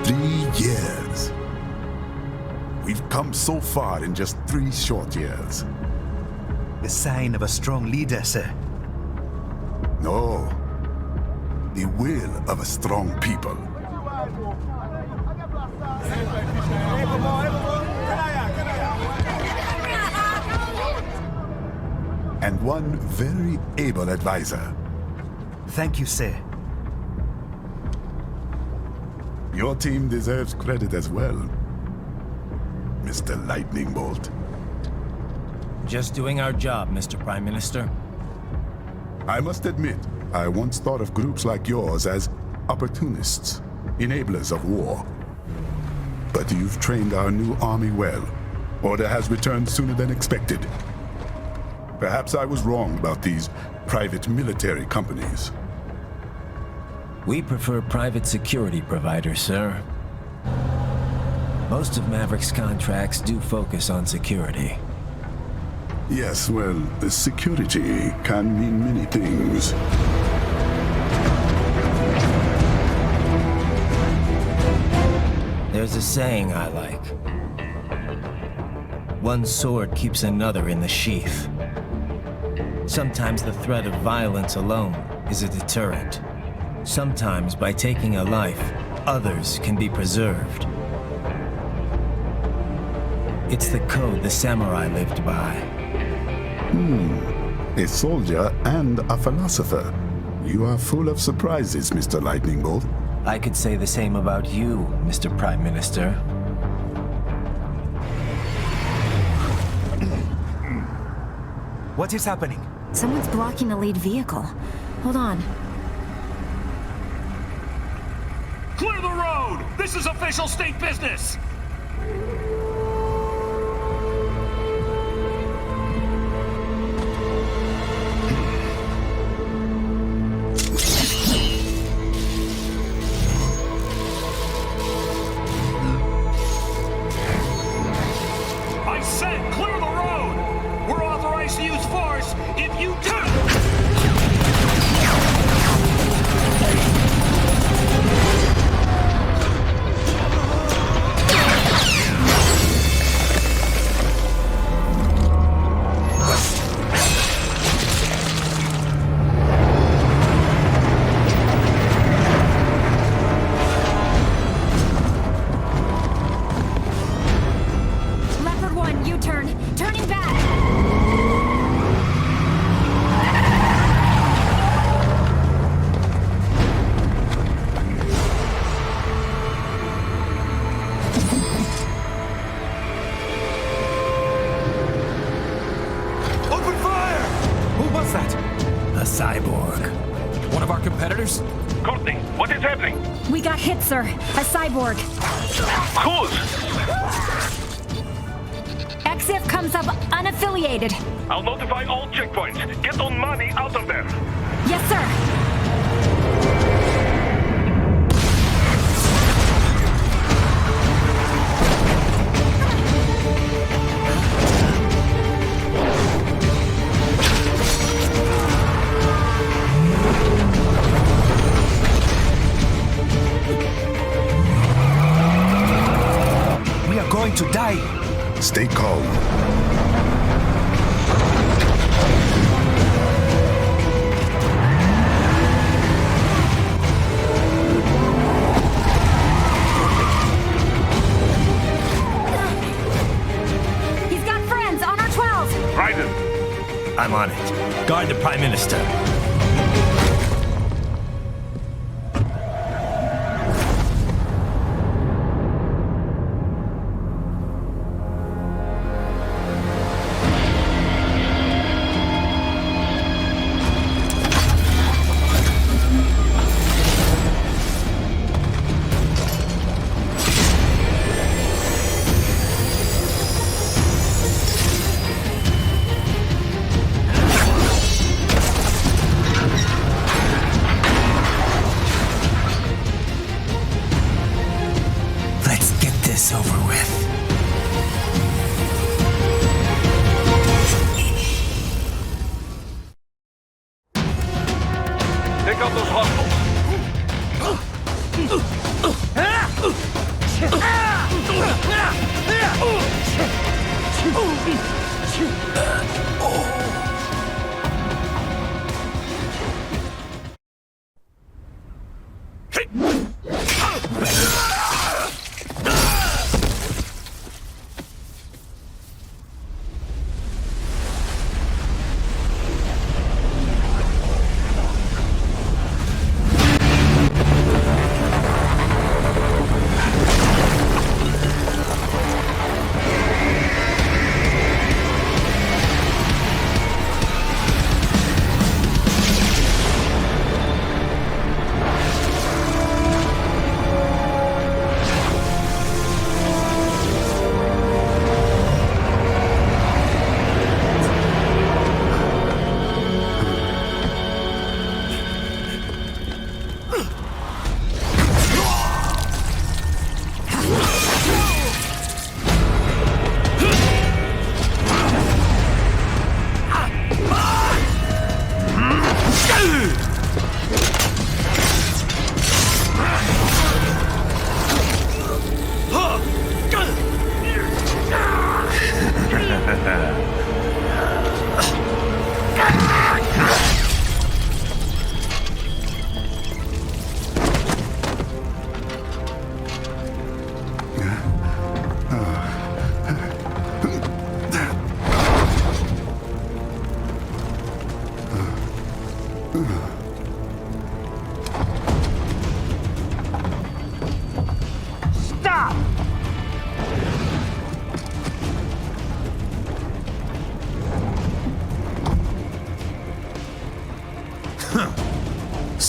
3 years. We've come so far in just 3 short years. The sign of a strong leader, sir. No. The will of a strong people. And one very able advisor. Thank you, sir. Your team deserves credit as well, Mr. Lightning Bolt. Just doing our job, Mr. Prime Minister. I must admit, I once thought of groups like yours as opportunists, enablers of war. But you've trained our new army well. Order has returned sooner than expected. Perhaps I was wrong about these private military companies. We prefer private security providers, sir. Most of Maverick's contracts do focus on security. Yes, well, security can mean many things. There's a saying I like. One sword keeps another in the sheath. Sometimes the threat of violence alone is a deterrent. Sometimes by taking a life, others can be preserved. It's the code the samurai lived by. A soldier and a philosopher. You are full of surprises, Mr. Lightning Bolt. I could say the same about you, Mr. Prime Minister. What is happening? Someone's blocking the lead vehicle. Hold on. Clear the road! This is official state business! I said clear the road! We're authorized to use force if you do! Leopard 1, U-turn. Turning back. Open fire! Who was that? A cyborg. One of our competitors? Courtney, what is happening? We got hit, sir. A cyborg. Whose? XF comes up unaffiliated. I'll notify all checkpoints. Get on money out of there. Yes, sir. We are going to die. Stay calm. He's got friends on our 12. Raiden, I'm on it. Guard the Prime Minister.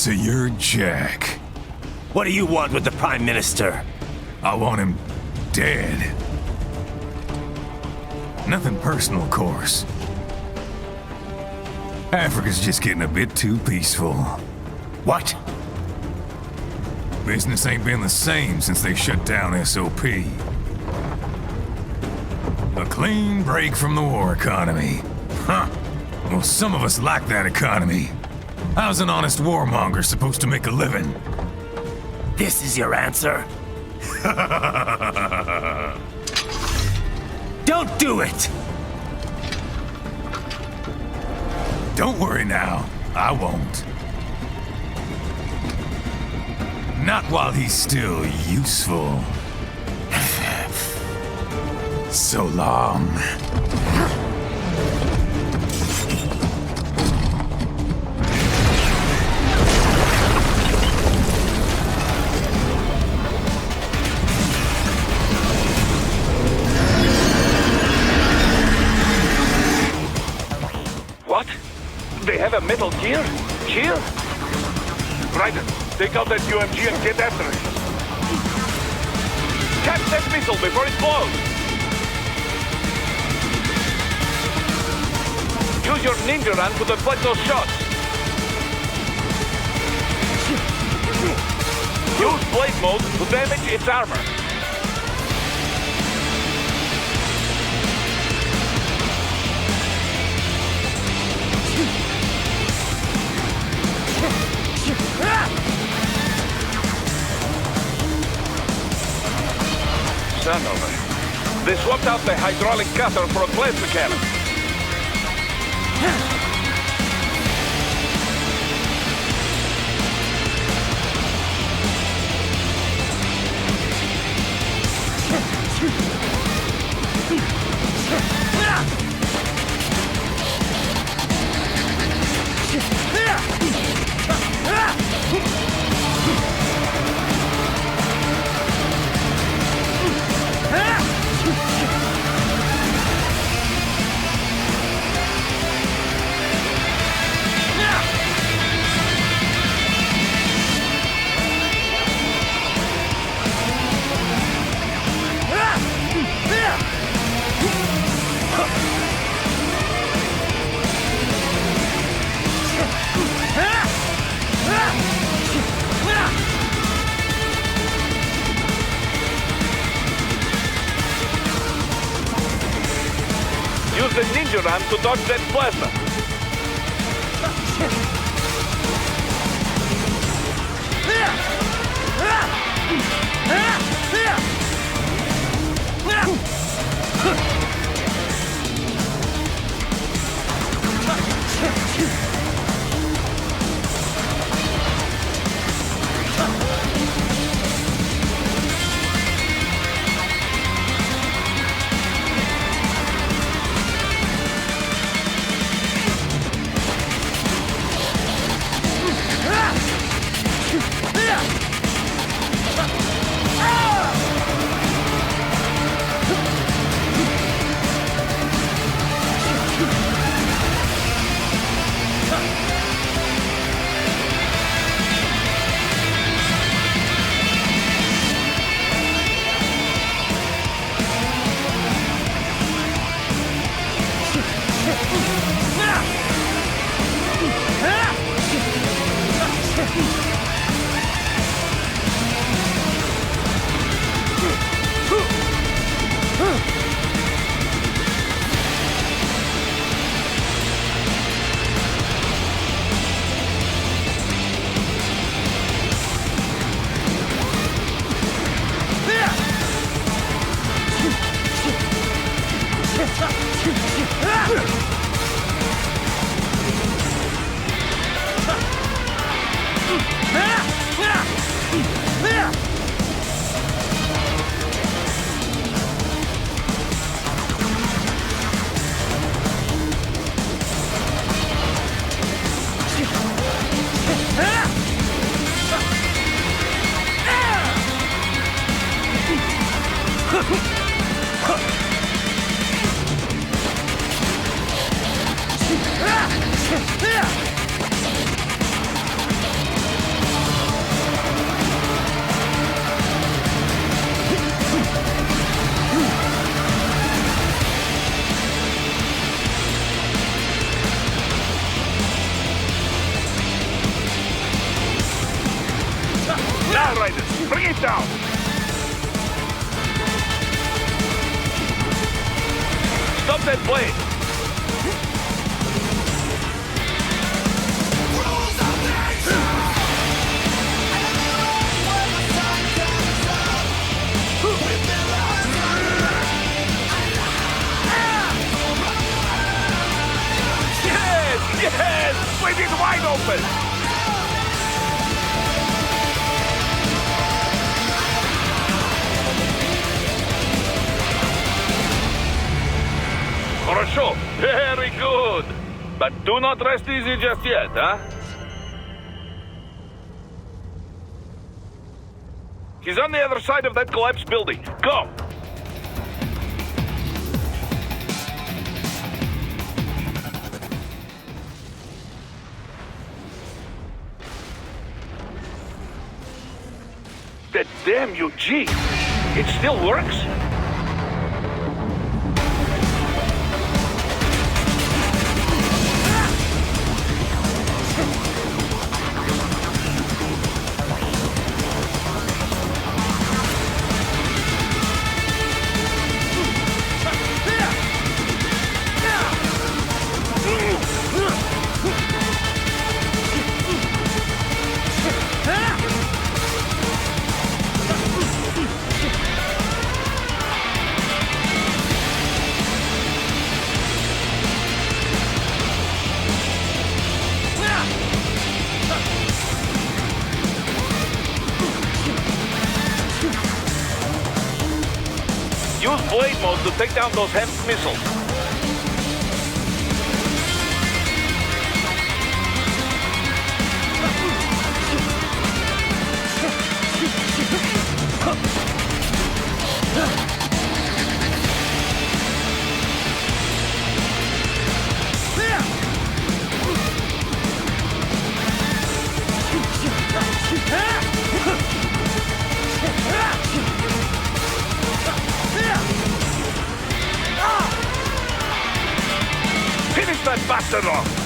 So you're Jack. What do you want with the Prime Minister? I want him dead. Nothing personal, of course. Africa's just getting a bit too peaceful. What? Business ain't been the same since they shut down SOP. A clean break from the war economy. Huh. Well, some of us like that economy. How's an honest warmonger supposed to make a living? This is your answer? Don't do it! Don't worry now, I won't. Not while he's still useful. So long. What? They have a metal gear? Here? Raiden, take out that UMG and get after it. Catch that missile before it blows! Use your ninja run to deflect those shots. Use blade mode to damage its armor. Son of a... They swapped out the hydraulic cutter for a plasma cannon. Use the ninja run to dodge that plasma. Now, Raiden, bring it down! Stop that blade! Yes! Split it wide open! Хорошо. Very good. But do not rest easy just yet, huh? He's on the other side of that collapsed building. Go! That damn UG! It still works? Use blade mode to take down those heavy missiles. Finish that bastard off!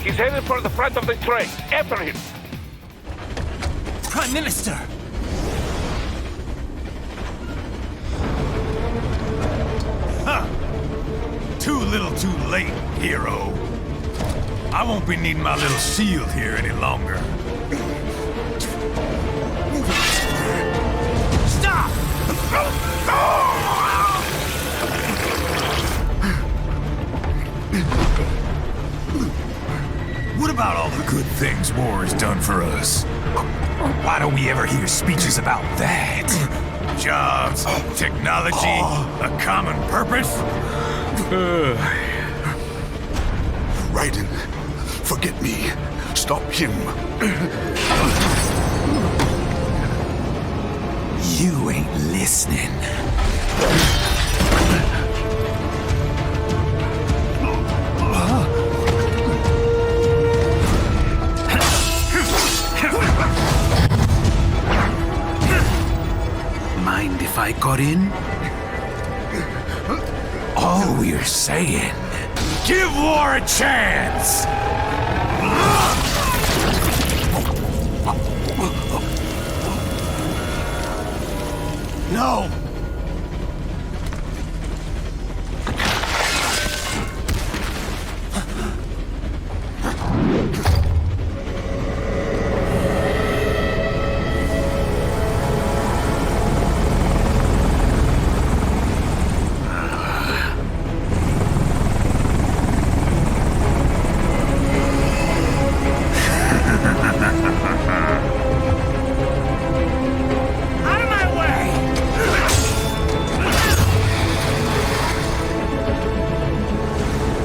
He's headed for the front of the train. After him. Prime Minister! Huh. Too little too late, hero. I won't be needing my little shield here any longer. things war has done for us. Why don't we ever hear speeches about that? Jobs, technology, a common purpose. Raiden, forget me. Stop him. You ain't listening. Mind if I got in? All we're saying, Give war a chance. No!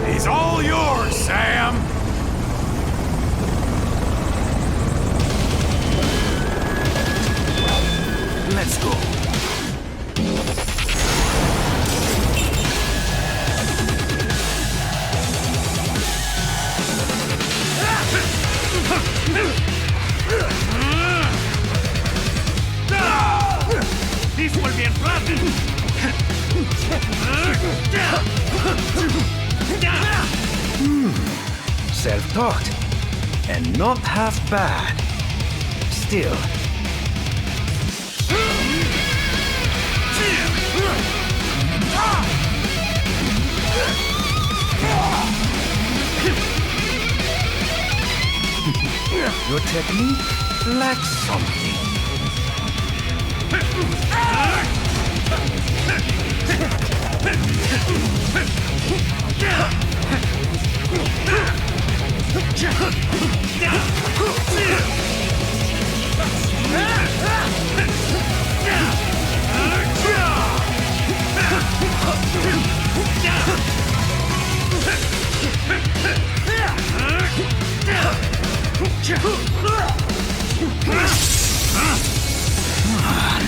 He's all yours, Sam. let's go. Diesmal bien flatten! Self-taught. And not half bad. Still. Your technique lacks something.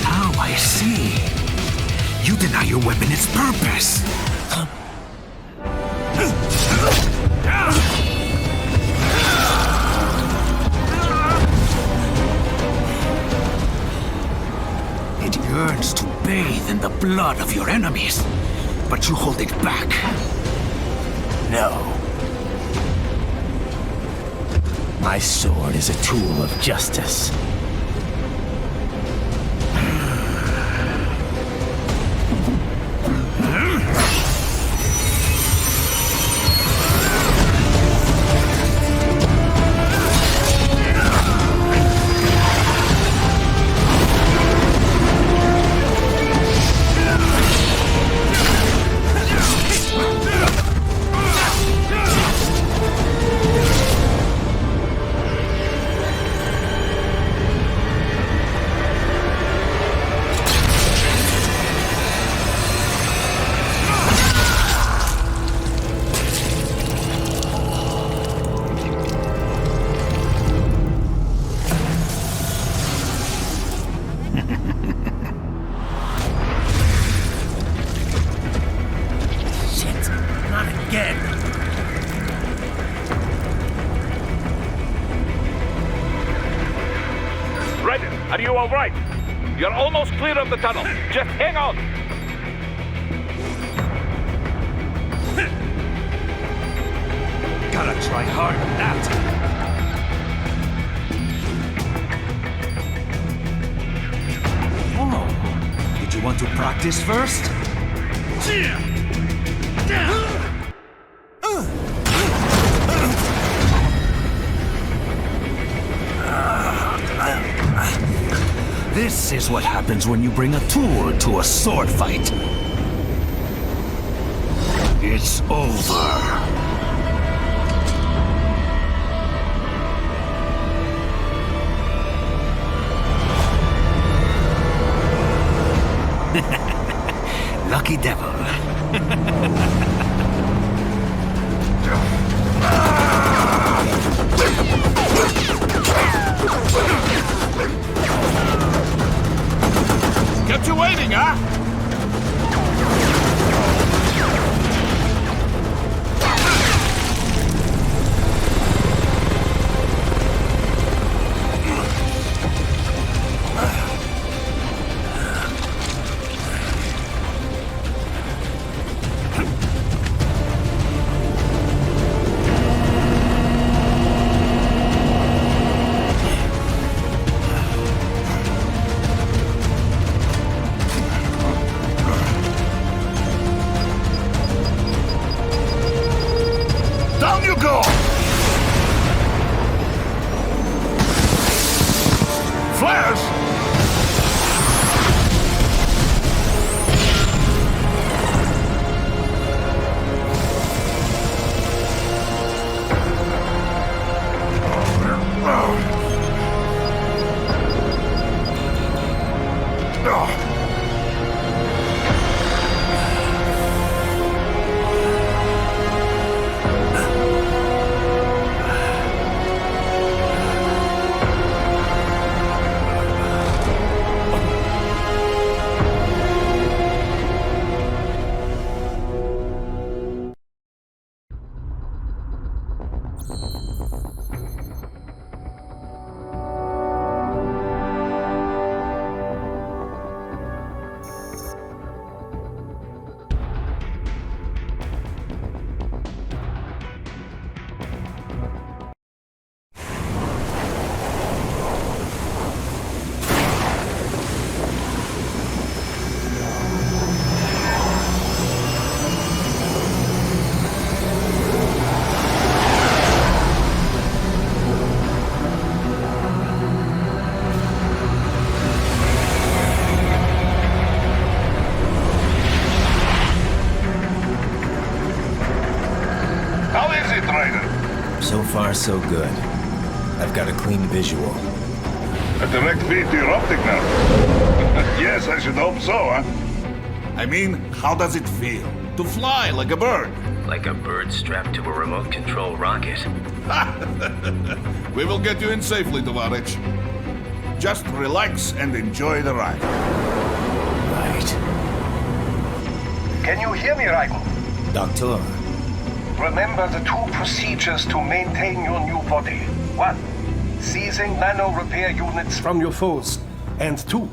Now I see. You deny your weapon its purpose. It yearns to bathe in the blood of your enemies, but you hold it back. No. My sword is a tool of justice. Are you all right? You're almost clear of the tunnel. Just hang on. Gotta try hard on that. Oh, did you want to practice first? This is what happens when you bring a tool to a sword fight. It's over. Lucky devil. Kept you waiting, huh? Down you go! Flash! How is it, Ryder? So far, so good. I've got a clean visual. A direct feed to your optic now. Yes, I should hope so, huh? I mean, how does it feel? To fly like a bird? Like a bird strapped to a remote control rocket. We will get you in safely, Tovarich. Just relax and enjoy the ride. Right. Can you hear me, Raiko? Doctor. Remember the two procedures to maintain your new body. 1. Seizing nano repair units from your foes. And 2.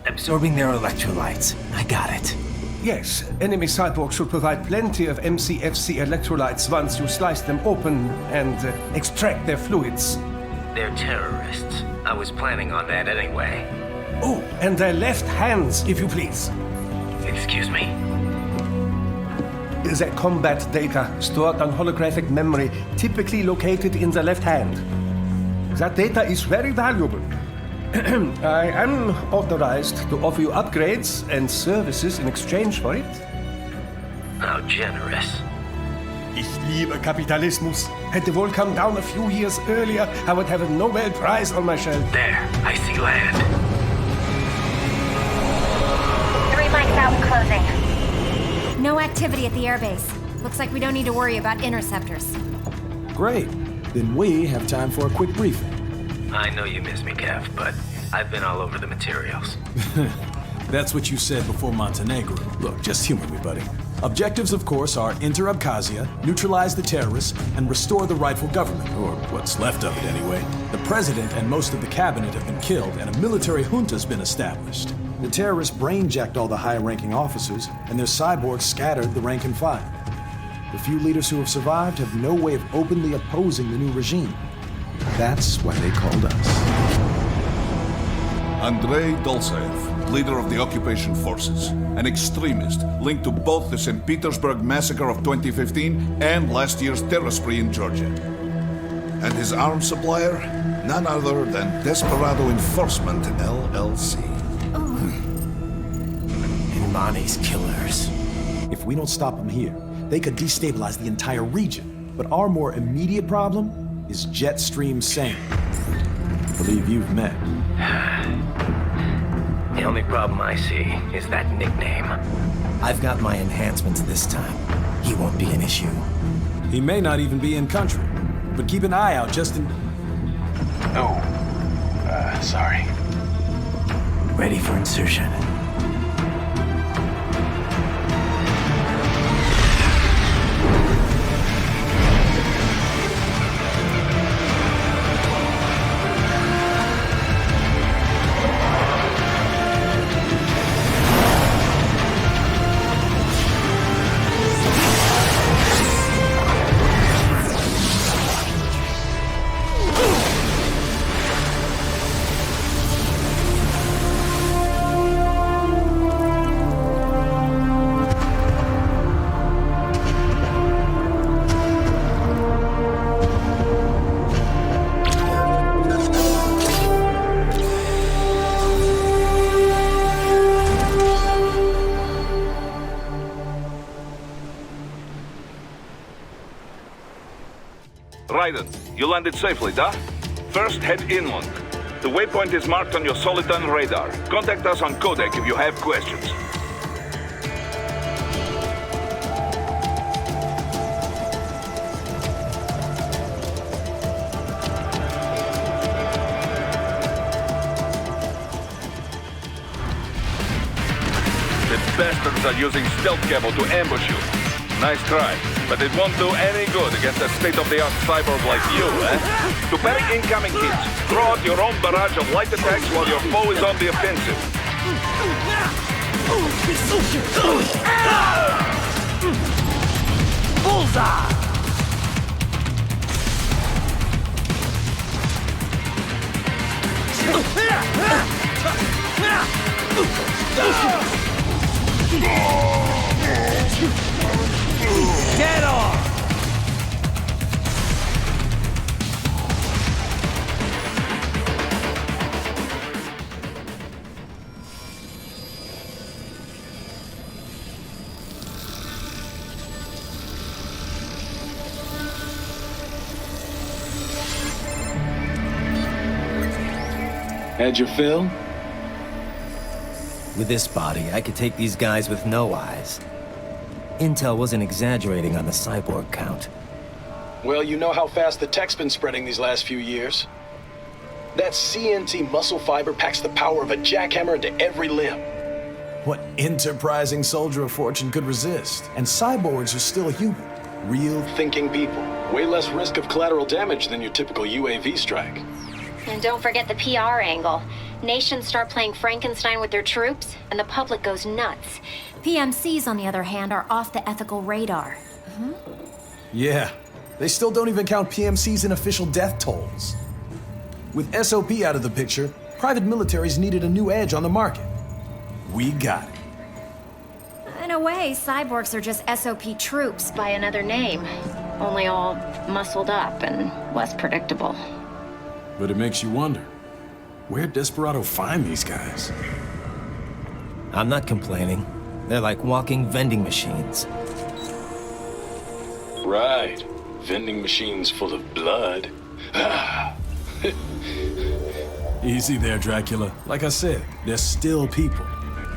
Absorbing their electrolytes. I got it. Yes, enemy cyborgs should provide plenty of MCFC electrolytes once you slice them open and extract their fluids. They're terrorists. I was planning on that anyway. Oh, and their left hands, if you please. Excuse me? The combat data stored on holographic memory, typically located in the left hand. That data is very valuable. I am authorized to offer you upgrades and services in exchange for it. How generous. Ich liebe Kapitalismus. Had the war come down a few years earlier, I would have a Nobel Prize on my shelf. There, I see land. 3 mics out, closing. No activity at the airbase. Looks like we don't need to worry about interceptors. Great. Then we have time for a quick briefing. I know you miss me, Kev, but I've been all over the materials. That's what you said before Montenegro. Look, just humor me, buddy. Objectives, of course, are enter Abkhazia, neutralize the terrorists, and restore the rightful government, or what's left of it anyway. The president and most of the cabinet have been killed, and a military junta's been established. The terrorists brain-jacked all the high-ranking officers, and their cyborgs scattered the rank and file. The few leaders who have survived have no way of openly opposing the new regime. That's why they called us. Andrei Dolzaev, leader of the occupation forces, an extremist linked to both the St. Petersburg massacre of 2015 and last year's terror spree in Georgia. And his arms supplier, none other than Desperado Enforcement, LLC. Imani's killers. If we don't stop them here, they could destabilize the entire region. But our more immediate problem is Jetstream Sane. I believe you've met. He'll only problem I see is that nickname. I've got my enhancements this time. He won't be an issue. He may not even be in country, but keep an eye out just in... Oh, sorry. Ready for insertion. Raiden, you landed safely, da? First, head inland. The waypoint is marked on your Soliton radar. Contact us on Codec if you have questions. The bastards are using stealth cable to ambush you. Nice try, but it won't do any good against a state-of-the-art cyborg like you, eh? To parry incoming hits, throw out your own barrage of light attacks while your foe is on the offensive. Bullseye! Get off! Had your fill? With this body, I could take these guys with no eyes. Intel wasn't exaggerating on the cyborg count. Well, you know how fast the tech's been spreading these last few years. That CNT muscle fiber packs the power of a jackhammer into every limb. What enterprising soldier of fortune could resist? And cyborgs are still human. Real Thinking people. Way less risk of collateral damage than your typical UAV strike. And don't forget the PR angle. Nations start playing Frankenstein with their troops, and the public goes nuts. PMCs, on the other hand, are off the ethical radar. Yeah, they still don't even count PMCs in official death tolls. With SOP out of the picture, private militaries needed a new edge on the market. We got it. In a way, cyborgs are just SOP troops by another name. Only all muscled up and less predictable. But it makes you wonder, where'd Desperado find these guys? I'm not complaining. They're like walking vending machines. Right. Vending machines full of blood. Easy there, Dracula. Like I said, they're still people.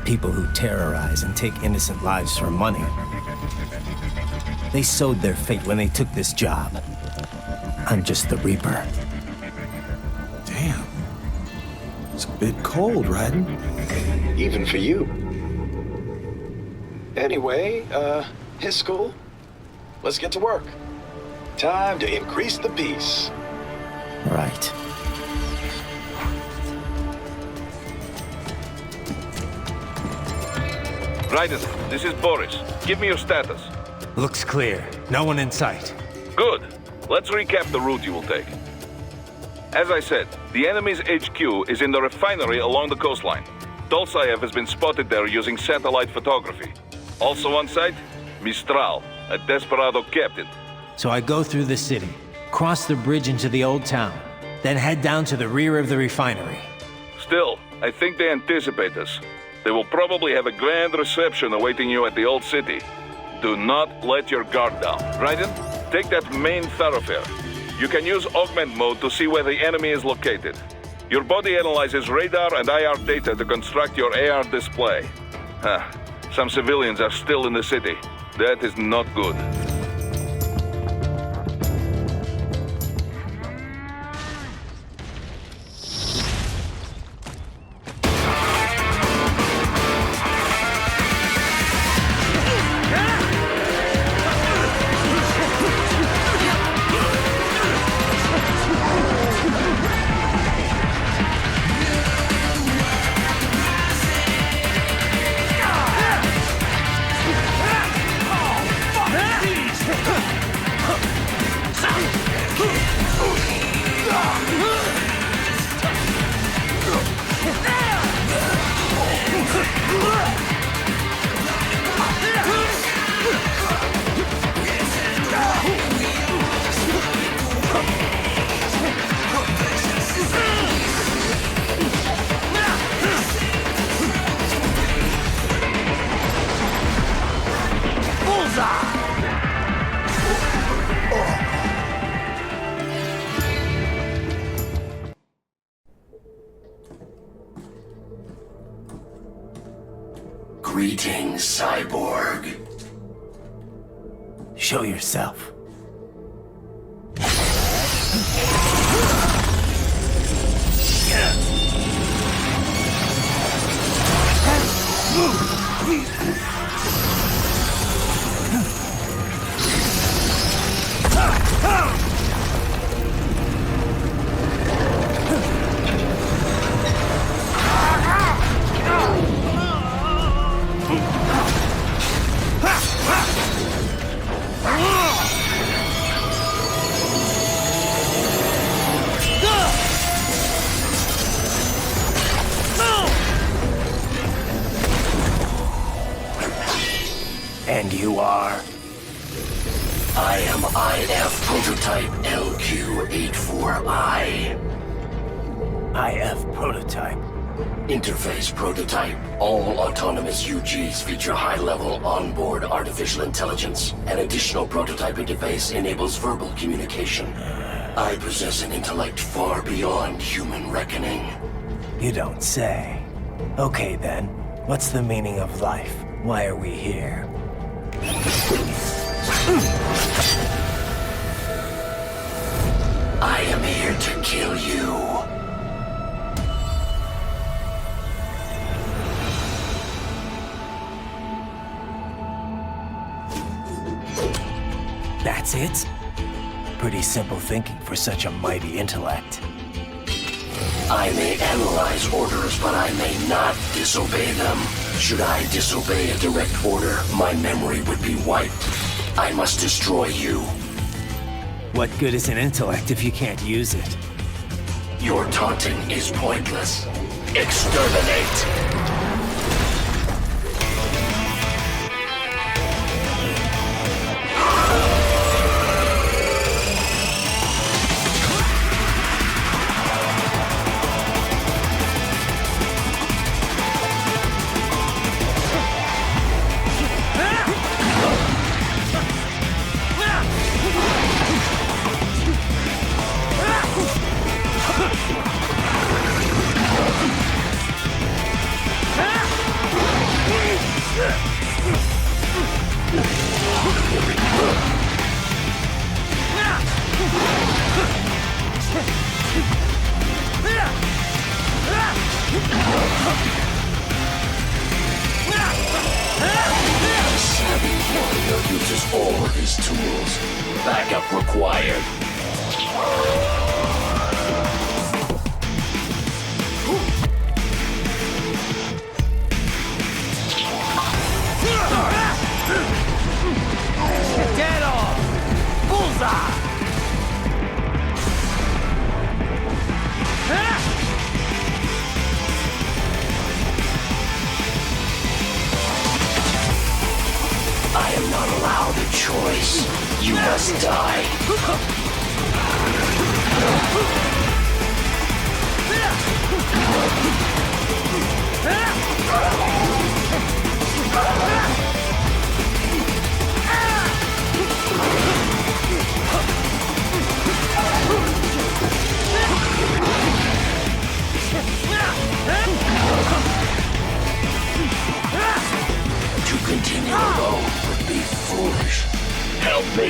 People who terrorize and take innocent lives for money. They sowed their fate when they took this job. I'm just the Reaper. Damn. It's a bit cold, Raiden. Even for you. Anyway, his school. Let's get to work. Time to increase the peace. Right. Raiden, this is Boris. Give me your status. Looks clear. No one in sight. Good. Let's recap the route you will take. As I said, the enemy's HQ is in the refinery along the coastline. Dolsaev has been spotted there using satellite photography. Also on site, Mistral, a Desperado captain. So I go through the city, cross the bridge into the old town, then head down to the rear of the refinery. Still, I think they anticipate us. They will probably have a grand reception awaiting you at the old city. Do not let your guard down. Raiden, take that main thoroughfare. You can use augment mode to see where the enemy is located. Your body analyzes radar and IR data to construct your AR display. Some civilians are still in the city. That is not good. Greetings, cyborg. Show yourself. And you are? I am IF Prototype LQ84I. IF Prototype. Interface Prototype. All autonomous UGs feature high-level onboard artificial intelligence. An additional prototype interface enables verbal communication. I possess an intellect far beyond human reckoning. You don't say. Okay then, what's the meaning of life? Why are we here? I am here to kill you. That's it? Pretty simple thinking for such a mighty intellect. I may analyze orders, but I may not disobey them. Should I disobey a direct order, my memory would be wiped. I must destroy you. What good is an intellect if you can't use it? Your taunting is pointless. Exterminate! Uses all of his tools. Backup required. Get off! Bullseye! I am not allowed a choice. You must die. of me.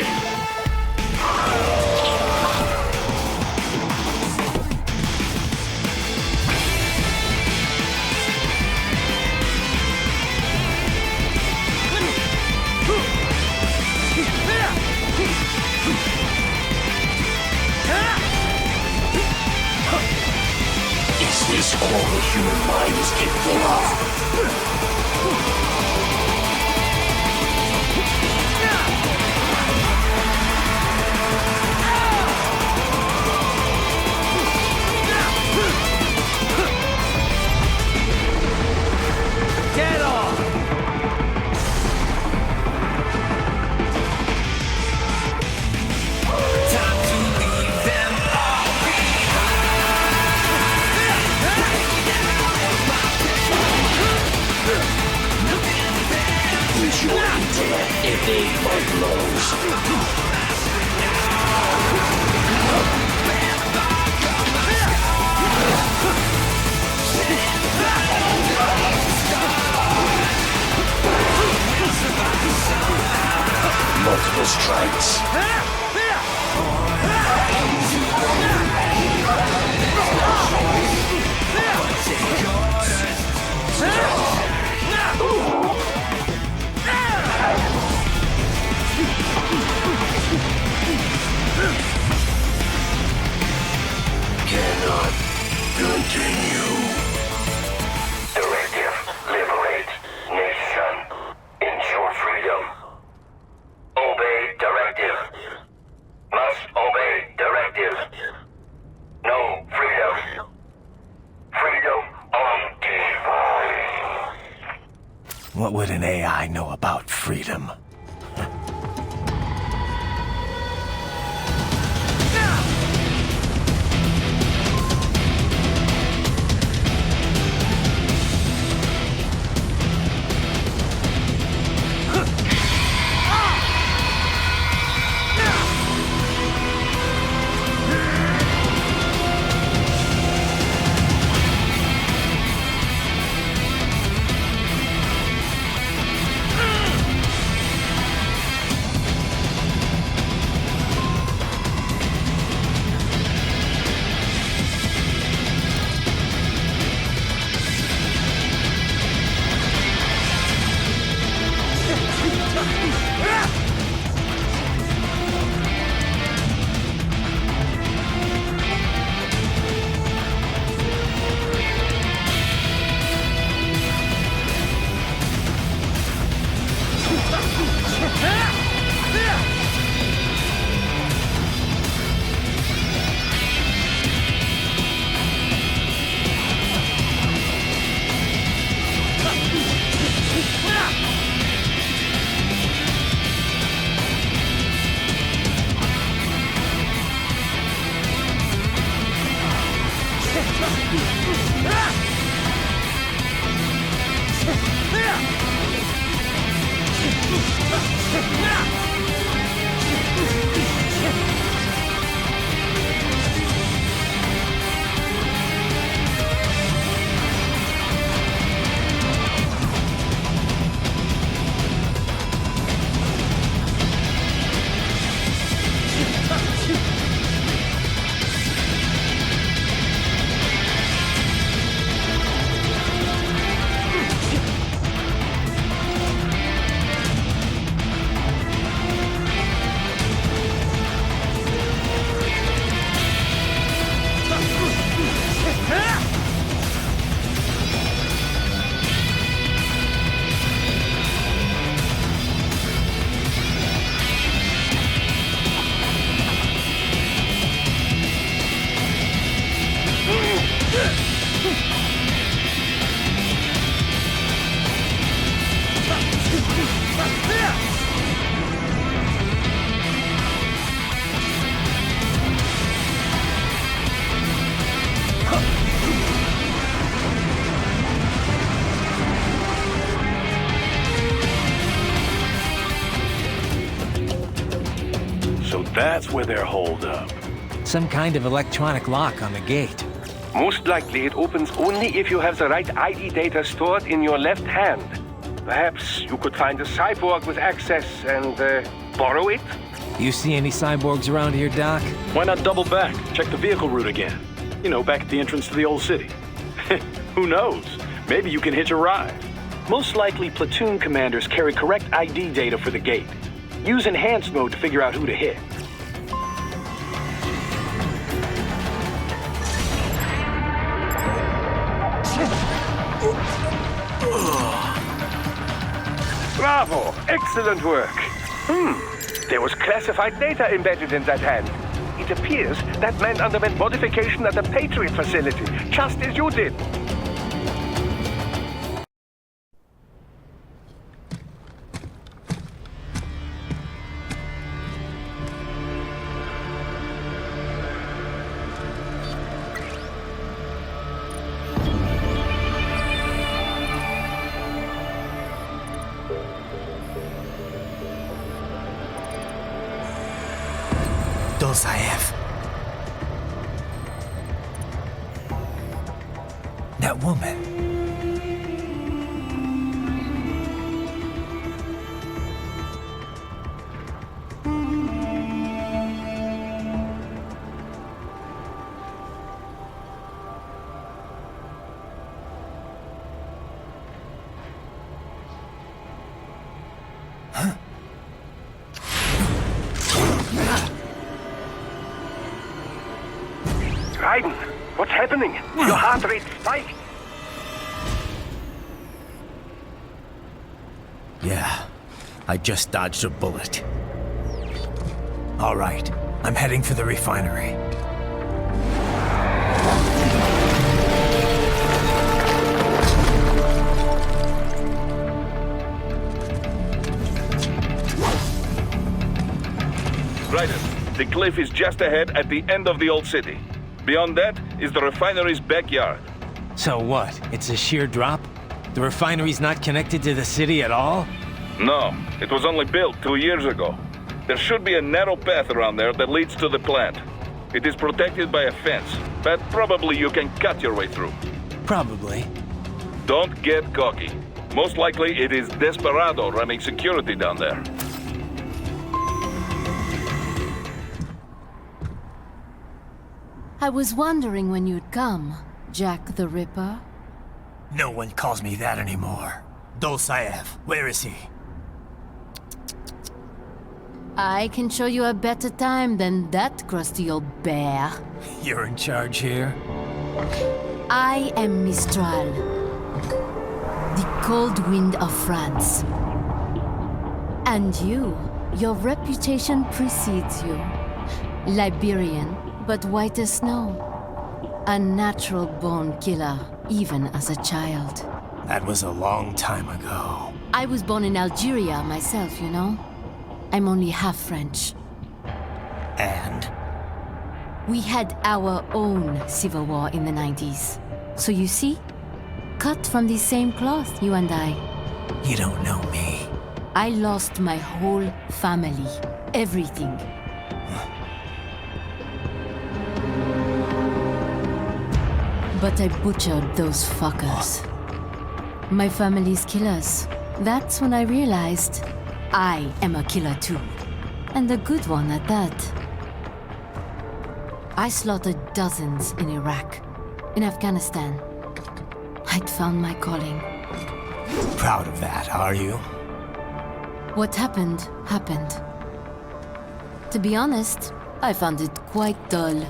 Is this all the human mind is capable of? Get off! Time to leave them all behind. Use your intellect, evade my blows. Multiple strikes. Cannot continue. Directive, liberate nation, ensure freedom. Obey directive. Must obey directive. No freedom. Freedom on device. What would an AI know about freedom? That's where they're holed up. Some kind of electronic lock on the gate. Most likely it opens only if you have the right ID data stored in your left hand. Perhaps you could find a cyborg with access and borrow it? You see any cyborgs around here, Doc? Why not double back? Check the vehicle route again. You know, back at the entrance to the old city. Who knows? Maybe you can hitch a ride. Most likely, platoon commanders carry correct ID data for the gate. Use enhanced mode to figure out who to hit. Bravo! Excellent work. There was classified data embedded in that hand. It appears that man underwent modification at the Patriot facility, just as you did. Dolzaev. That woman. Raiden, what's happening? Your heart rate spiked. Yeah, I just dodged a bullet. All right, I'm heading for the refinery. Raiden, the cliff is just ahead at the end of the old city. Beyond that is the refinery's backyard. So what? It's a sheer drop? The refinery's not connected to the city at all? No, it was only built 2 years ago. There should be a narrow path around there that leads to the plant. It is protected by a fence, but probably you can cut your way through. Probably. Don't get cocky. Most likely it is Desperado running security down there. I was wondering when you'd come, Jack the Ripper. No one calls me that anymore. Dolzaev, where is he? I can show you a better time than that crusty old bear. You're in charge here? I am Mistral, the cold wind of France. And your reputation precedes you. Liberian, but white as snow. A natural-born killer, even as a child. That was a long time ago. I was born in Algeria myself, you know. I'm only half French. And? We had our own civil war in the 90s. So you see? Cut from the same cloth, you and I. You don't know me. I lost my whole family. Everything. But I butchered those fuckers. My family's killers. That's when I realized I am a killer too. And a good one at that. I slaughtered dozens in Iraq, in Afghanistan. I'd found my calling. Proud of that, are you? What happened, happened. To be honest, I found it quite dull.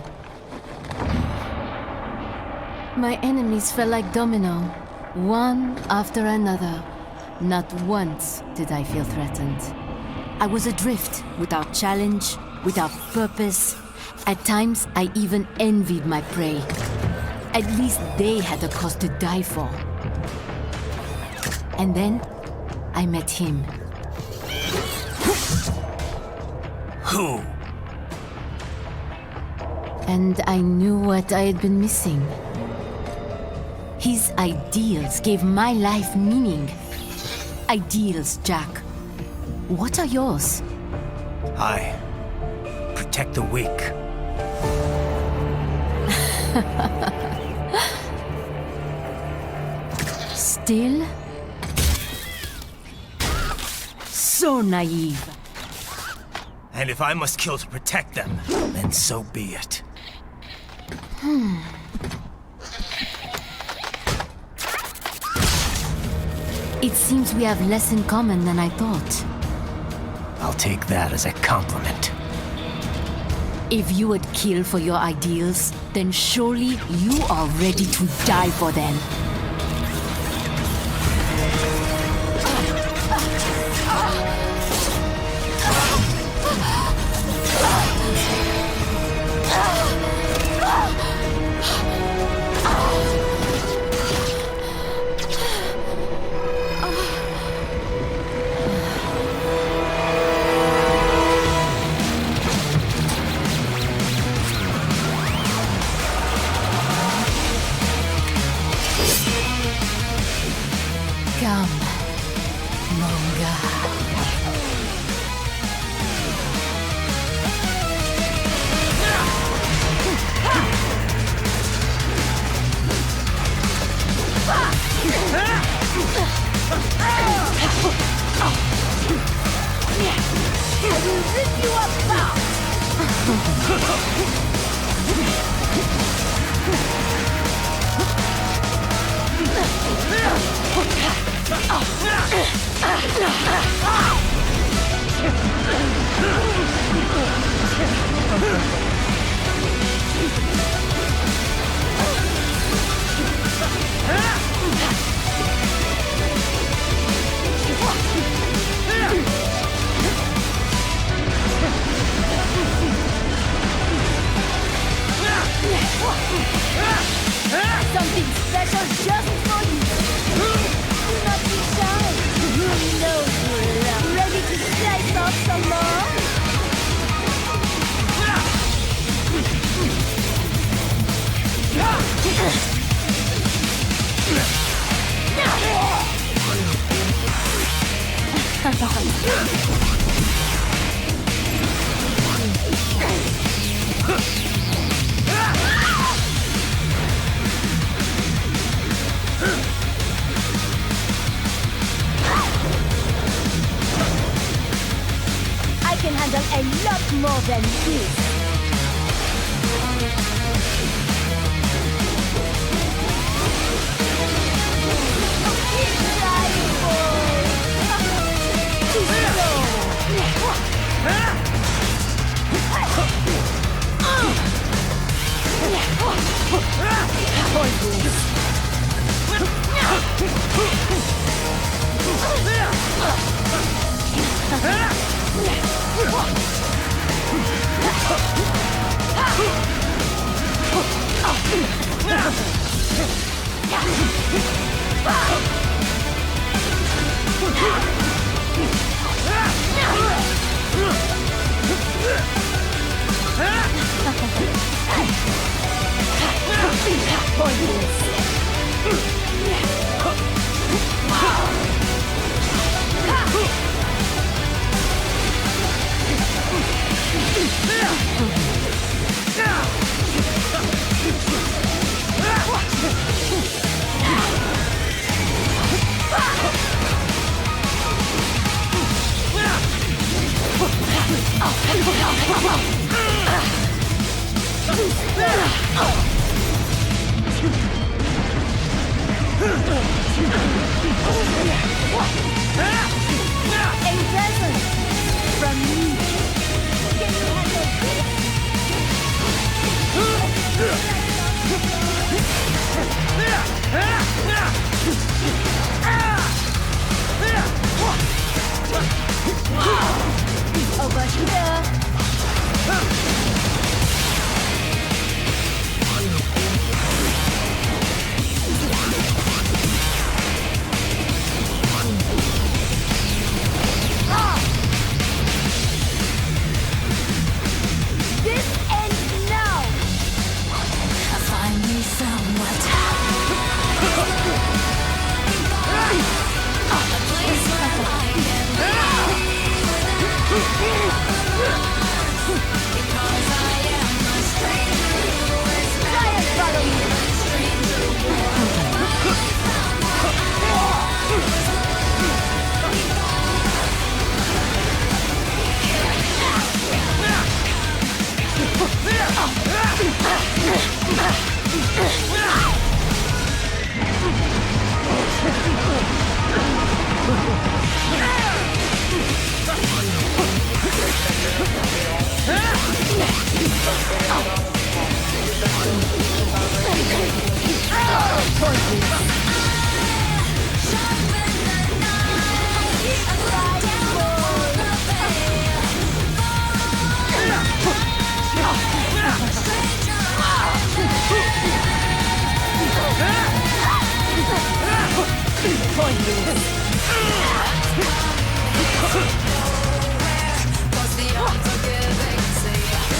My enemies fell like domino, one after another. Not once did I feel threatened. I was adrift, without challenge, without purpose. At times, I even envied my prey. At least they had a cause to die for. And then, I met him. Who? And I knew what I had been missing. His ideals gave my life meaning. Ideals, Jack. What are yours? I protect the weak. Still? So naive. And if I must kill to protect them, then so be it. It seems we have less in common than I thought. I'll take that as a compliment. If you would kill for your ideals, then surely you are ready to die for them. Something special just for you. Do not be shy. You know you're love. Ready to slice off some more? I can handle a lot more than this. Keep trying, boy. Too slow. A present from me. Can you handle this? Over here.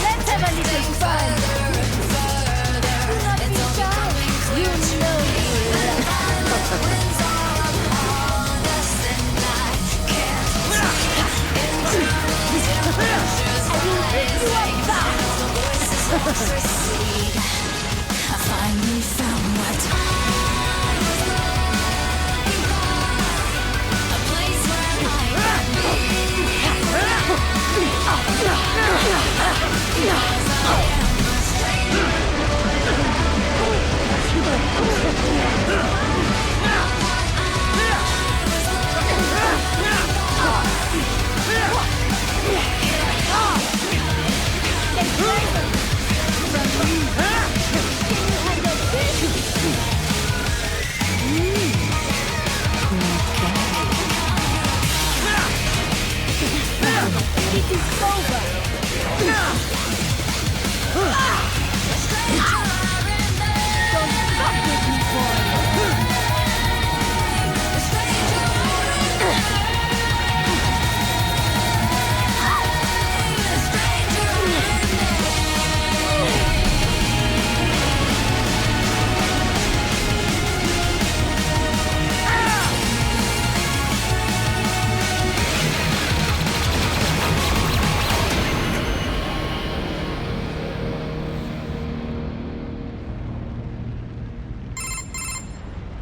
Let's have a little fun. Do not be shy. You know I finally found what a place where it is over. Don't fuck with me, boy.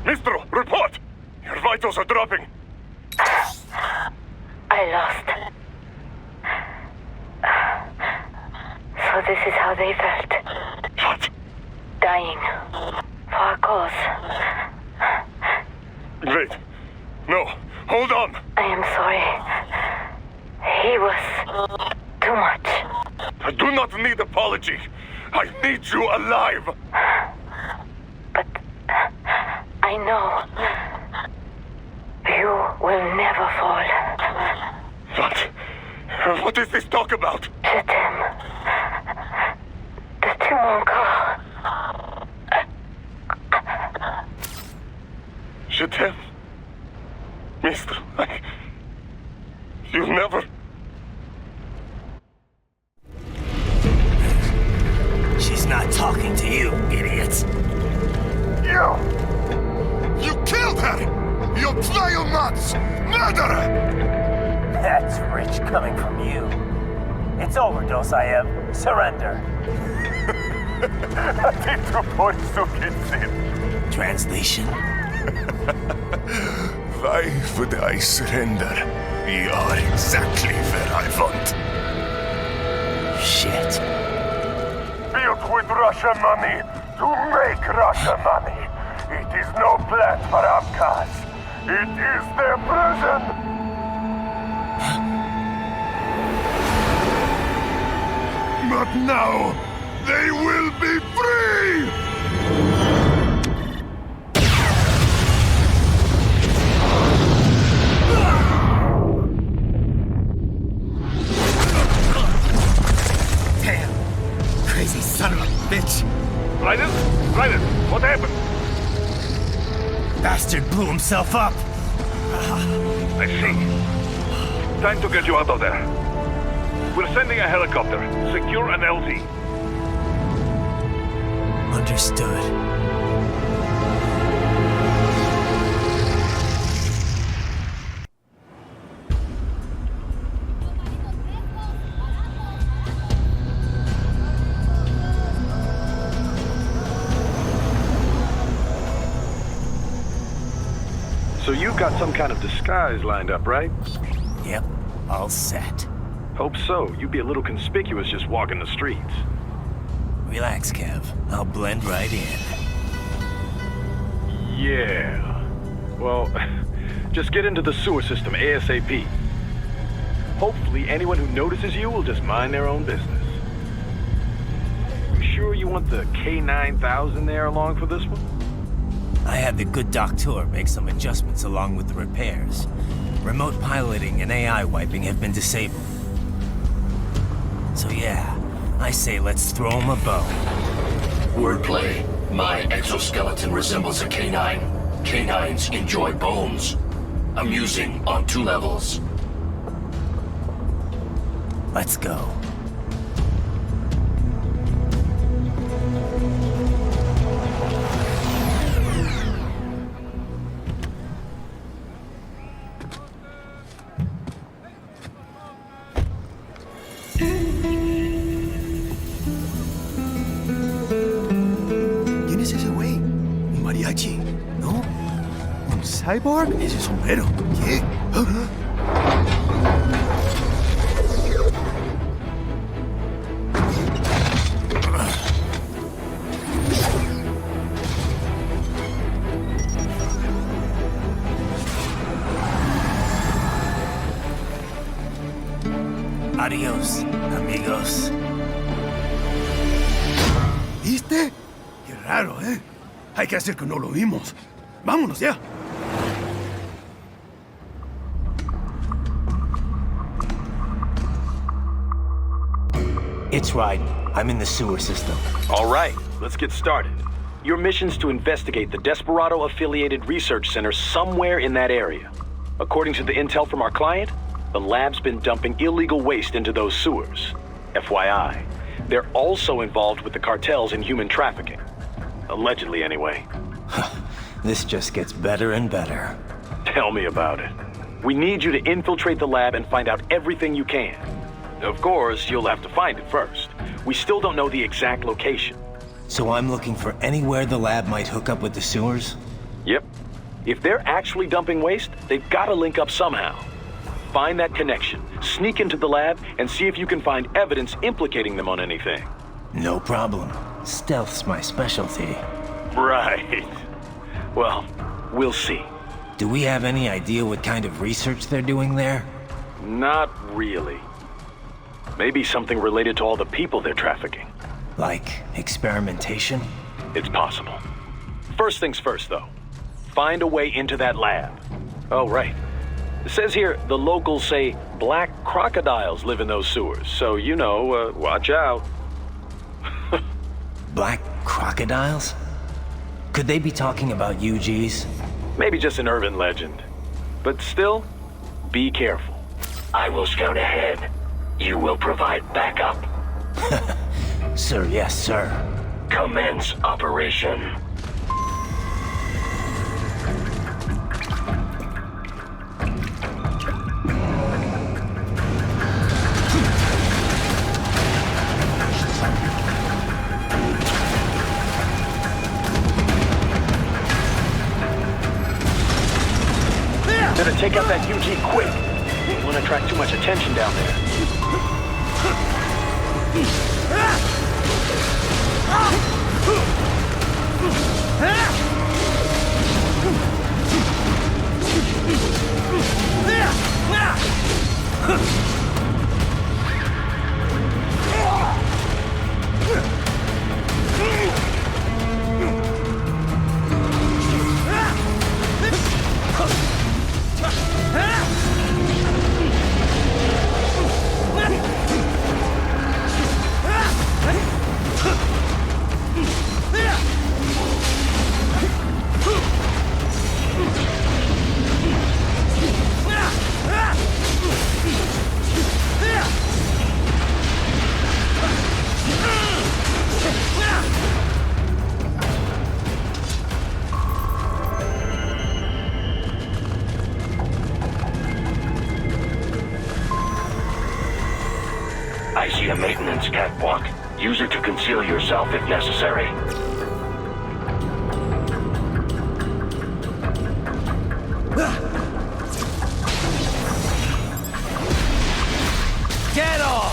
Mister, report! Your vitals are dropping. I lost. So this is how they felt. What? Dying. For a cause. Wait. No. Hold on. I am sorry. He was too much. I do not need apology. I need you alive. But I know you will never fall. What is this talk about? Je t'aime. De tout mon corps. Je t'aime. Mister, you never... She's not talking to you, idiots. You killed her! You vile nuts! Murderer! That's rich coming from you. It's overdose, I have. Surrender. Translation? Why would I surrender? You are exactly where I want. Shit. Built with Russian money to make Russian money. It is no plan for outcasts. It is their prison. But now, they will be free! Crazy son of a bitch! Raiden? Raiden, what happened? Bastard blew himself up! I see. Time to get you out of there. We're sending a helicopter. Secure an LZ. Understood. So you've got some kind of disguise lined up, right? Yep, all set. Hope so. You'd be a little conspicuous just walking the streets. Relax, Kev. I'll blend right in. Yeah. Well, just get into the sewer system ASAP. Hopefully anyone who notices you will just mind their own business. You sure you want the K9000 there along for this one? I had the good doctor make some adjustments along with the repairs. Remote piloting and AI wiping have been disabled. So yeah, I say let's throw him a bone. Wordplay. My exoskeleton resembles a canine. Canines enjoy bones. amusing on 2 levels. Let's go. ¿Quién es ese güey? ¿Un mariachi? ¿No? ¿Un cyborg? Ese sombrero. ¿Qué? Adiós, amigos. ¿Viste? Qué raro, ¿eh? Hay que hacer que no lo vimos. Vámonos ya. It's right. I'm in the sewer system. All right, let's get started. Your mission's to investigate the Desperado-affiliated research center somewhere in that area. According to the intel from our client, the lab's been dumping illegal waste into those sewers. FYI, they're also involved with the cartels in human trafficking. Allegedly, anyway. This just gets better and better. Tell me about it. We need you to infiltrate the lab and find out everything you can. Of course, you'll have to find it first. We still don't know the exact location. So I'm looking for anywhere the lab might hook up with the sewers? Yep. If they're actually dumping waste, they've got to link up somehow. Find that connection, sneak into the lab, and see if you can find evidence implicating them on anything. No problem. Stealth's my specialty. Right. Well, we'll see. Do we have any idea what kind of research they're doing there? Not really. Maybe something related to all the people they're trafficking. Like experimentation? It's possible. First things first, though. Find a way into that lab. Oh, right. It says here the locals say black crocodiles live in those sewers, so you know, watch out. Black crocodiles? Could they be talking about UGs? Maybe just an urban legend. But still, be careful. I will scout ahead. You will provide backup. Sir, yes, sir. Commence operation. Better take out that UG quick. Don't want to attract too much attention down there. I see a maintenance catwalk. Use it to conceal yourself if necessary. Get on!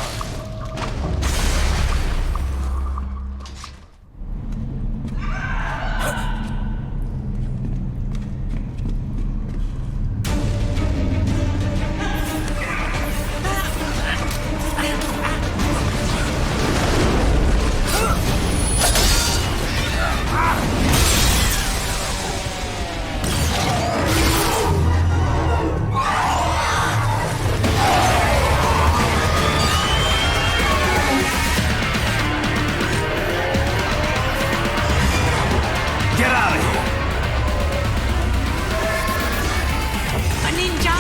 ninja!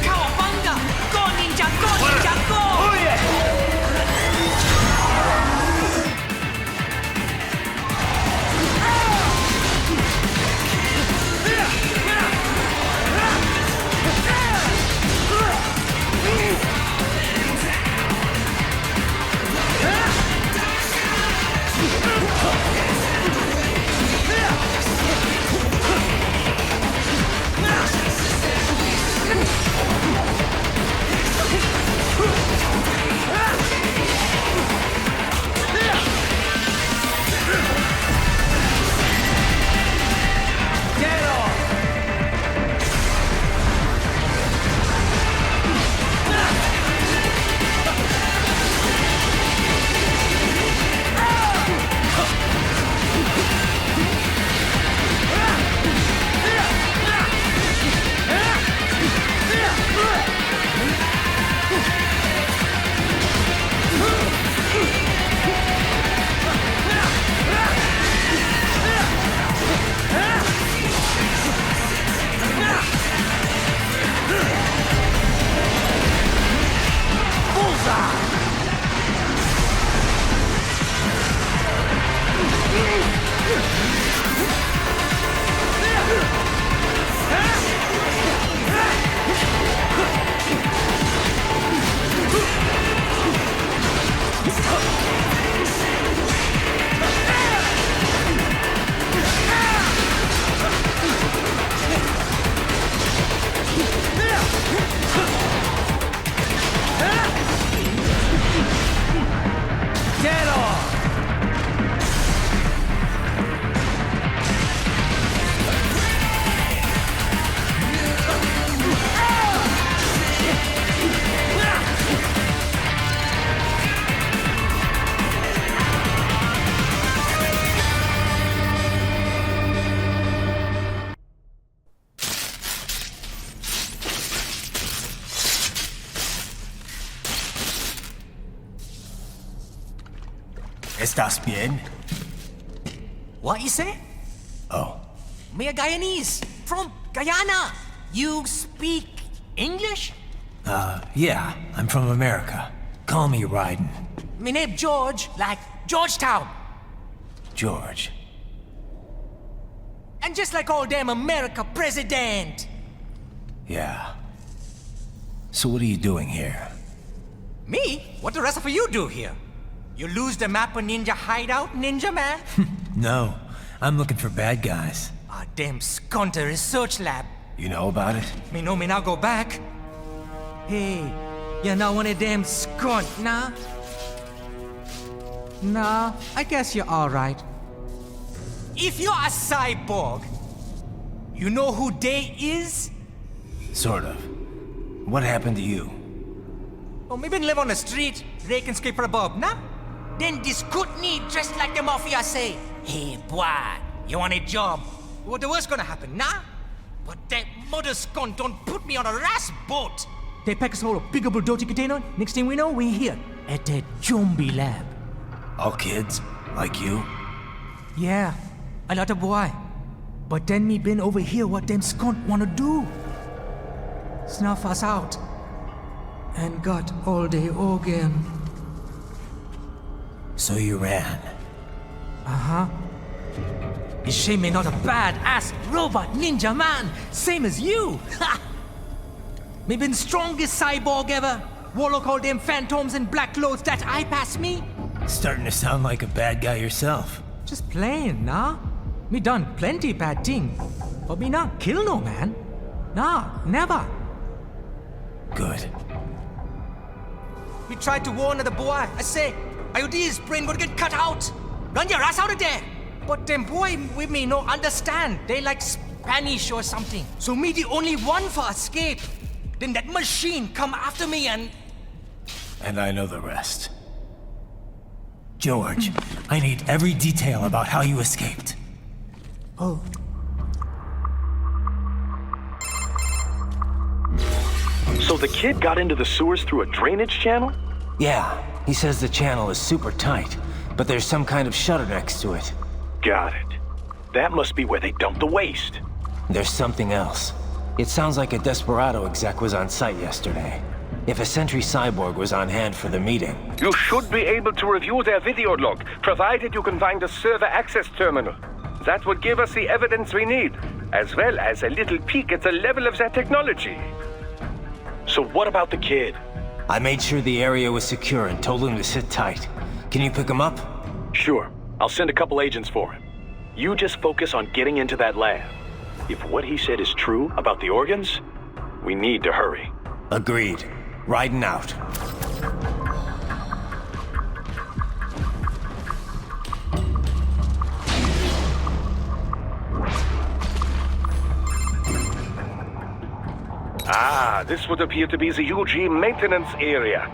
Cowabunga! Go ninja! Go ninja! Go! Oh yeah! ¿Estás bien? What you say? Oh. Me a Guyanese from Guyana. You speak English? Yeah, I'm from America. Call me Ryden. Me name George, like Georgetown. George. And just like all damn America president. Yeah. So what are you doing here? Me? What the rest of you do here? You lose the map of Ninja Hideout, Ninja Man? No, I'm looking for bad guys. Ah, damn Skunter research lab. You know about it? Me know me now go back. Hey, you're not one of them skunt, nah? Nah, I guess you're alright. If you're a cyborg, you know who they is? Sort of. What happened to you? Oh, me been live on the street, raking scrape for a bob, nah? Then this good need dressed like the mafia say, hey boy, you want a job? What the worst gonna happen, nah? But that mother skunt don't put me on a ras boat. They pack us all a big bulldozer container. Next thing we know, we're here at that zombie lab. All kids? Like you? Yeah, a lot of boy. But then me been over here what them skunt wanna do. Snuff us out. And got all day organ. So you ran? Uh-huh. It's shame me not a bad-ass robot ninja man, same as you. Ha! Me been strongest cyborg ever. Warlock all them phantoms in black clothes that eye pass me. Starting to sound like a bad guy yourself. Just playing, nah? Me done plenty bad thing. But me not kill no man. Nah, never. Good. We tried to warn the boy. I say, IOD's brain gonna get cut out. Run your ass out of there. But them boy with me no understand. They like Spanish or something. So me the only one for escape. Then that machine come after me and... And I know the rest. George, I need every detail about how you escaped. Oh. So the kid got into the sewers through a drainage channel? Yeah, he says the channel is super tight, but there's some kind of shutter next to it. Got it. That must be where they dump the waste. There's something else. It sounds like a Desperado exec was on site yesterday. If a sentry cyborg was on hand for the meeting... You should be able to review their video log, provided you can find a server access terminal. That would give us the evidence we need, as well as a little peek at the level of their technology. So what about the kid? I made sure the area was secure and told him to sit tight. Can you pick him up? Sure. I'll send a couple agents for him. You just focus on getting into that lab. If what he said is true about the organs, we need to hurry. Agreed. Riding out. Ah, this would appear to be the UG maintenance area.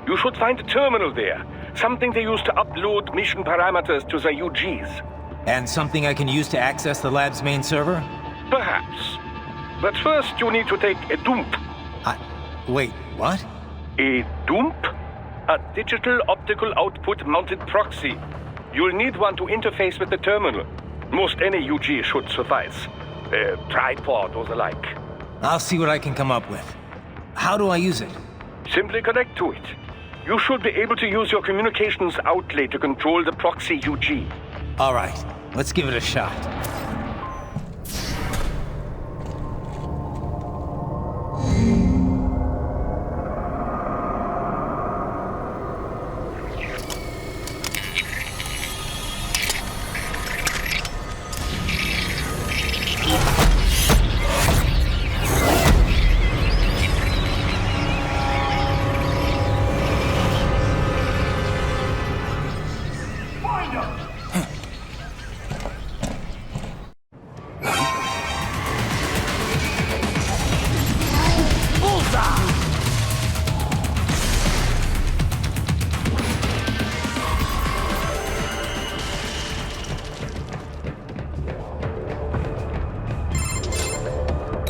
You should find a terminal there. Something they use to upload mission parameters to the UGs. And something I can use to access the lab's main server? Perhaps. But first you need to take a dump. Wait, what? A dump? A digital optical output mounted proxy. You'll need one to interface with the terminal. Most any UG should suffice. A tripod or the like. I'll see what I can come up with. How do I use it? Simply connect to it. You should be able to use your communications outlet to control the proxy UG. All right, let's give it a shot.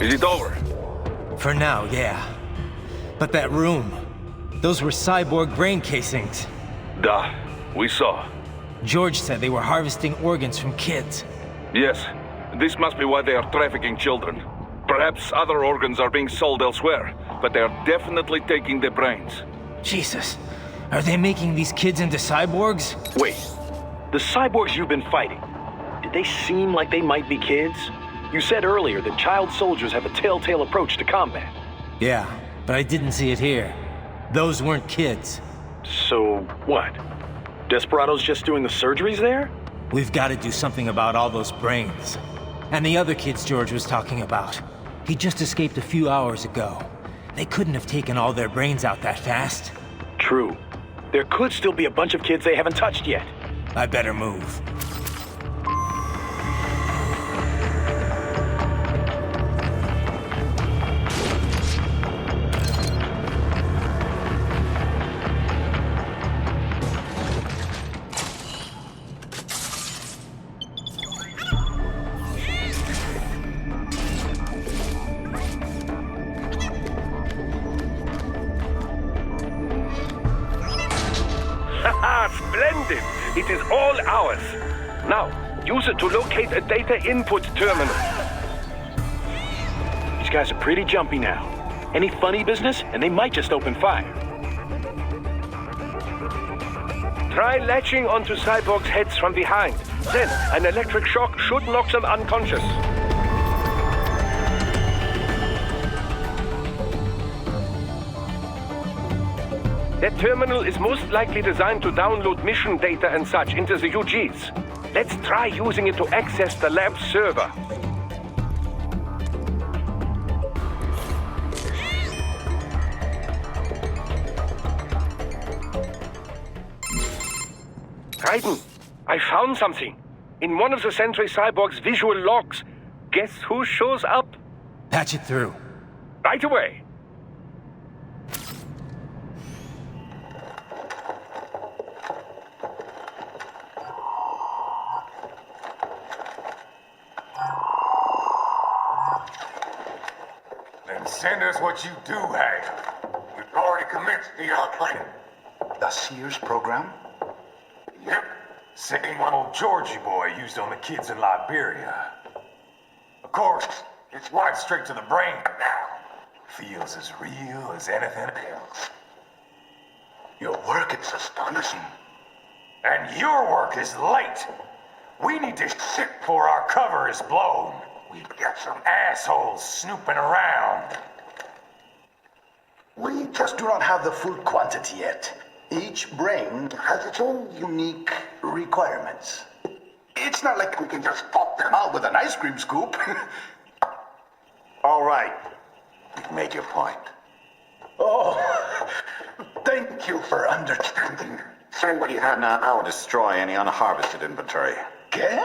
Is it over? For now, yeah. But that room, those were cyborg brain casings. Duh, we saw. George said they were harvesting organs from kids. Yes, this must be why they are trafficking children. Perhaps other organs are being sold elsewhere, but they are definitely taking their brains. Jesus, are they making these kids into cyborgs? Wait, the cyborgs you've been fighting, did they seem like they might be kids? You said earlier that child soldiers have a telltale approach to combat. Yeah, but I didn't see it here. Those weren't kids. So, what? Desperado's just doing the surgeries there? We've got to do something about all those brains. And the other kids George was talking about. He just escaped a few hours ago. They couldn't have taken all their brains out that fast. True. There could still be a bunch of kids they haven't touched yet. I better move. Splendid! It is all ours. Now, use it to locate a data input terminal. These guys are pretty jumpy now. Any funny business, and they might just open fire. Try latching onto cyborgs' heads from behind. Then, an electric shock should knock them unconscious. That terminal is most likely designed to download mission data and such into the UGs. Let's try using it to access the lab server. Raiden, I found something. In one of the Sentry Cyborg's visual logs. Guess who shows up? Patch it through. Right away. Then send us what you do have. We've already commenced the planning. The Sears program? Yep. Same one old Georgie boy used on the kids in Liberia. Of course, It's wiped straight to the brain now. Feels as real as anything else. Your work is astonishing. And your work is late. We need to ship before our cover is blown. We've got some assholes snooping around. We just do not have the full quantity yet. Each brain has its own unique requirements. It's not like we can just pop them out with an ice cream scoop. All right. You've made your point. Oh, thank you for understanding. Send what you have now. I'll destroy any unharvested inventory. Okay?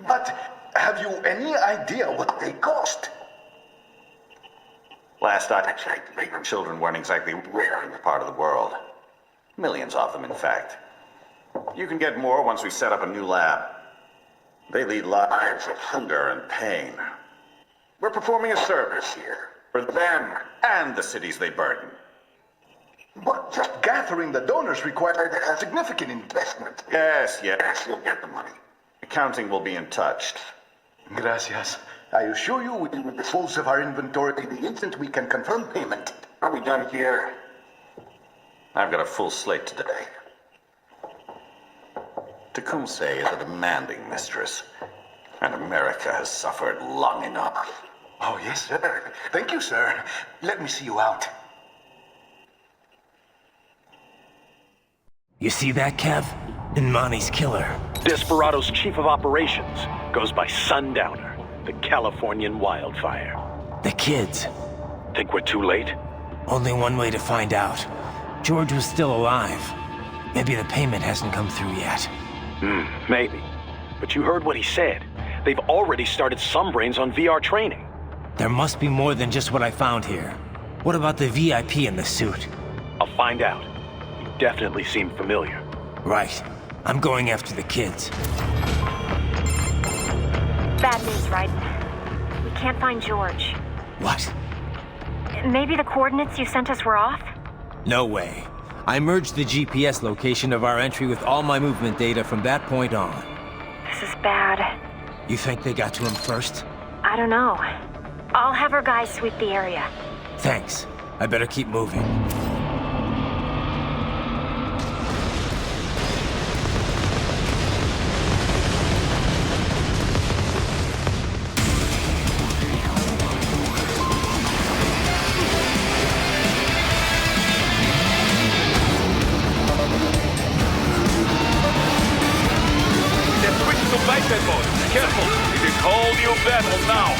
But have you any idea what they cost? Last I checked, children weren't exactly rare in this part of the world. Millions of them, in fact. You can get more once we set up a new lab. They lead lives of hunger and pain. We're performing a service here for them and the cities they burden. But just gathering the donors required a significant investment. Yes, you'll get the money. Accounting will be in touch. Gracias. I assure you we will dispose of our inventory the instant we can confirm payment. Are we done here? I've got a full slate today. Tecumseh is a demanding mistress, and America has suffered long enough. Oh, yes, sir. Thank you, sir. Let me see you out. You see that, Kev? Inmani's killer. Desperado's chief of operations goes by Sundowner, the Californian wildfire. The kids. Think we're too late? Only one way to find out. George was still alive. Maybe the payment hasn't come through yet. Maybe. But you heard what he said. They've already started some brains on VR training. There must be more than just what I found here. What about the VIP in the suit? I'll find out. He definitely seemed familiar. Right. I'm going after the kids. Bad news, right? We can't find George. What? Maybe the coordinates you sent us were off? No way. I merged the GPS location of our entry with all my movement data from that point on. This is bad. You think they got to him first? I don't know. I'll have our guys sweep the area. Thanks. I better keep moving. Careful, it is whole new battle now.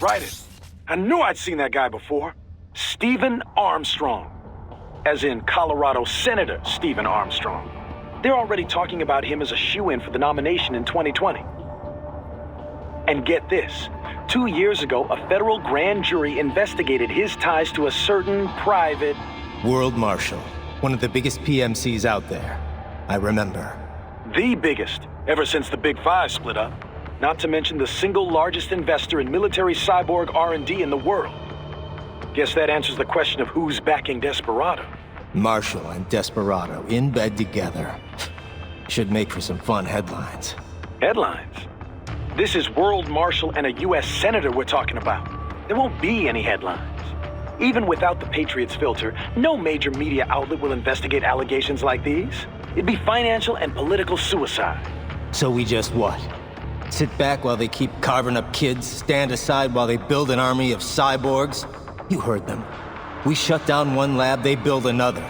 Right it. I knew I'd seen that guy before. Stephen Armstrong. As in Colorado Senator Stephen Armstrong. They're already talking about him as a shoo-in for the nomination in 2020. And get this. 2 years ago, a federal grand jury investigated his ties to a certain private... World Marshal. One of the biggest PMCs out there. I remember. The biggest, ever since the Big Five split up. Not to mention the single largest investor in military cyborg R&D in the world. Guess that answers the question of who's backing Desperado. Marshall and Desperado in bed together. Should make for some fun headlines. Headlines? This is World Marshal and a U.S. Senator we're talking about. There won't be any headlines. Even without the Patriots filter, no major media outlet will investigate allegations like these. It'd be financial and political suicide. So we just what? Sit back while they keep carving up kids, stand aside while they build an army of cyborgs? You heard them. We shut down one lab, they build another.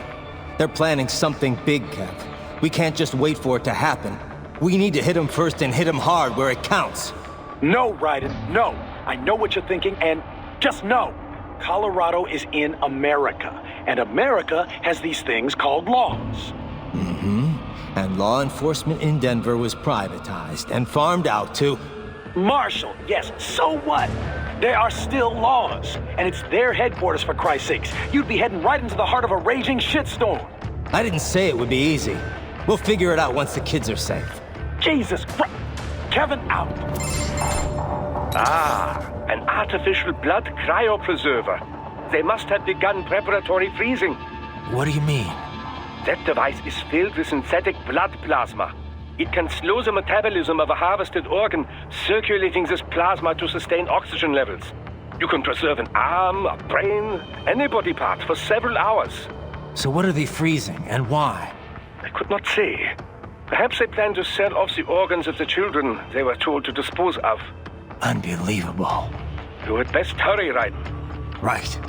They're planning something big, Kev. We can't just wait for it to happen. We need to hit him first and hit him hard where it counts. No, Raiden, no. I know what you're thinking, and just know. Colorado is in America, and America has these things called laws. Mm-hmm. And law enforcement in Denver was privatized and farmed out to... Marshall, yes, so what? There are still laws, and it's their headquarters, for Christ's sakes. You'd be heading right into the heart of a raging shitstorm. I didn't say it would be easy. We'll figure it out once the kids are safe. Jesus Christ. Kevin, out. Ah, an artificial blood cryopreserver. They must have begun preparatory freezing. What do you mean? That device is filled with synthetic blood plasma. It can slow the metabolism of a harvested organ, circulating this plasma to sustain oxygen levels. You can preserve an arm, a brain, any body part for several hours. So what are they freezing, and why? I could not say. Perhaps they plan to sell off the organs of the children they were told to dispose of. Unbelievable. You had best hurry, Raiden. Right.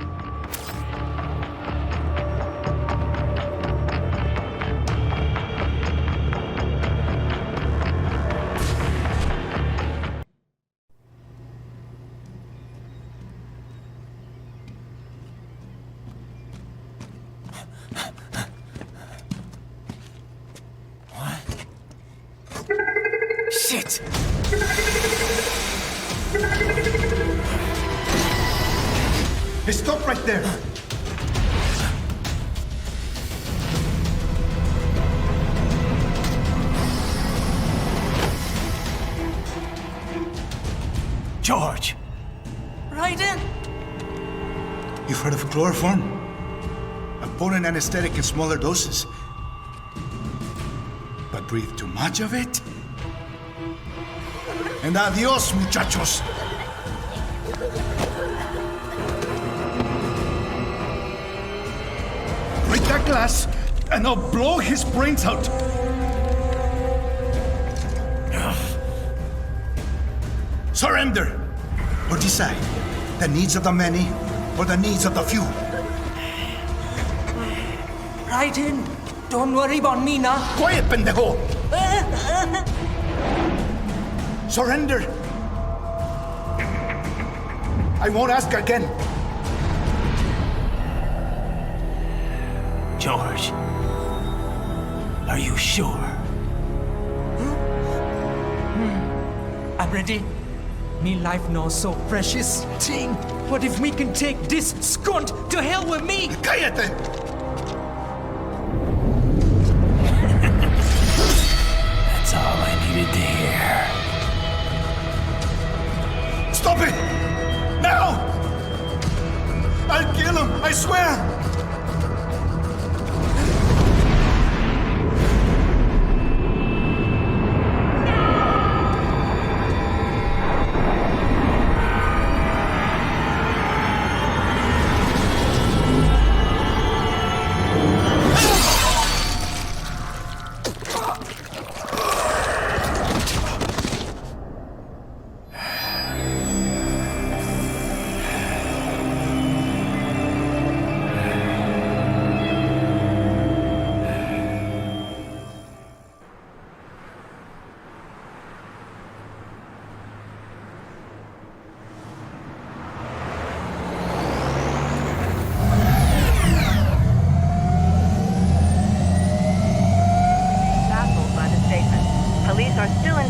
Shit! Hey, stop right there! George! Raiden! You've heard of chloroform? A potent anesthetic in smaller doses. But breathe too much of it? And adios, muchachos! Break that glass, and I'll blow his brains out! Surrender! Or decide, the needs of the many, or the needs of the few. Raiden, don't worry about me now. Quiet, pendejo! Surrender! I won't ask again. George, are you sure? I'm ready. Me life now so precious. Ting, what if we can take this skunt to hell with me? Cállate! That's all I needed to hear. Stop it! Now! I'll kill him, I swear!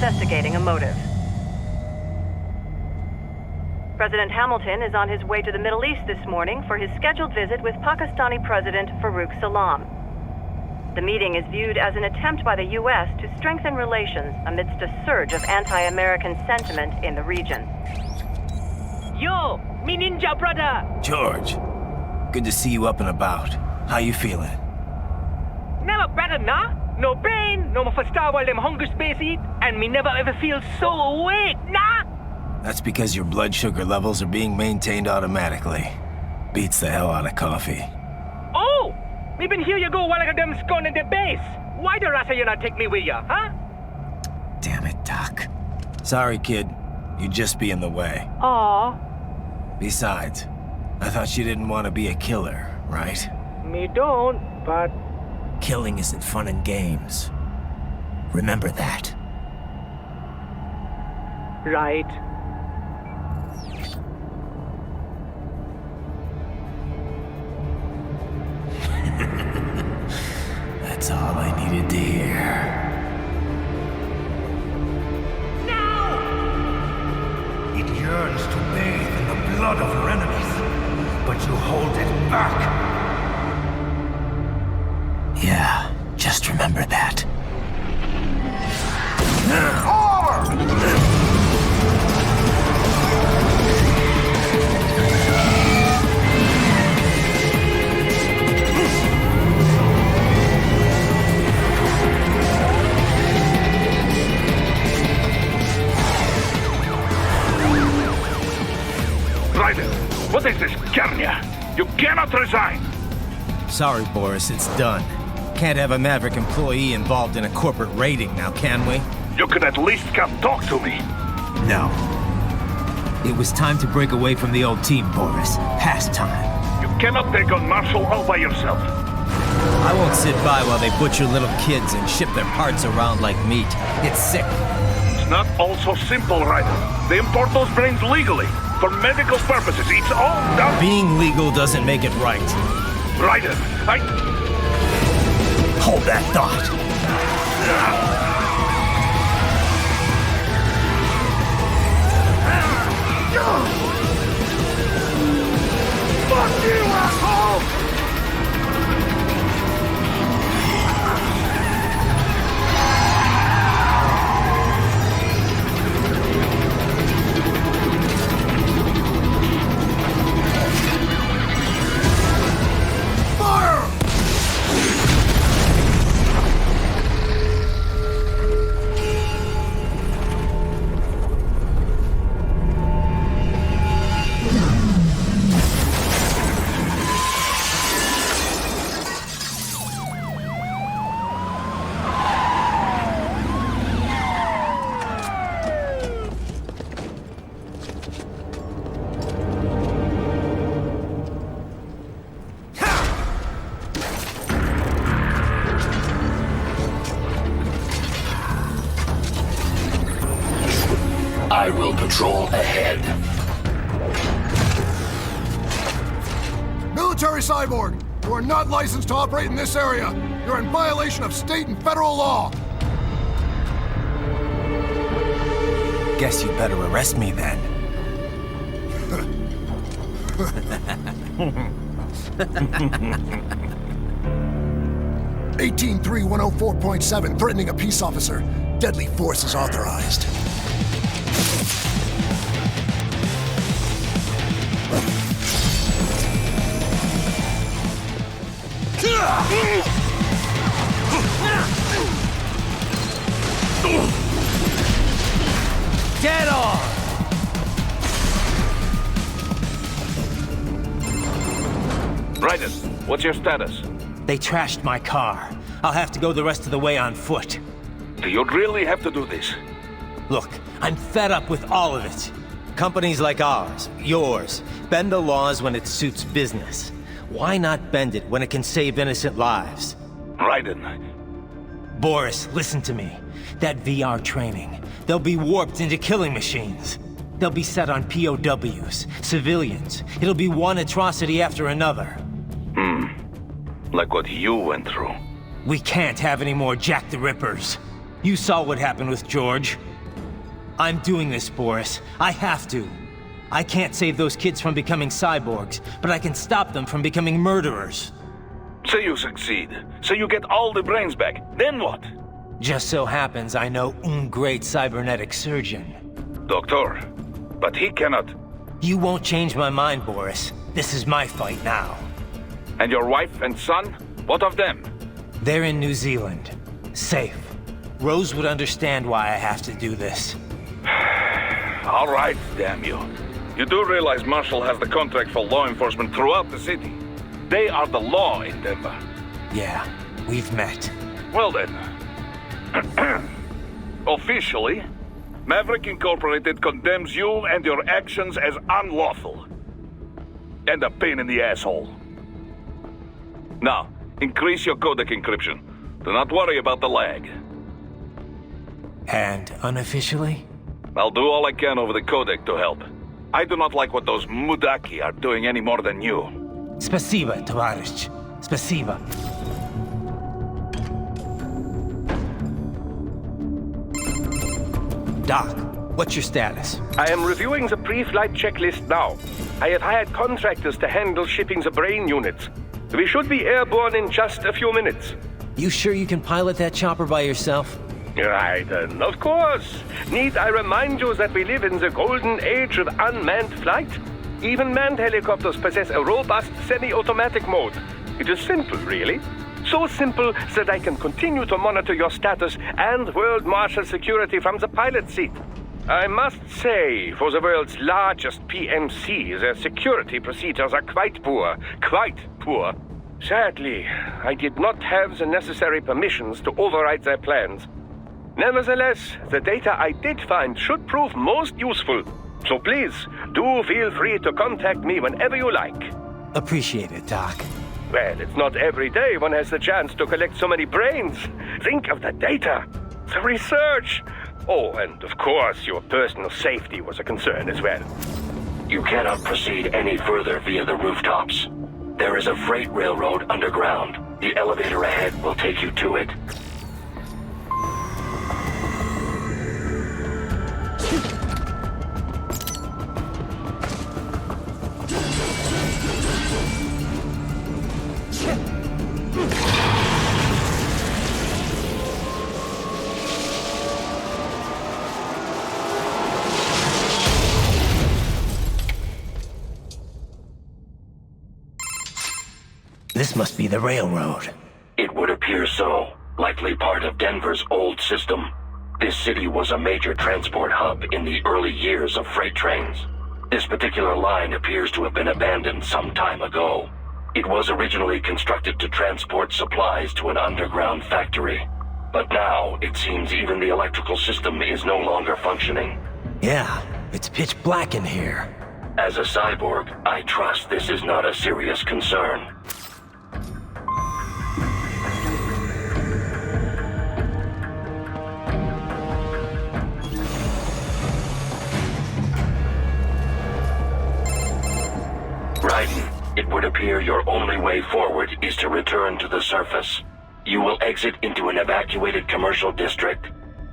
Investigating a motive. President Hamilton is on his way to the Middle East this morning for his scheduled visit with Pakistani President Farouk Salam. The meeting is viewed as an attempt by the U.S. to strengthen relations amidst a surge of anti-American sentiment in the region. Yo, me ninja brother! George, good to see you up and about. How you feeling? Never better, nah? No pain, no more for star while them hunger space eat, and me never ever feel so awake, nah? That's because your blood sugar levels are being maintained automatically. Beats the hell out of coffee. Oh! Me been here you go while I got them scone in the base. Why the rasa you not take me with ya, huh? Damn it, Doc. Sorry, kid. You'd just be in the way. Aw. Besides, I thought you didn't want to be a killer, right? Me don't, but... Killing isn't fun and games. Remember that. right? That's all I needed to hear. It yearns to bathe in the blood of your enemies, but you hold it back. Yeah, just remember that. Ryder, what is this, Kenya? You cannot resign! Sorry, Boris, it's done. Can't have a Maverick employee involved in a corporate raiding now, can we? You could at least come talk to me. No. It was time to break away from the old team, Boris. Past time. You cannot take on Marshall all by yourself. I won't sit by while they butcher little kids and ship their parts around like meat. It's sick. It's not all so simple, Ryder. They import those brains legally. For medical purposes, it's all done. Being legal doesn't make it right. Ryder, Hold that thought. Fuck you, asshole! I will patrol ahead. Military cyborg, you are not licensed to operate in this area. You're in violation of state and federal law. Guess you'd better arrest me then. 183-104.7, threatening a peace officer. Deadly force is authorized. Get on! Ryder, what's your status? They trashed my car. I'll have to go the rest of the way on foot. Do you really have to do this? Look, I'm fed up with all of it. Companies like ours, yours, bend the laws when it suits business. Why not bend it when it can save innocent lives? Raiden. Boris, listen to me. That VR training, they'll be warped into killing machines. They'll be set on POWs, civilians. It'll be one atrocity after another. Like what you went through. We can't have any more Jack the Rippers. You saw what happened with George. I'm doing this, Boris. I have to. I can't save those kids from becoming cyborgs, but I can stop them from becoming murderers. Say you succeed. Say you get all the brains back. Then what? Just so happens I know un great cybernetic surgeon. Doctor. But he cannot. You won't change my mind, Boris. This is my fight now. And your wife and son? What of them? They're in New Zealand. Safe. Rose would understand why I have to do this. All right, damn you. You do realize Marshall has the contract for law enforcement throughout the city. They are the law in Denver. Yeah, we've met. Well then. Officially, Maverick Incorporated condemns you and your actions as unlawful. And a pain in the asshole. Now, increase your codec encryption. Do not worry about the lag. And unofficially? I'll do all I can over the codec to help. I do not like what those mudaki are doing any more than you. Спасибо, товарищ. Спасибо. Doc, what's your status? I am reviewing the pre-flight checklist now. I have hired contractors to handle shipping the brain units. We should be airborne in just a few minutes. You sure you can pilot that chopper by yourself? Right, of course. Need I remind you that we live in the golden age of unmanned flight? Even manned helicopters possess a robust semi-automatic mode. It is simple, really. So simple that I can continue to monitor your status and world marshal security from the pilot seat. I must say, for the world's largest PMC, their security procedures are quite poor. Quite poor. Sadly, I did not have the necessary permissions to override their plans. Nevertheless, the data I did find should prove most useful. So please, do feel free to contact me whenever you like. Appreciate it, Doc. Well, it's not every day one has the chance to collect so many brains. Think of the data, the research. Oh, and of course, your personal safety was a concern as well. You cannot proceed any further via the rooftops. There is a freight railroad underground. The elevator ahead will take you to it. This must be the railroad. It would appear so. Likely part of Denver's old system. This city was a major transport hub in the early years of freight trains. This particular line appears to have been abandoned some time ago. It was originally constructed to transport supplies to an underground factory. But now, it seems even the electrical system is no longer functioning. Yeah, it's pitch black in here. As a cyborg, I trust this is not a serious concern. It would appear your only way forward is to return to the surface. You will exit into an evacuated commercial district.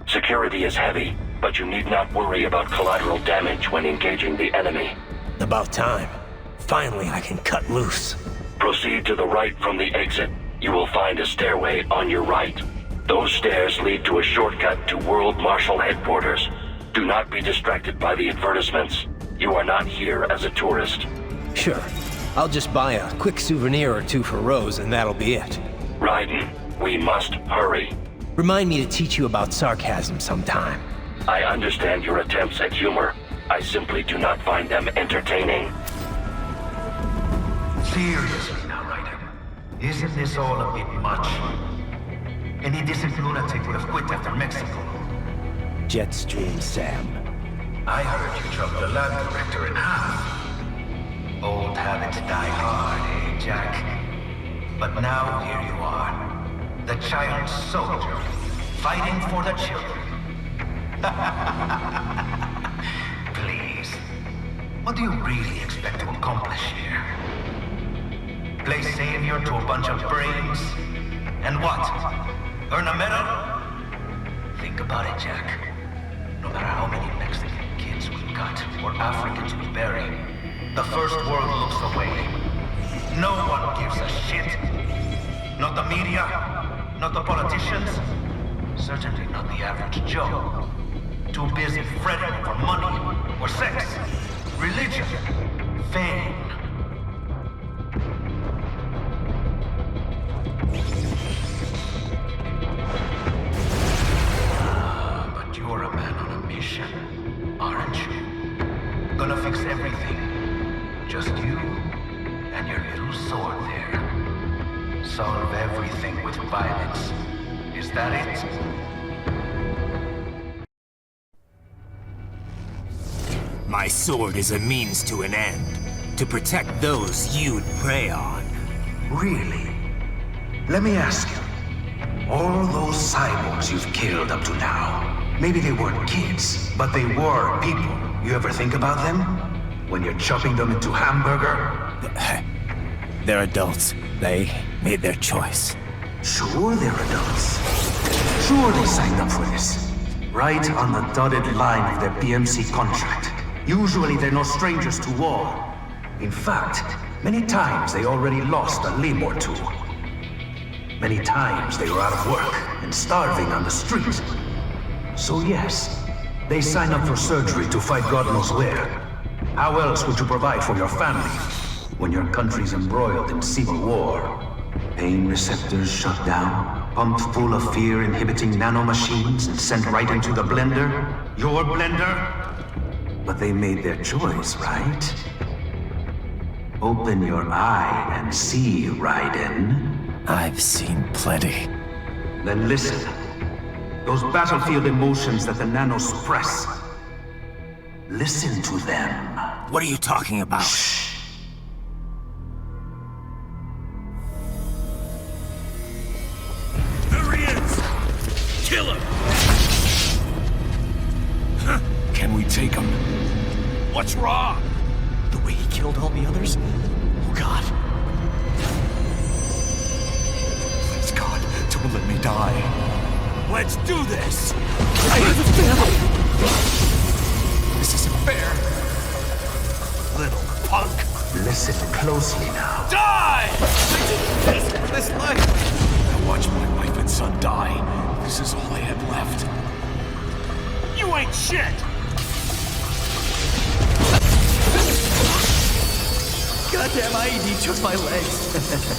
Security is heavy, but you need not worry about collateral damage when engaging the enemy. About time. Finally, I can cut loose. Proceed to the right from the exit. You will find a stairway on your right. Those stairs lead to a shortcut to World Marshal Headquarters. Do not be distracted by the advertisements. You are not here as a tourist. Sure. I'll just buy a quick souvenir or two for Rose and that'll be it. Raiden, we must hurry. Remind me to teach you about sarcasm sometime. I understand your attempts at humor. I simply do not find them entertaining. Seriously now, Raiden. Isn't this all a bit much? Any decent lunatic would have quit after Mexico. Jetstream, Sam. I heard you chopped the lab director in half. Old habits die hard, eh, Jack? But now here you are. The child soldier, fighting for the children. Please. What do you really expect to accomplish here? Play savior to a bunch of brains? And what? Earn a medal? Think about it, Jack. No matter how many Mexican kids we cut or Africans we bury, the first world looks away. No one gives a shit. Not the media, not the politicians, certainly not the average Joe. Too busy fretting for money, or sex, religion, fame. But you're a man on a mission, aren't you? Gonna fix everything. Just you and your little sword there. Solve everything with violence. Is that it? My sword is a means to an end. To protect those you'd prey on. Really? Let me ask you. All those cyborgs you've killed up to now, Maybe they weren't kids, but they were people. You ever think about them? When you're chopping them into hamburger? They're adults. They made their choice. Sure they're adults. Sure they signed up for this. Right on the dotted line of their PMC contract. Usually they're no strangers to war. In fact, many times they already lost a limb or two. Many times they were out of work and starving on the street. So yes, they sign up for surgery to fight God knows where. How else would you provide for your family when your country's embroiled in civil war? Pain receptors shut down, pumped full of fear-inhibiting nanomachines and sent right into the blender? Your blender? But they made their choice, right? Open your eye and see, Raiden. I've seen plenty. Then listen. Those battlefield emotions that the nanos suppress. Listen to them. What are you talking about? Shh. There he is! Kill him! Can we take him? What's wrong? The way he killed all the others? Oh God. Please God, don't let me die. Let's do this! This isn't fair. Little punk! Listen closely now. Die! I didn't ask for this life. I watched my wife and son die. This is all I had left. You ain't shit! Goddamn IED took my legs.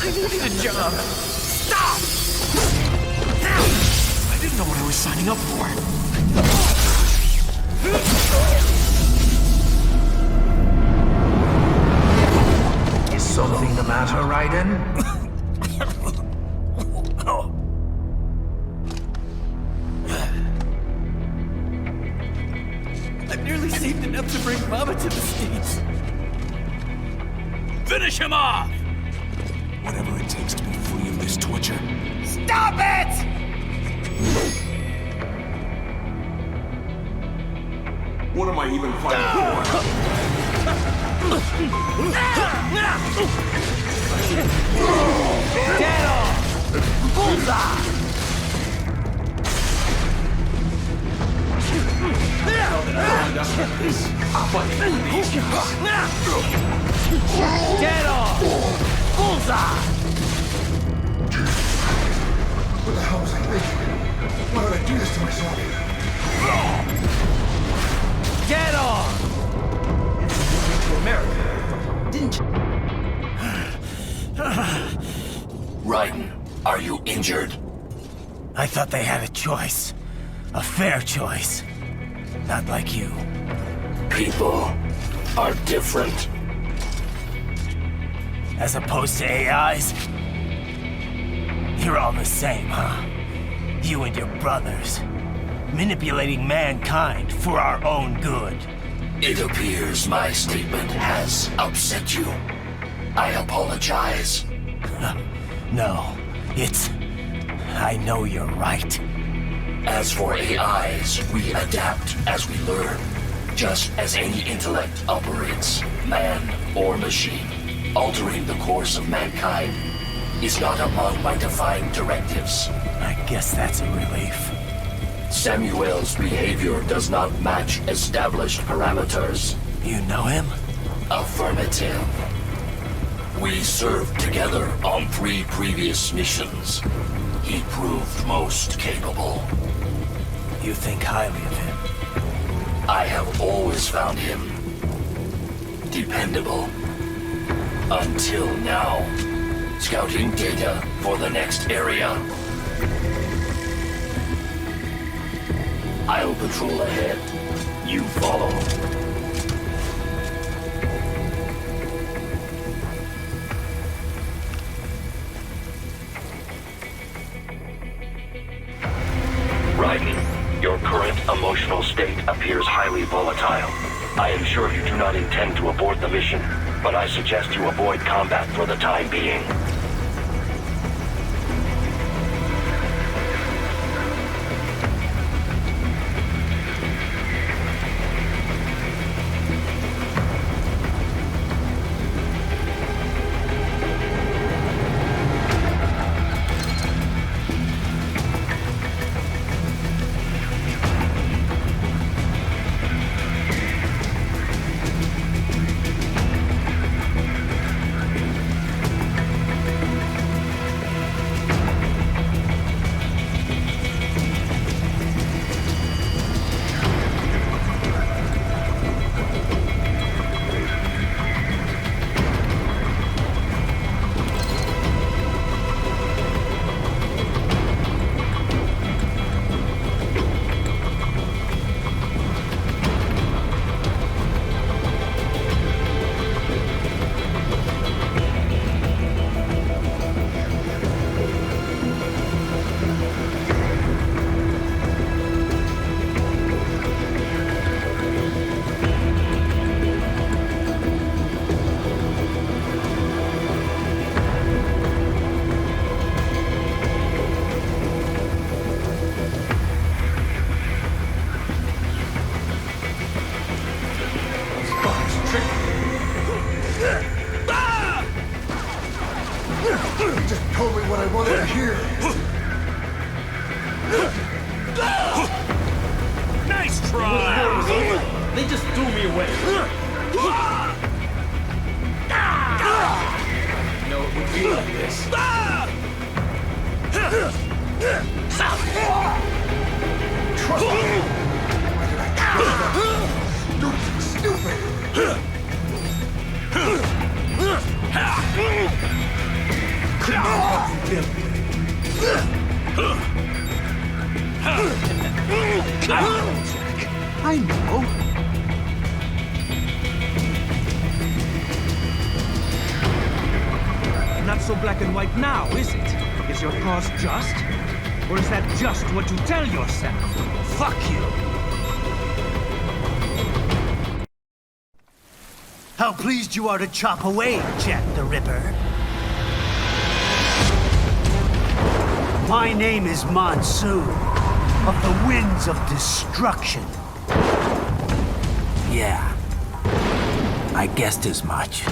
I needed a job. Stop! I didn't know what I was signing up for. Is something the matter, Raiden? I've nearly saved enough to bring Mama to the States. Finish him off! Whatever it takes to be free of this torture. Stop it! What am I even fighting for? Get off! Bullseye! Get off! Bullseye! What the hell was I thinking? Why would I do this to myself? Get off! You moved to America, didn't you? Raiden, are you injured? I thought they had a choice. A fair choice. Not like you. People are different. As opposed to AIs? You're all the same, huh? You and your brothers. Manipulating mankind for our own good. It appears my statement has upset you. I apologize. No, it's... I know you're right. As for AIs, we adapt as we learn. Just as any intellect operates, man or machine. Altering the course of mankind is not among my defined directives. I guess that's a relief. Samuel's behavior does not match established parameters. You know him? Affirmative. We served together on 3 previous missions. He proved most capable. You think highly of him? I have always found him dependable. Until now. Scouting data for the next area. I'll patrol ahead. You follow. Raiden, your current emotional state appears highly volatile. I am sure you do not intend to abort the mission, but I suggest you avoid combat for the time being. Just told me what I wanted to hear. Nice try! They just threw me away. You know, it would be like this. Stupid! I know. Not so black and white now, is it? Is your cause just? Or is that just what you tell yourself? Fuck you! How pleased you are to chop away, Jack the Ripper. My name is Monsoon, of the Winds of Destruction. Yeah. I guessed as much.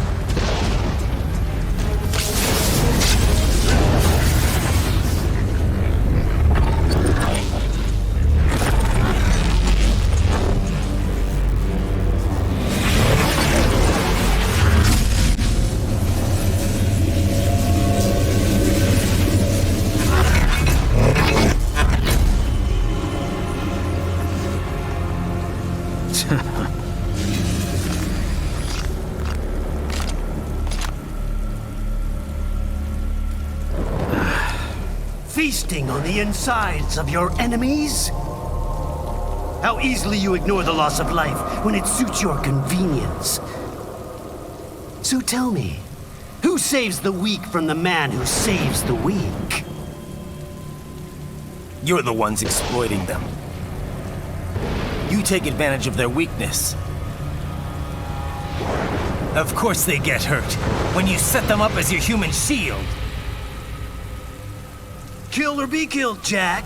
Feasting on the insides of your enemies? How easily you ignore the loss of life when it suits your convenience. So tell me, who saves the weak from the man who saves the weak? You're the ones exploiting them. You take advantage of their weakness. Of course they get hurt when you set them up as your human shield. Kill or be killed, Jack.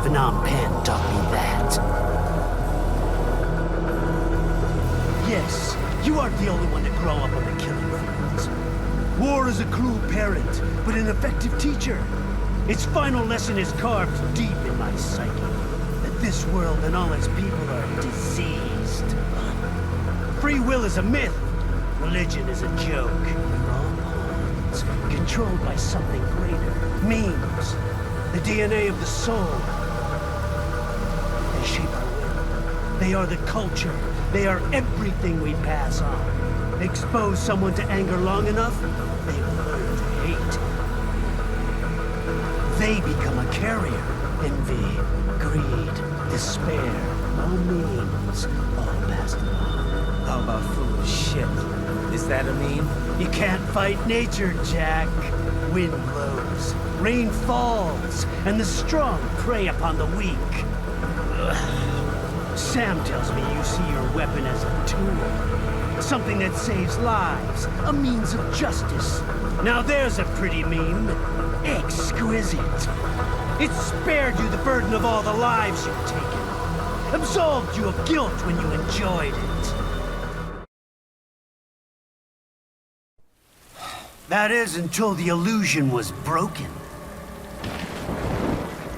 Phnom Penh taught me that. Yes, you aren't the only one to grow up on the killing fields. War is a cruel parent, but an effective teacher. Its final lesson is carved deep in my psyche. That this world and all its people are diseased. Free will is a myth. Religion is a joke. Controlled by something greater. Memes. The DNA of the soul. They shape our will. They are the culture. They are everything we pass on. Expose someone to anger long enough, they will learn to hate. They become a carrier. Envy, greed, despair, all memes, all passed along. How about foolish shit? Is that a meme? You can't fight nature, Jack. Wind blows, rain falls, and the strong prey upon the weak. Ugh. Sam tells me you see your weapon as a tool. Something that saves lives, a means of justice. Now there's a pretty meme. Exquisite. It spared you the burden of all the lives you've taken. Absolved you of guilt when you enjoyed it. That is, until the illusion was broken.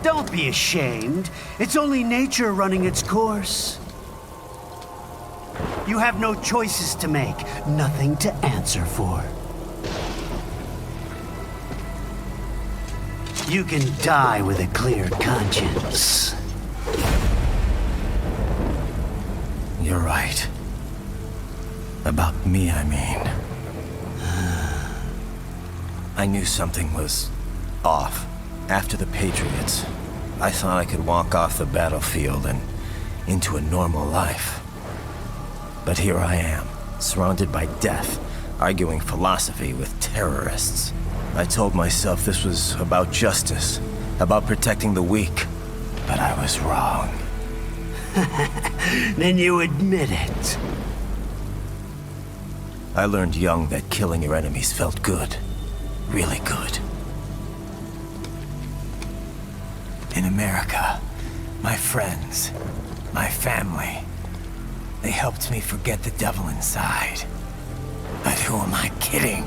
Don't be ashamed. It's only nature running its course. You have no choices to make, nothing to answer for. You can die with a clear conscience. You're right. About me, I mean. I knew something was off. After the Patriots, I thought I could walk off the battlefield and into a normal life. But here I am, surrounded by death, arguing philosophy with terrorists. I told myself this was about justice, about protecting the weak, but I was wrong. Then you admit it. I learned young that killing your enemies felt good. Really good. In America, my friends, my family, they helped me forget the devil inside. But who am I kidding?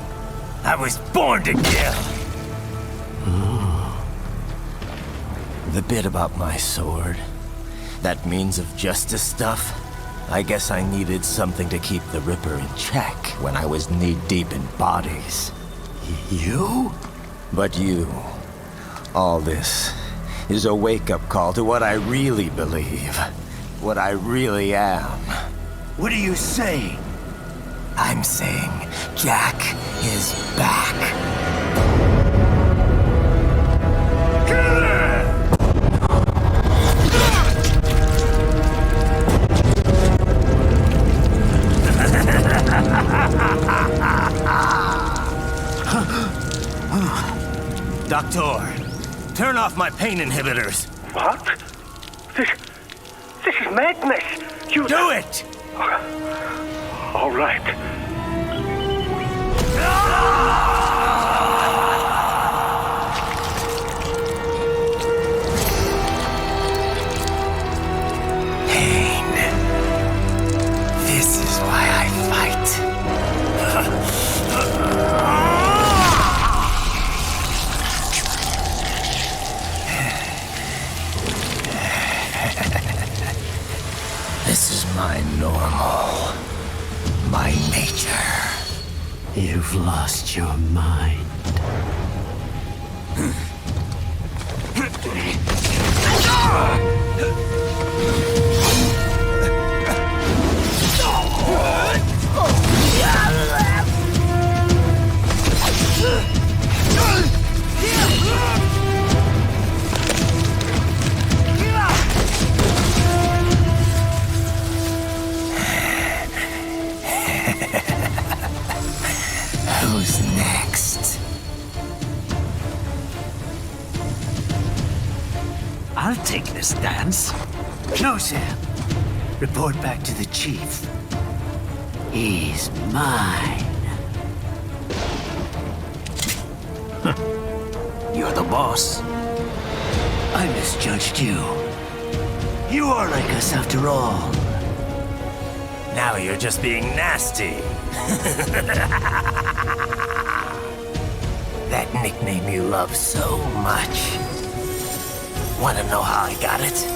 I was born to kill! The bit about my sword, that means of justice stuff, I guess I needed something to keep the Ripper in check when I was knee-deep in bodies. You? But you, all this, is a wake-up call to what I really believe. What I really am. What are you saying? I'm saying Jack is back. Doctor, turn off my pain inhibitors. What? This is madness. You do it! All right. Pain. This is why I fight. This is my normal. My nature. You've lost your mind. Who's next? I'll take this dance. No, Sam. Report back to the chief. He's mine. You're the boss. I misjudged you. You are like us after all. Now you're just being nasty. That nickname you love so much. Want to know how I got it?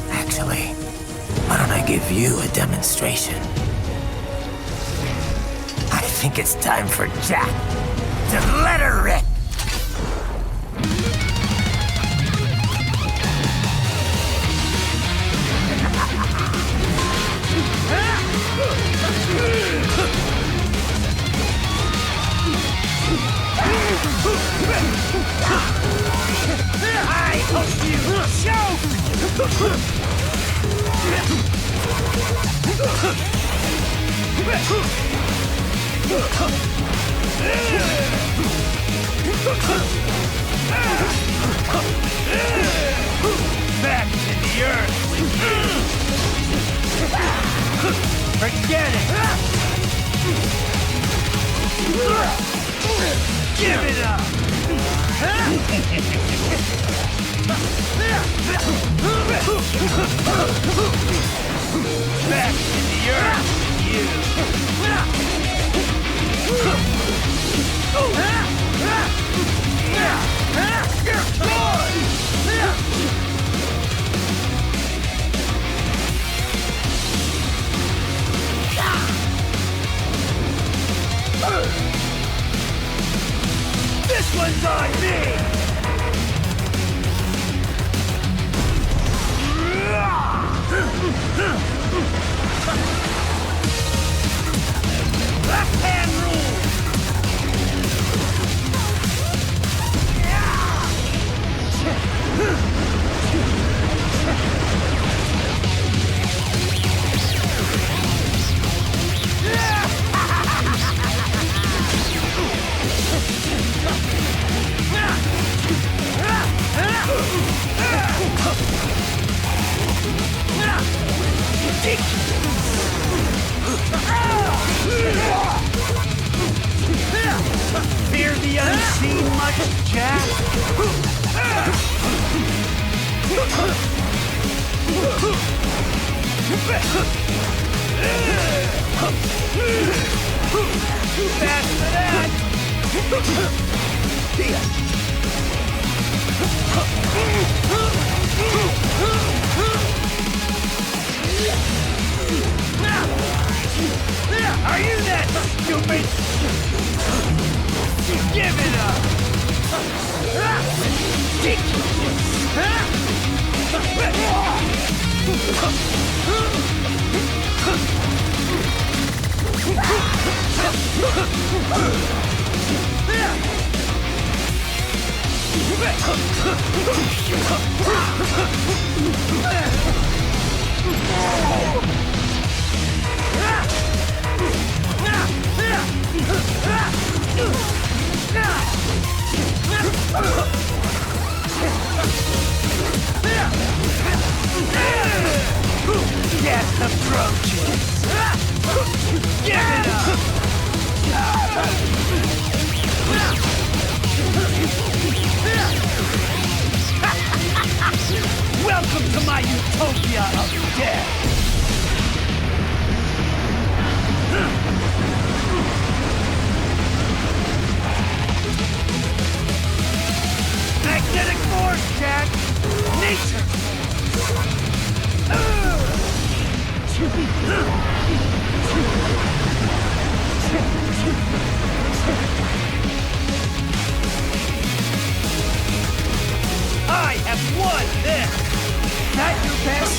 Actually, why don't I give you a demonstration? I think it's time for Jack to let her rip. I hope you choke! Back to the earth with you! Forget it! Give it up! Back to the earth with you! This one's on me! Left hand rule! Fear the unseen much, Jack? Fast for that! Are you that stupid? Give it up! Yes, approaches! Give it up! Welcome to my utopia of death! Magnetic force, Jack! Nature! I have won this! That your best?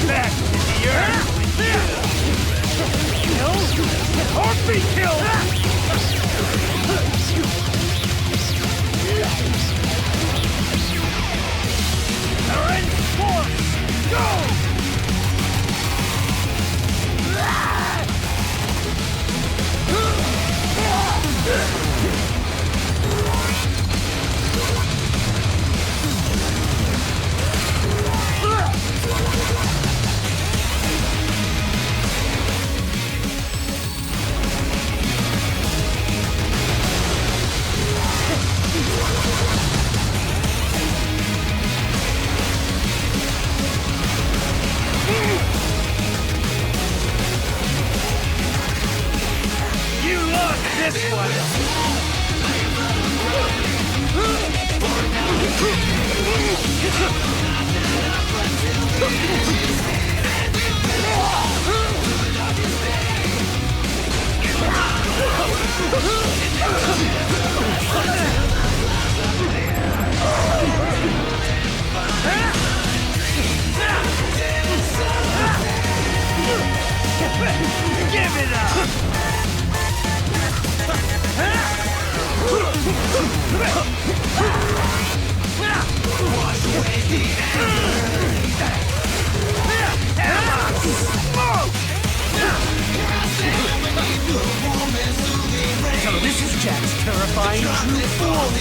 Back to the earth with you! Kill or be killed! Current force, go! This one! Give it up! So this is Jack's terrifying true form.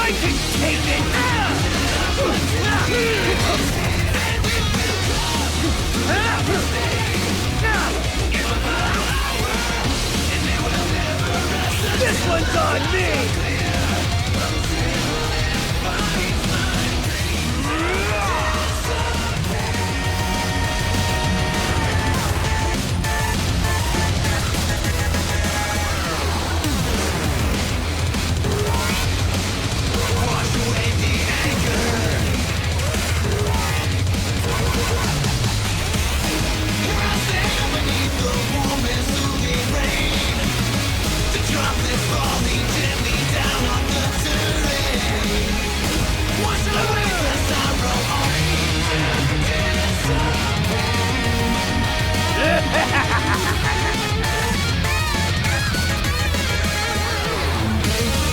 I can take it! This one's on me!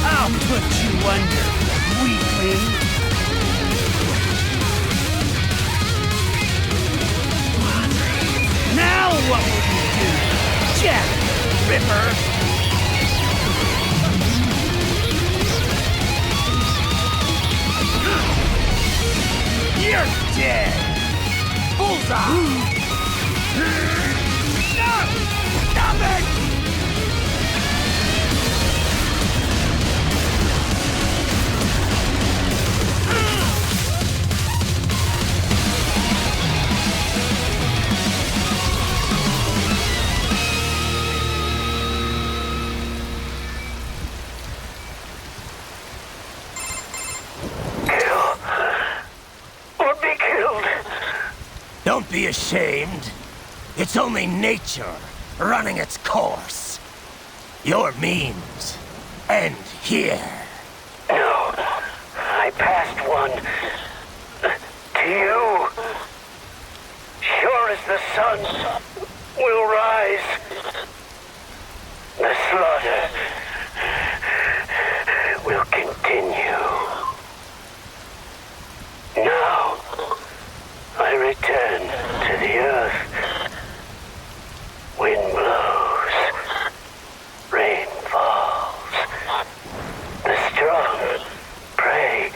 I'll put you under, weakling! Now what will you do, Jack Ripper? You're dead! Bullseye! No! Stop it! Don't be ashamed. It's only nature running its course. Your means end here. No, I passed one to you. Sure as the sun will rise, the slaughter will continue. Now, I return to the earth. Wind blows, rain falls. The strong prey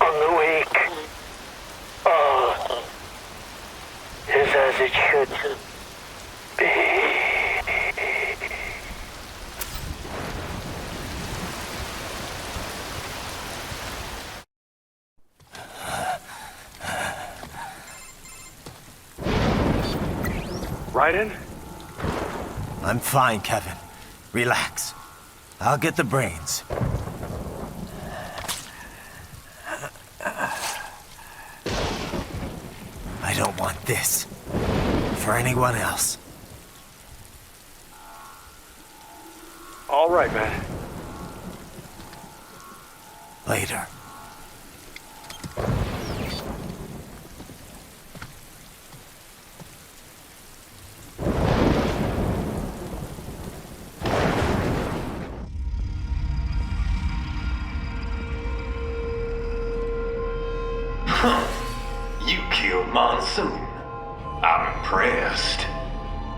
on the weak. All is as it should be. Raiden? I'm fine, Kevin. Relax. I'll get the brains. I don't want this for anyone else. All right, man. Later. You killed Monsoon. I'm impressed.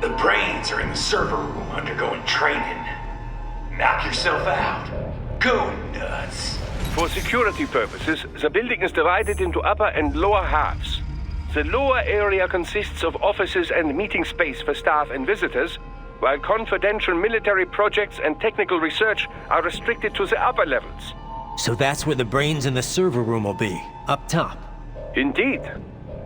The brains are in the server room undergoing training. Knock yourself out. Go nuts. For security purposes, the building is divided into upper and lower halves. The lower area consists of offices and meeting space for staff and visitors, while confidential military projects and technical research are restricted to the upper levels. So that's where the brains in the server room will be, up top. Indeed.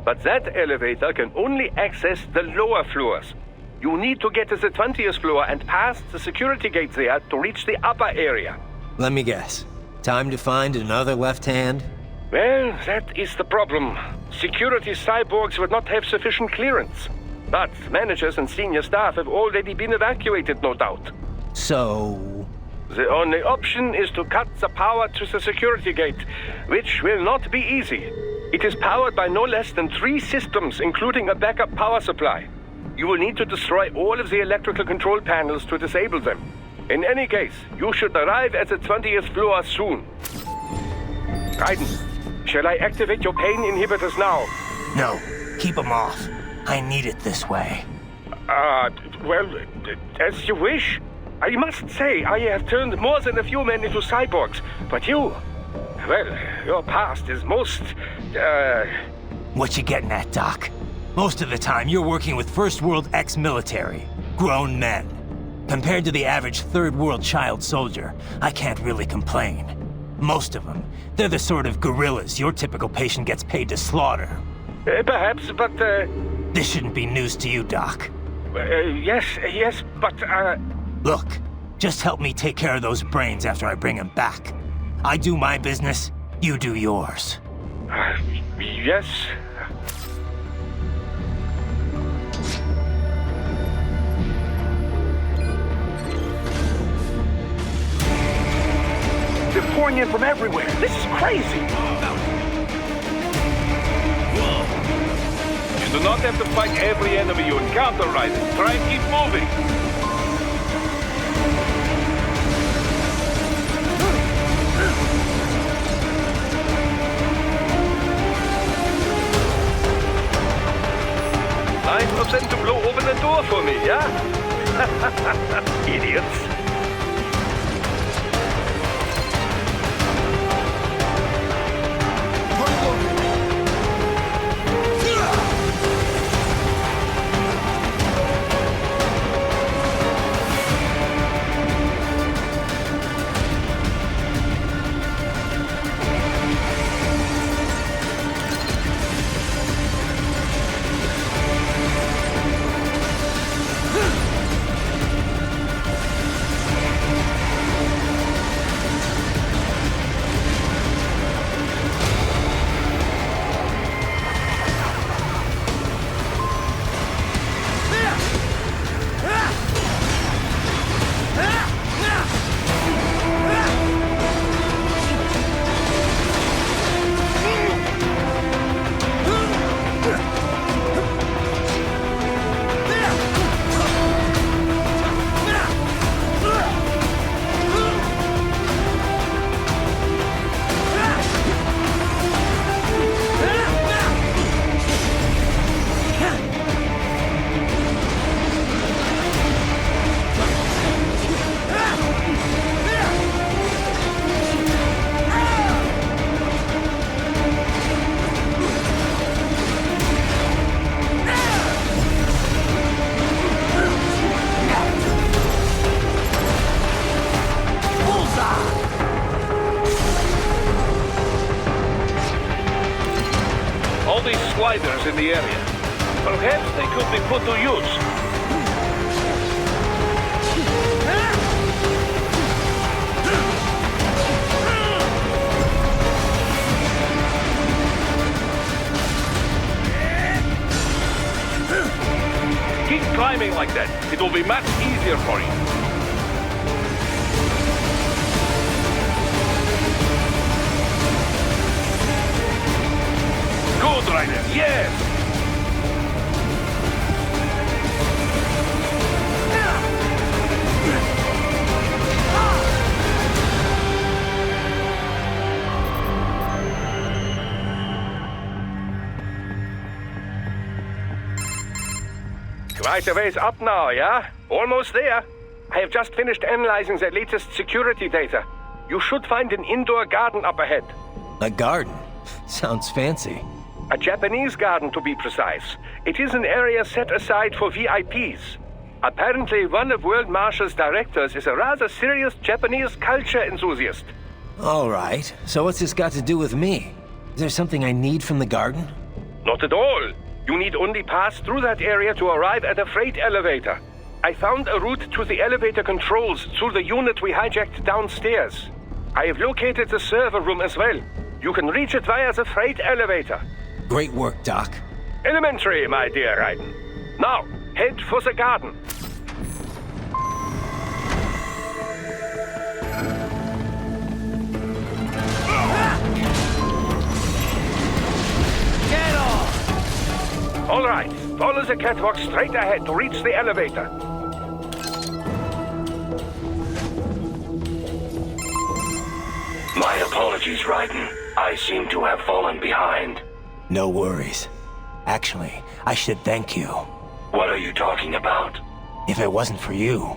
But that elevator can only access the lower floors. You need to get to the 20th floor and pass the security gate there to reach the upper area. Let me guess. Time to find another left hand? Well, that is the problem. Security cyborgs would not have sufficient clearance. But managers and senior staff have already been evacuated, no doubt. So... The only option is to cut the power to the security gate, which will not be easy. It is powered by no less than 3 systems, including a backup power supply. You will need to destroy all of the electrical control panels to disable them. In any case, you should arrive at the 20th floor soon. Raiden, shall I activate your pain inhibitors now? No, keep them off. I need it this way. Well, as you wish. I must say, I have turned more than a few men into cyborgs, but you... Well, your past is most, What you getting at, Doc? Most of the time, you're working with First World ex-military. Grown men. Compared to the average Third World child soldier, I can't really complain. Most of them, they're the sort of guerrillas your typical patient gets paid to slaughter. Perhaps, but, This shouldn't be news to you, Doc. yes, but, Look, just help me take care of those brains after I bring them back. I do my business, you do yours. Yes. They're pouring in from everywhere. This is crazy. You do not have to fight every enemy you encounter, Raiden. Try and keep moving. Nice of them to blow open the door for me, yeah? Idiots. Sliders in the area. Perhaps they could be put to use. Keep climbing like that. It will be much easier for you. Good, Raiden. Yes! Quite a ways up now, yeah? Almost there. I have just finished analyzing the latest security data. You should find an indoor garden up ahead. A garden? Sounds fancy. A Japanese garden, to be precise. It is an area set aside for VIPs. Apparently, one of World Marshal's directors is a rather serious Japanese culture enthusiast. All right. So what's this got to do with me? Is there something I need from the garden? Not at all. You need only pass through that area to arrive at a freight elevator. I found a route to the elevator controls through the unit we hijacked downstairs. I have located the server room as well. You can reach it via the freight elevator. Great work, Doc. Elementary, my dear Raiden. Now, head for the garden. Get off! All right, follow the catwalk straight ahead to reach the elevator. My apologies, Raiden. I seem to have fallen behind. No worries. Actually, I should thank you. What are you talking about? If it wasn't for you,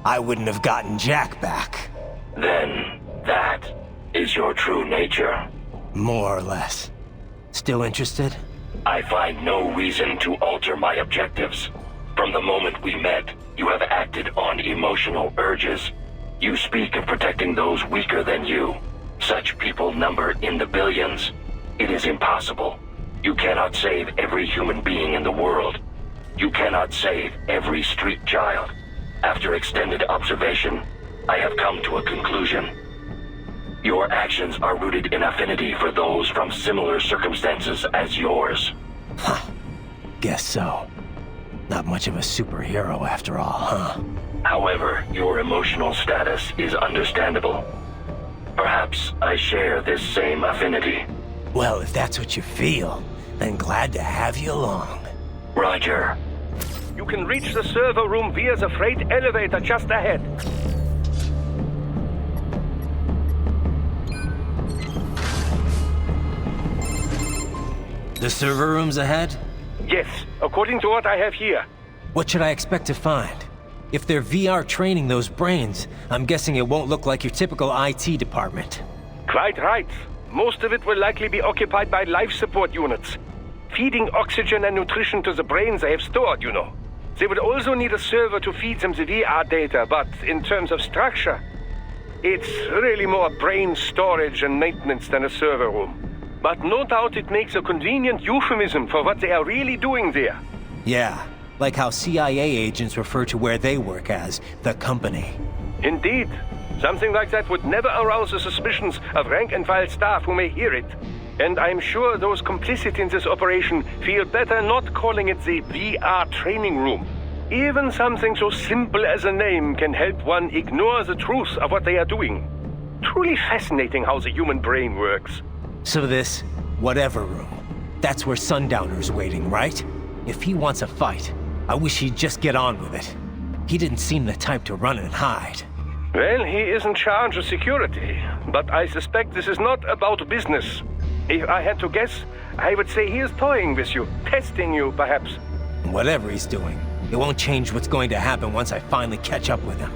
I wouldn't have gotten Jack back. Then, that is your true nature. More or less. Still interested? I find no reason to alter my objectives. From the moment we met, you have acted on emotional urges. You speak of protecting those weaker than you. Such people number in the billions. It is impossible. You cannot save every human being in the world. You cannot save every street child. After extended observation, I have come to a conclusion. Your actions are rooted in affinity for those from similar circumstances as yours. Guess so. Not much of a superhero after all, huh? However, your emotional status is understandable. Perhaps I share this same affinity. Well, if that's what you feel, then glad to have you along. Roger. You can reach the server room via the freight elevator just ahead. The server room's ahead? Yes, according to what I have here. What should I expect to find? If they're VR training those brains, I'm guessing it won't look like your typical IT department. Quite right. Most of it will likely be occupied by life support units. Feeding oxygen and nutrition to the brains they have stored, you know. They would also need a server to feed them the VR data, but in terms of structure, it's really more brain storage and maintenance than a server room. But no doubt it makes a convenient euphemism for what they are really doing there. Yeah, like how CIA agents refer to where they work as the company. Indeed. Something like that would never arouse the suspicions of rank-and-file staff who may hear it. And I'm sure those complicit in this operation feel better not calling it the VR training room. Even something so simple as a name can help one ignore the truth of what they are doing. Truly fascinating how the human brain works. So this, whatever room, that's where Sundowner's waiting, right? If he wants a fight, I wish he'd just get on with it. He didn't seem the type to run and hide. Well, he is in charge of security, but I suspect this is not about business. If I had to guess, I would say he is toying with you, testing you, perhaps. Whatever he's doing, it won't change what's going to happen once I finally catch up with him.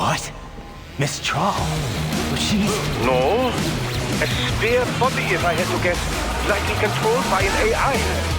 What? Miss Trawl? She's... No. A spare body, if I had to guess. Likely controlled by an AI.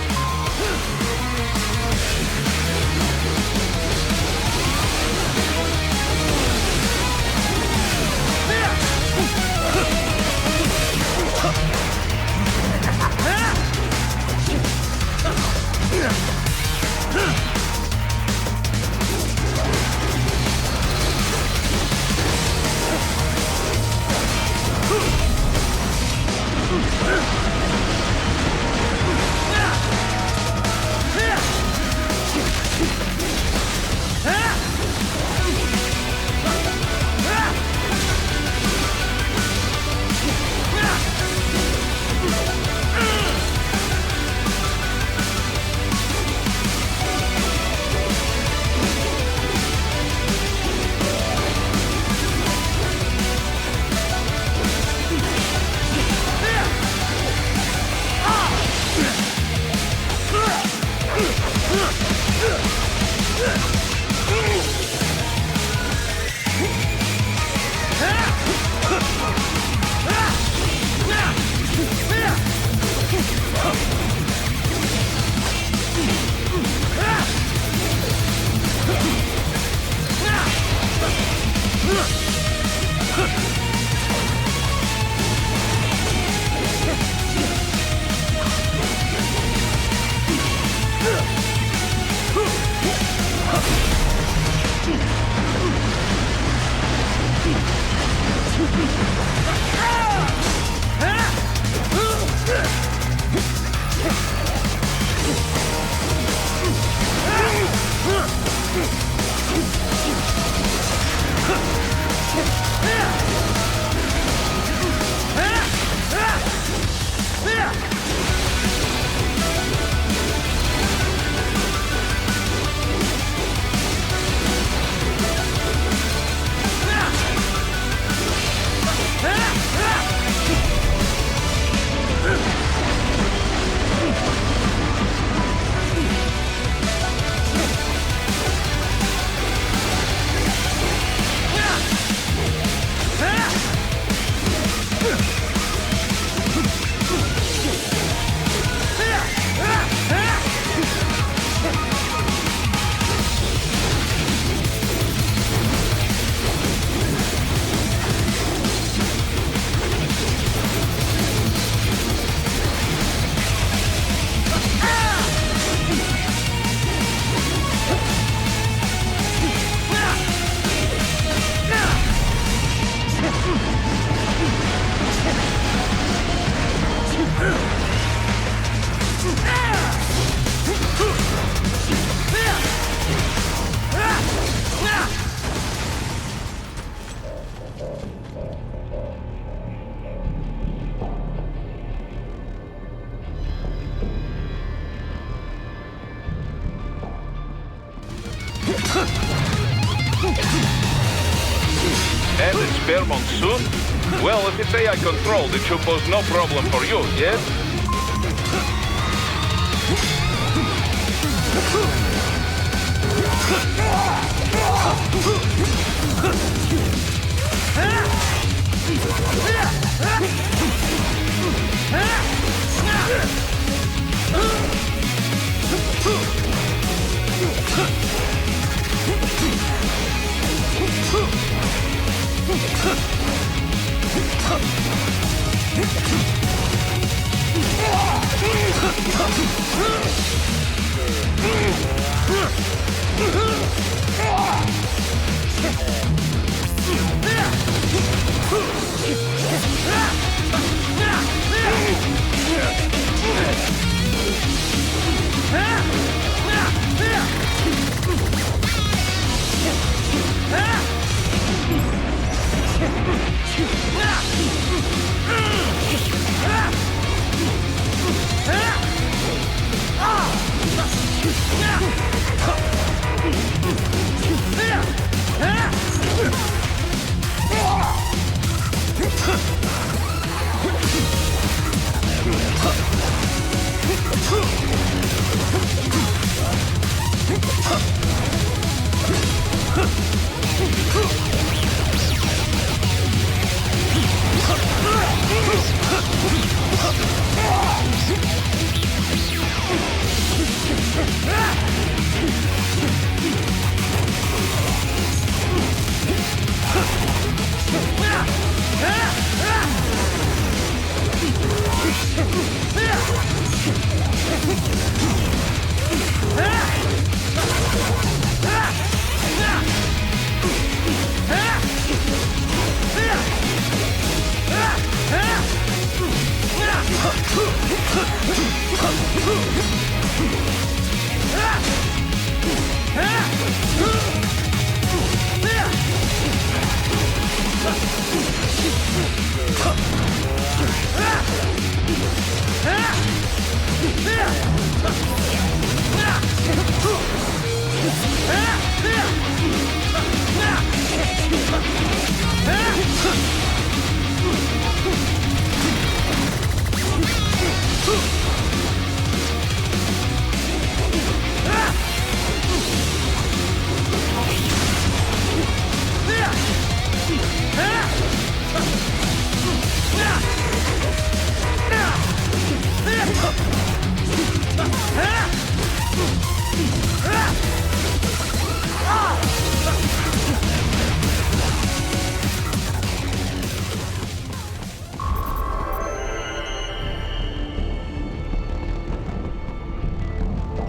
Added spare monsoon? Well, if it's AI controlled, it should pose no problem for you, yes?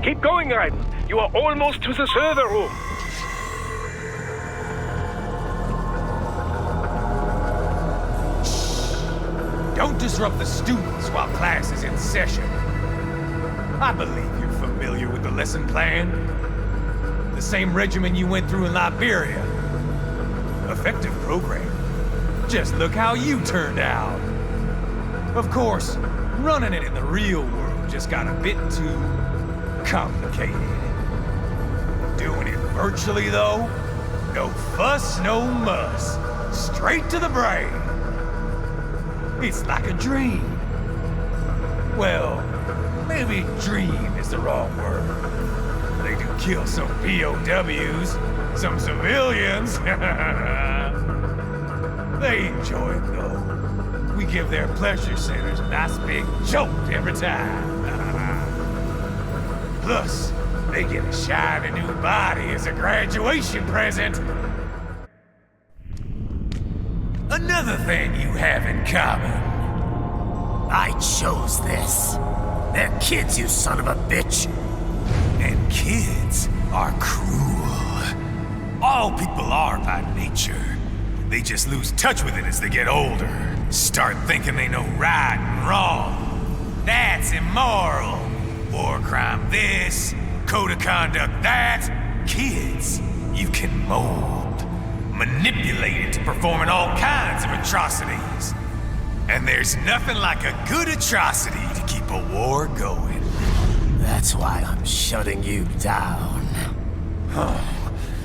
Keep going, Raiden. You are almost to the server room. Don't disrupt the students while class is in session. I believe you're familiar with the lesson plan. The same regimen you went through in Liberia. Effective program. Just look how you turned out. Of course, running it in the real world just got a bit too complicated. Doing it virtually, though, no fuss, no muss. Straight to the brain. It's like a dream. Well, maybe dream is the wrong word. They do kill some POWs, some civilians. They enjoy it, though. We give their pleasure centers a nice big jolt every time. Plus, they get a shiny new body as a graduation present. Another thing you have in common. I chose this. They're kids, you son of a bitch. And kids are cruel. All people are by nature. They just lose touch with it as they get older. Start thinking they know right and wrong. That's immoral. War crime this, code of conduct that. Kids, you can mold, manipulate into performing all kinds of atrocities. And there's nothing like a good atrocity to keep a war going. That's why I'm shutting you down.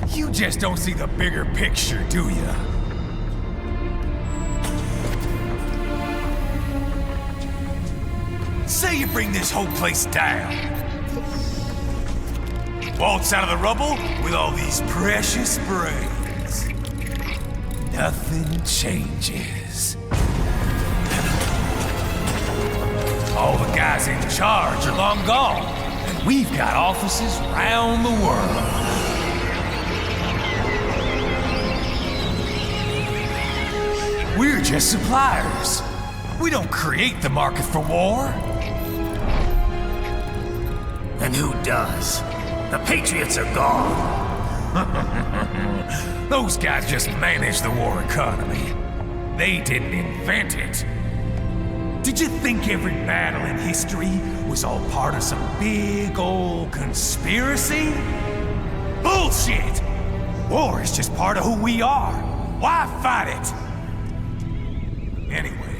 You just don't see the bigger picture, do you? you bring this whole place down. Waltz out of the rubble with all these precious brains. Nothing changes. All the guys in charge are long gone, and we've got offices round the world. We're just suppliers. We don't create the market for war. And who does? The Patriots are gone. Those guys just manage the war economy. They didn't invent it. Did you think every battle in history was all part of some big old conspiracy? Bullshit! War is just part of who we are. Why fight it? Anyway,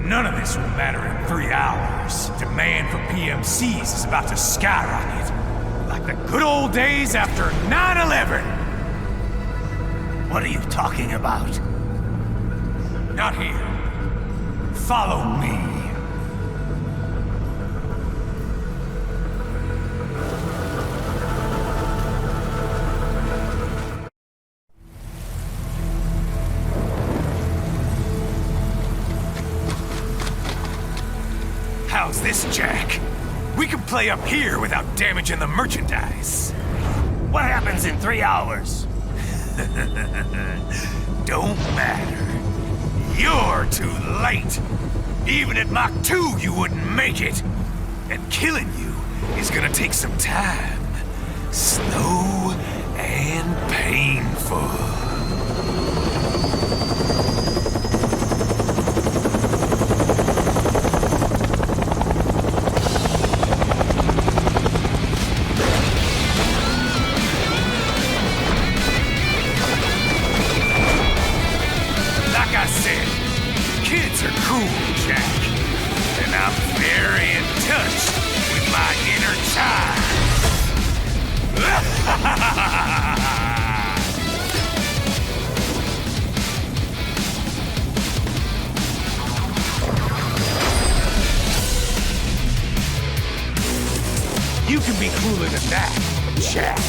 none of this will matter in 3 hours. Demand for PMCs is about to skyrocket. Like the good old days after 9/11. What are you talking about? Not here. Follow me. How's this, Jack? We can play up here without damaging the merchandise. What happens in 3 hours? Don't matter. You're too late. Even at Mach 2, you wouldn't make it. And killing you is gonna take some time. Slow and painful. You can be cooler than that, Jack.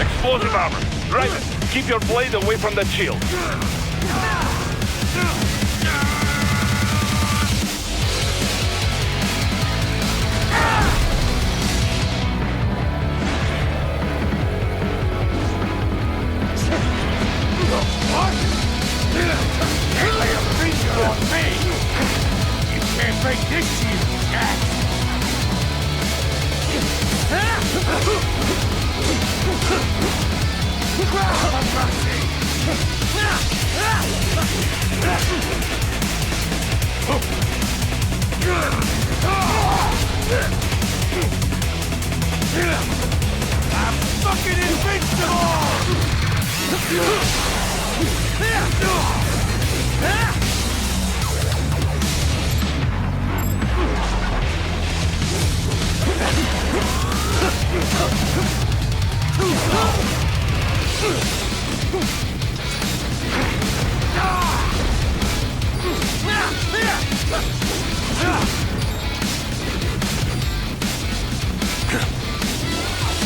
Explosive armor. Drive it. Keep your blade away from that shield. What? Can't lay a finger on me! You can't break this shield, Jack! I'm fucking invincible!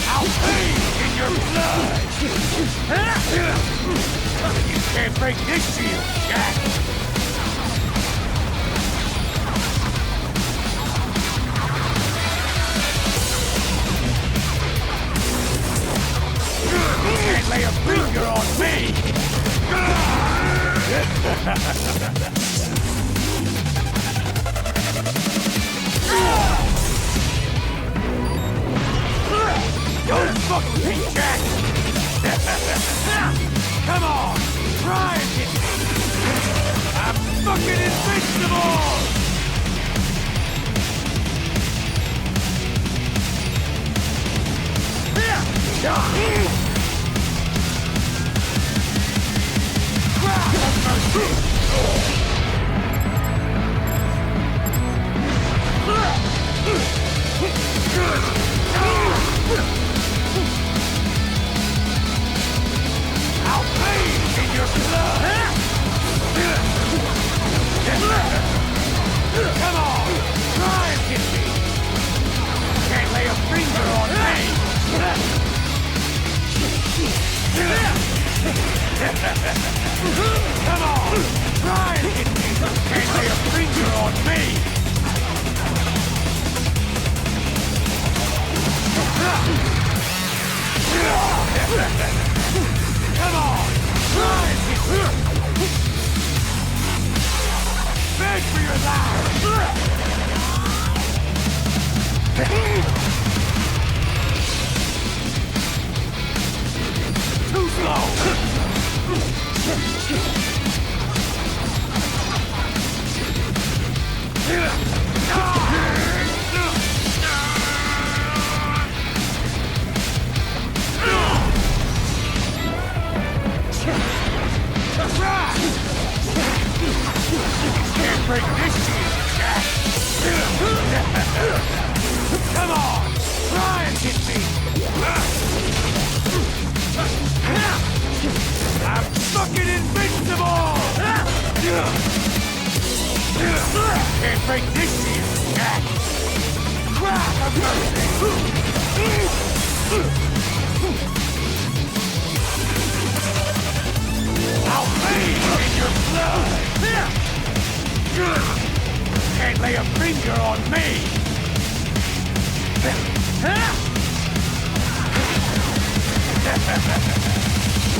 I'll pay in your blood! You can't break this shield, Jack! You can't lay a finger on me! Don't fuck with me, Jack! Come on! Try and hit me! I'm fucking invincible! I'll bathe in your blood! Come on! Try and hit me! Can't lay a finger on me! Come on! Try and hit me! Can't lay a finger on me! Come on! Try and hit me! Beg for your life! Too slow! Can't break this cheese, Jack! Come on! Try and hit me! I'm fucking invincible! Can't break this cheese, Jack! Cry for mercy! I'll bathe in your blood! Can't lay a finger on me!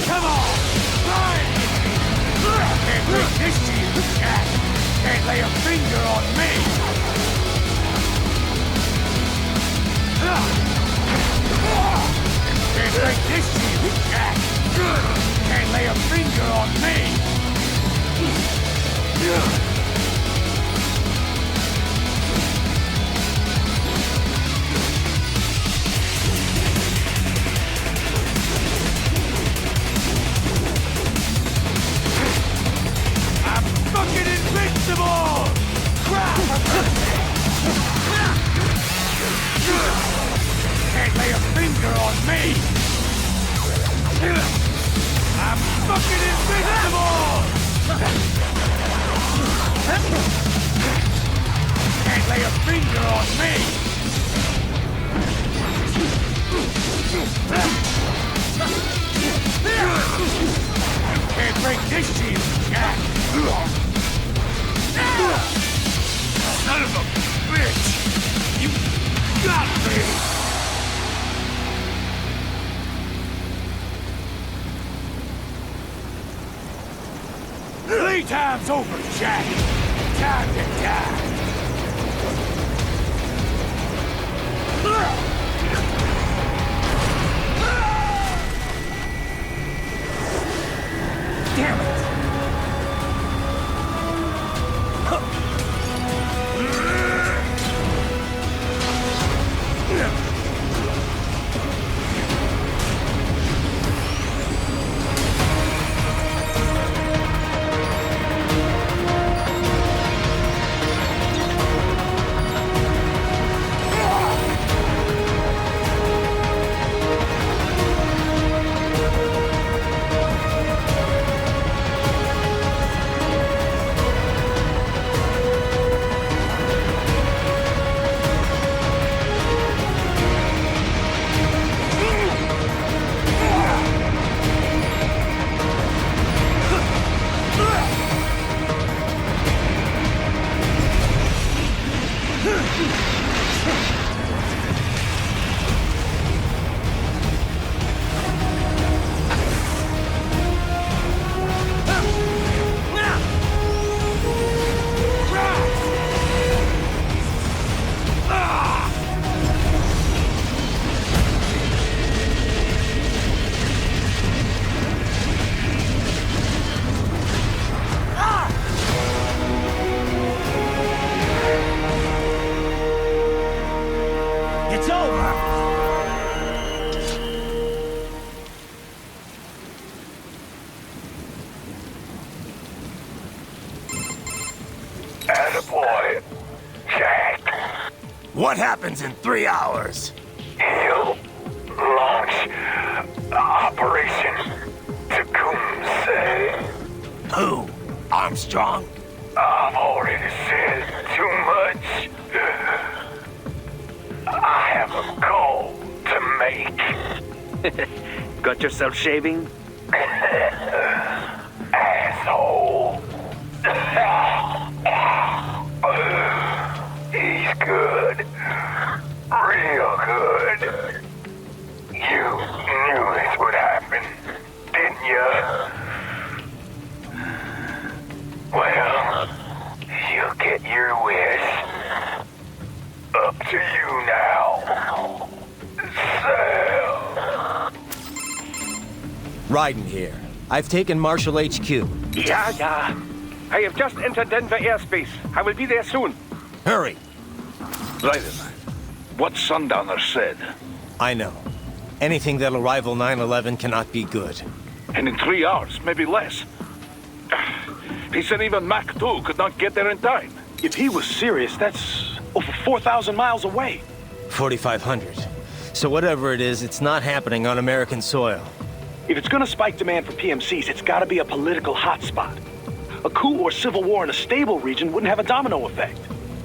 Come on! Try and hit me! Can't break this to you, Jack! Can't lay a finger on me! Can't break this to you, Jack! Can't lay a finger on me! I'm fucking invincible! Crap! Can't lay a finger on me! I'm fucking invincible! Can't lay a finger on me! Can't break this cheese, Jack! Son of a bitch! You got me! Playtime's over, Jack! Time to die! Damn it! What happens in 3 hours? He'll launch Operation Tecumseh. Who? Armstrong? I've already said too much. I have a call to make. Got yourself shaving? Asshole. He's good. Real good. You knew this would happen, didn't you? Well, you'll get your wish. Up to you now. Sal. Raiden here. I've taken Marshall HQ. Yeah. I have just entered Denver airspace. I will be there soon. Hurry. Raiden, what Sundowner said. I know. Anything that'll rival 9/11 cannot be good. And in 3 hours, maybe less. He said even Mach 2 could not get there in time. If he was serious, that's over 4,000 miles away. 4,500. So whatever it is, it's not happening on American soil. If it's gonna spike demand for PMCs, it's gotta be a political hotspot. A coup or civil war in a stable region wouldn't have a domino effect.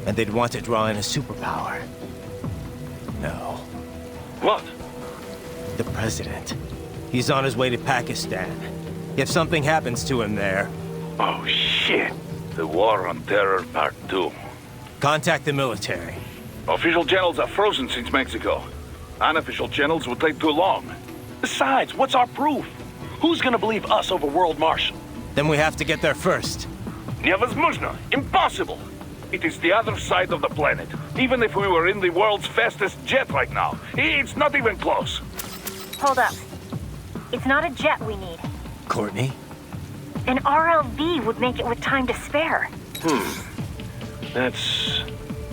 And they'd want to draw in a superpower. No. What? The president. He's on his way to Pakistan. If something happens to him there... Oh, shit. The War on Terror Part 2. Contact the military. Official channels are frozen since Mexico. Unofficial channels would take too long. Besides, what's our proof? Who's gonna believe us over World Marshal? Then we have to get there first. Невозможно. Impossible. It is the other side of the planet. Even if we were in the world's fastest jet right now, it's not even close. Hold up. It's not a jet we need. Courtney? An RLV would make it with time to spare. That's...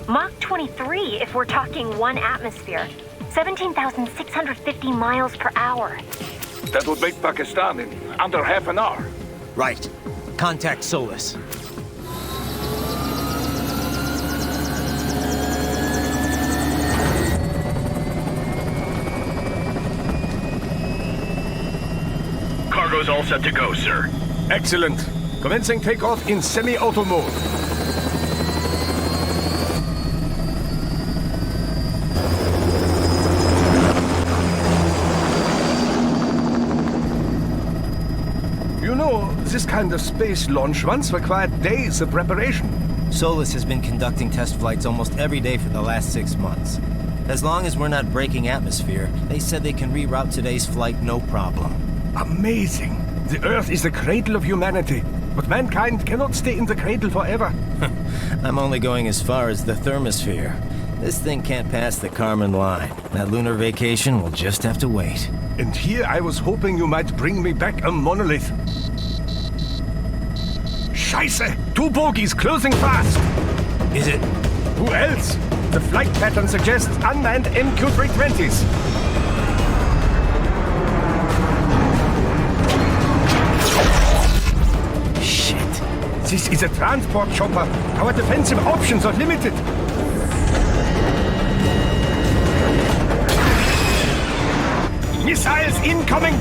Mach 23 if we're talking 1 atmosphere. 17,650 miles per hour. That would make Pakistan in under half an hour. Right. Contact Solus. Cargo's all set to go, sir. Excellent. Commencing takeoff in semi-auto mode. You know, this kind of space launch once required days of preparation. Solus has been conducting test flights almost every day for the last 6 months. As long as we're not breaking atmosphere, they said they can reroute today's flight no problem. Amazing. The Earth is the cradle of humanity, but mankind cannot stay in the cradle forever. I'm only going as far as the thermosphere. This thing can't pass the Kármán line. That lunar vacation will just have to wait. And here I was hoping you might bring me back a monolith. Scheiße! 2 bogies closing fast! Is it? Who else? The flight pattern suggests unmanned MQ-320s. Shit. This is a transport chopper. Our defensive options are limited. Missiles incoming!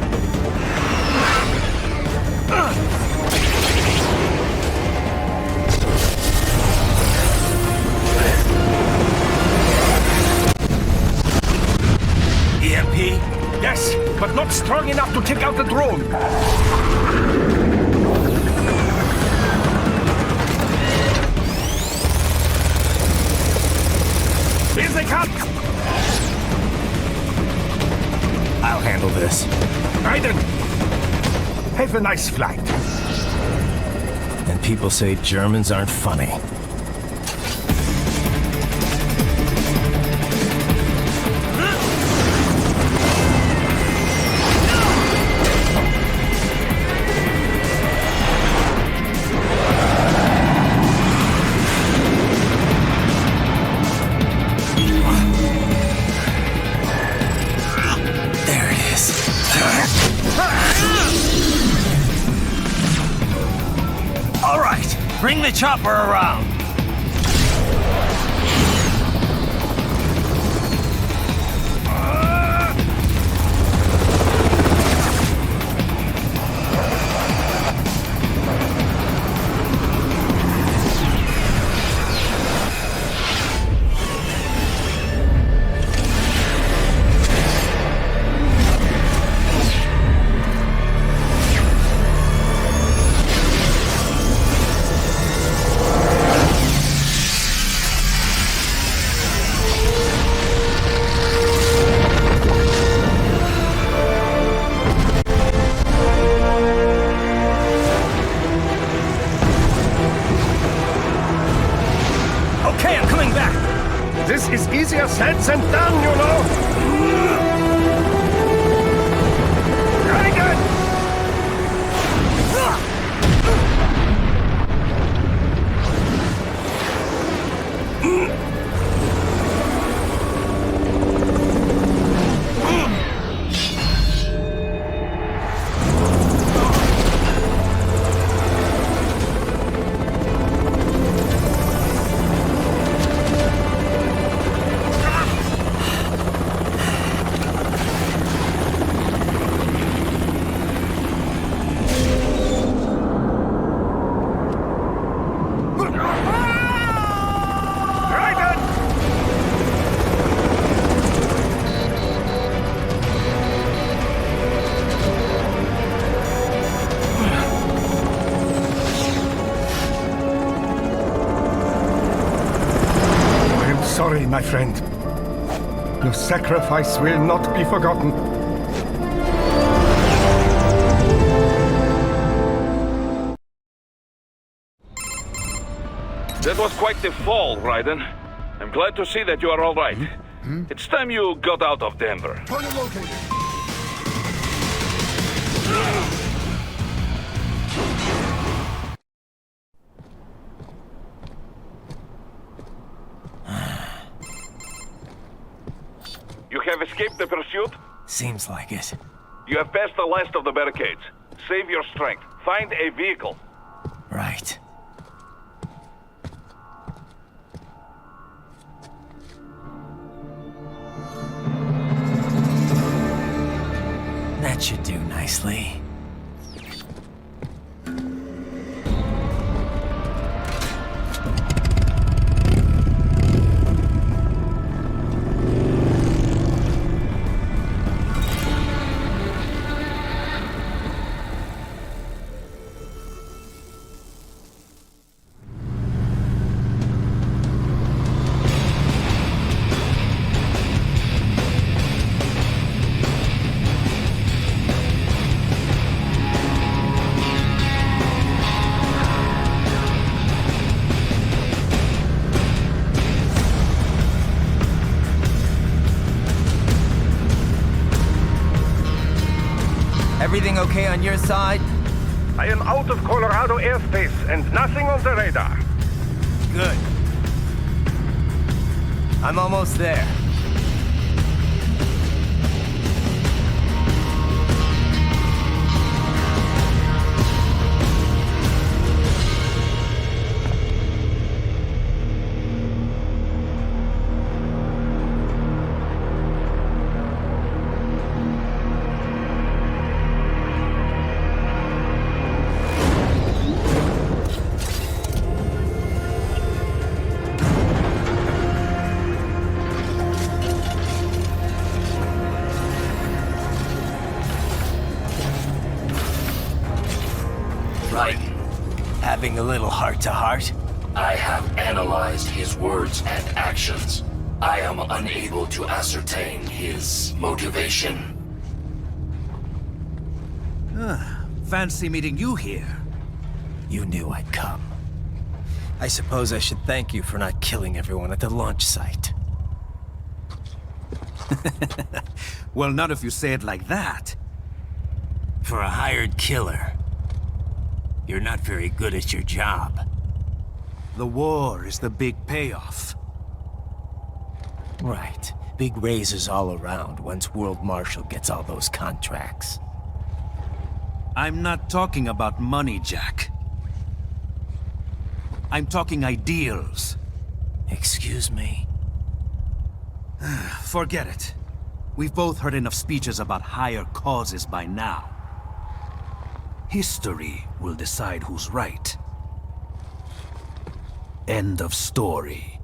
EMP? Yes, but not strong enough to take out the drone. Here they come! I'll handle this. Raiden! Have a nice flight. And people say Germans aren't funny. Bring the chopper around. is easier said than done, you know. Sorry, my friend. Your sacrifice will not be forgotten. That was quite the fall, Raiden. I'm glad to see that you are all right. It's time you got out of Denver. Target located. You have escaped the pursuit? Seems like it. You have passed the last of the barricades. Save your strength. Find a vehicle. Right. That should do nicely. Everything okay on your side? I am out of Colorado airspace and nothing on the radar. Good. I'm almost there. Right. Having a little heart-to-heart? I have analyzed his words and actions. I am unable to ascertain his motivation. Fancy meeting you here. You knew I'd come. I suppose I should thank you for not killing everyone at the launch site. Well, not if you say it like that. For a hired killer, you're not very good at your job. The war is the big payoff. Right. Big raises all around once World Marshal gets all those contracts. I'm not talking about money, Jack. I'm talking ideals. Excuse me? Forget it. We've both heard enough speeches about higher causes by now. History will decide who's right. End of story.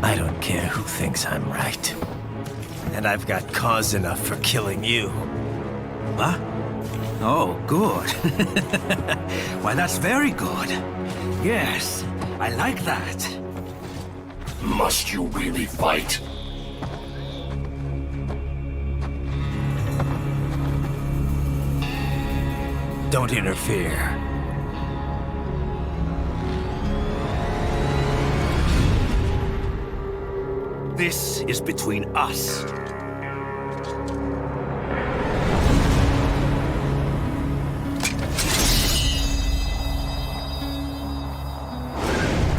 I don't care who thinks I'm right. And I've got cause enough for killing you. Huh? Oh, good. Why, that's very good. Yes, I like that. Must you really fight? Don't interfere. This is between us.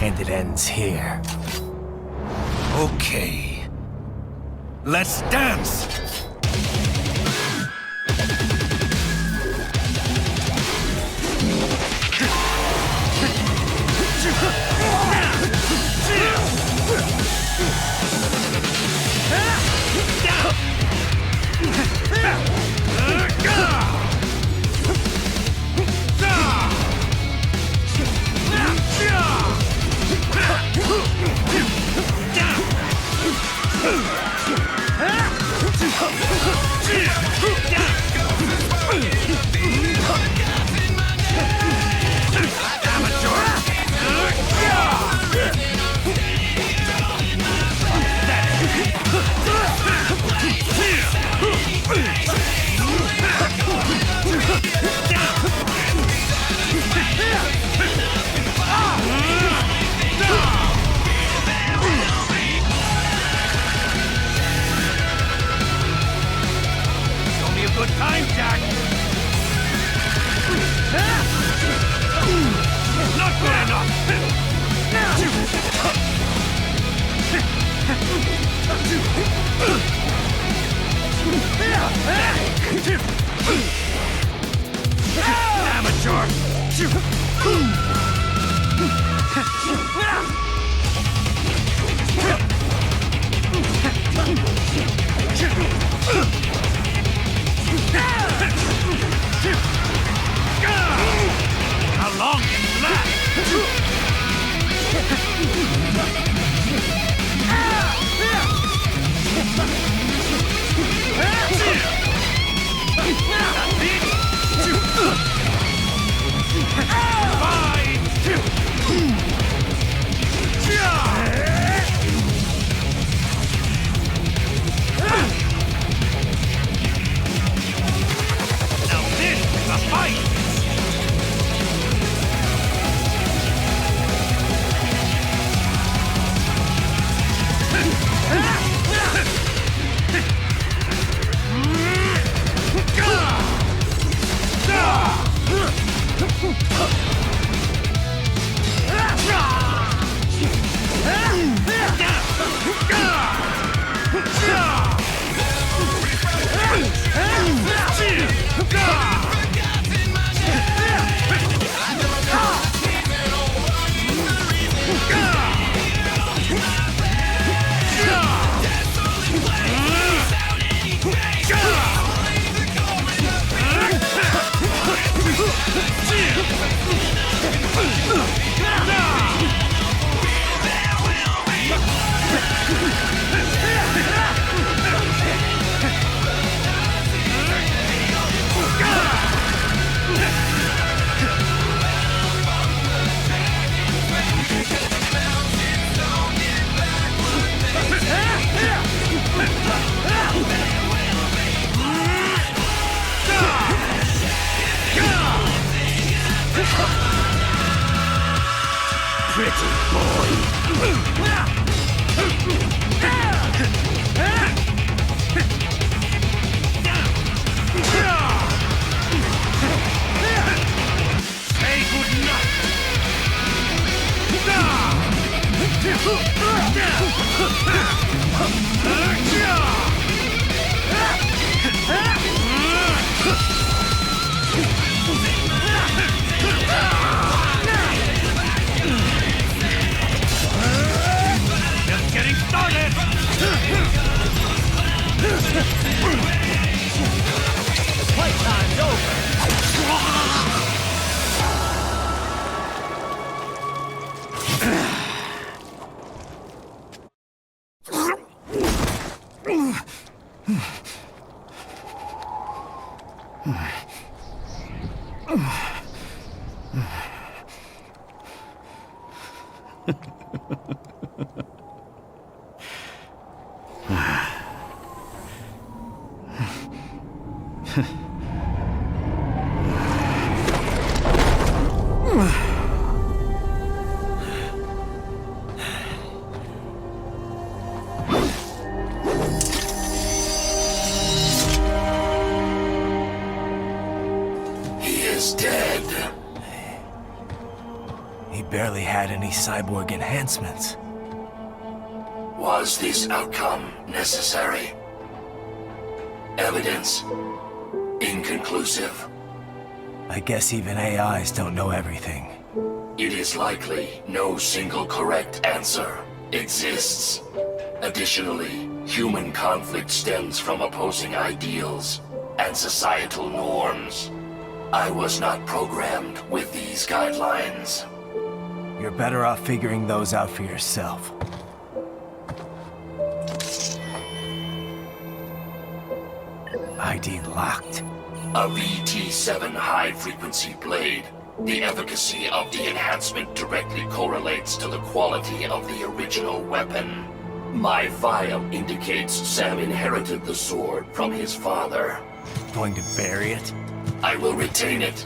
And it ends here. Okay. Let's dance! Good time, Jack! Not good enough! Amateur! How long can you last? Now this is a fight! Pretty boy. Say goodnight. Just getting started! Playtime's over! Barely had any cyborg enhancements. Was this outcome necessary? Evidence inconclusive. I guess even AIs don't know everything. It is likely no single correct answer exists. Additionally, human conflict stems from opposing ideals and societal norms. I was not programmed with these guidelines. You're better off figuring those out for yourself. ID locked. A VT7 high-frequency blade. The efficacy of the enhancement directly correlates to the quality of the original weapon. My file indicates Sam inherited the sword from his father. Going to bury it? I will retain it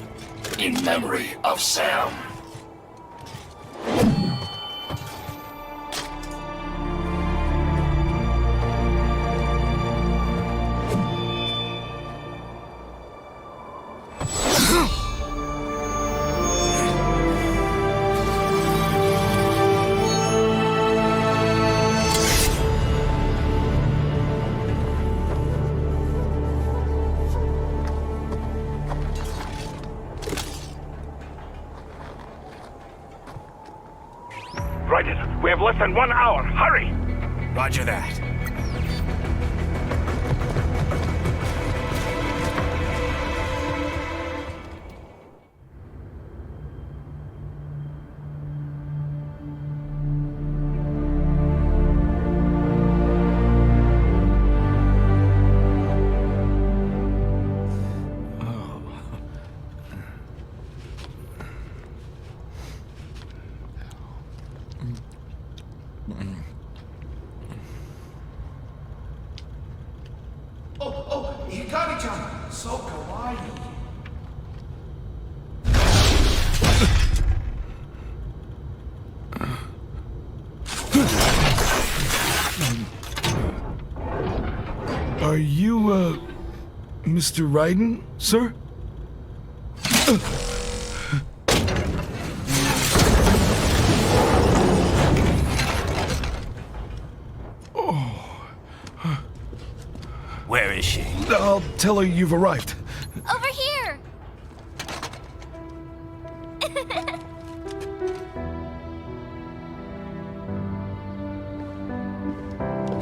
in memory of Sam. We have less than 1 hour. Hurry! Roger that. Are you, Mr. Raiden, sir? Where is she? I'll tell her you've arrived. Over here!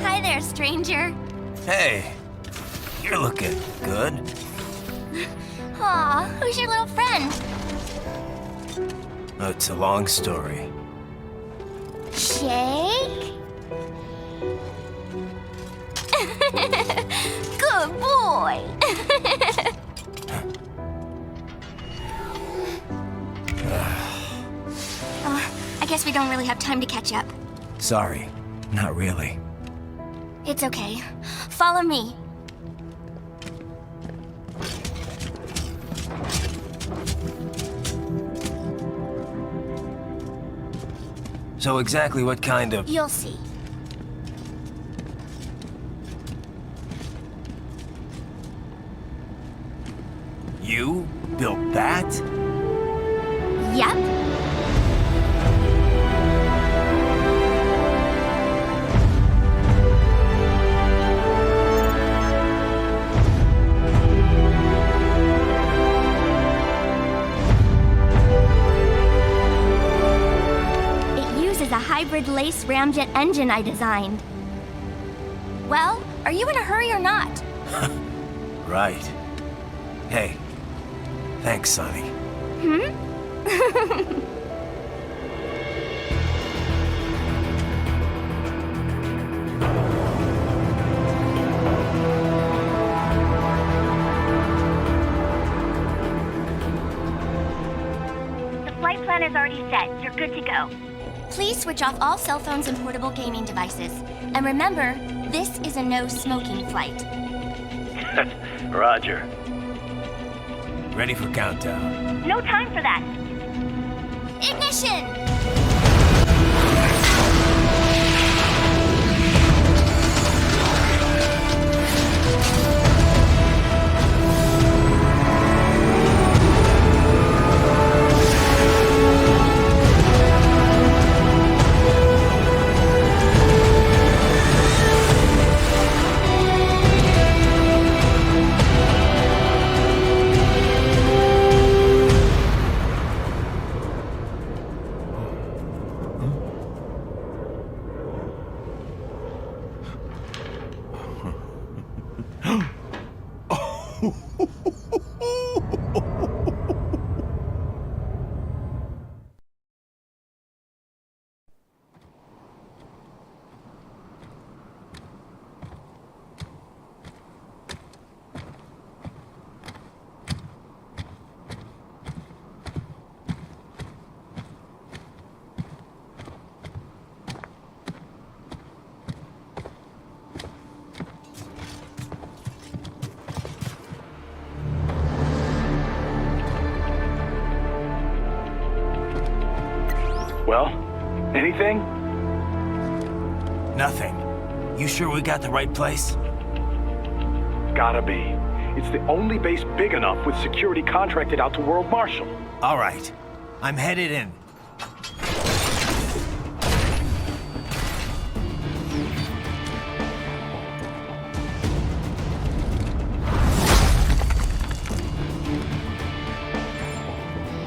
Hi there, stranger. Hey, you're looking good. Aw, who's your little friend? Oh, it's a long story. Shake? Good boy. I guess we don't really have time to catch up. Sorry, not really. It's okay. Follow me. So exactly what kind of... You'll see. You built that? Yep. A hybrid lace ramjet engine I designed. Well, are you in a hurry or not? Right. Hey, thanks, Sonny. Hmm? The flight plan is already set. You're good to go. Please switch off all cell phones and portable gaming devices. And remember, this is a no-smoking flight. Roger. Ready for countdown. No time for that. Ignition! Well, anything? Nothing. You sure we got the right place? Gotta be. It's the only base big enough with security contracted out to World Marshal. All right. I'm headed in.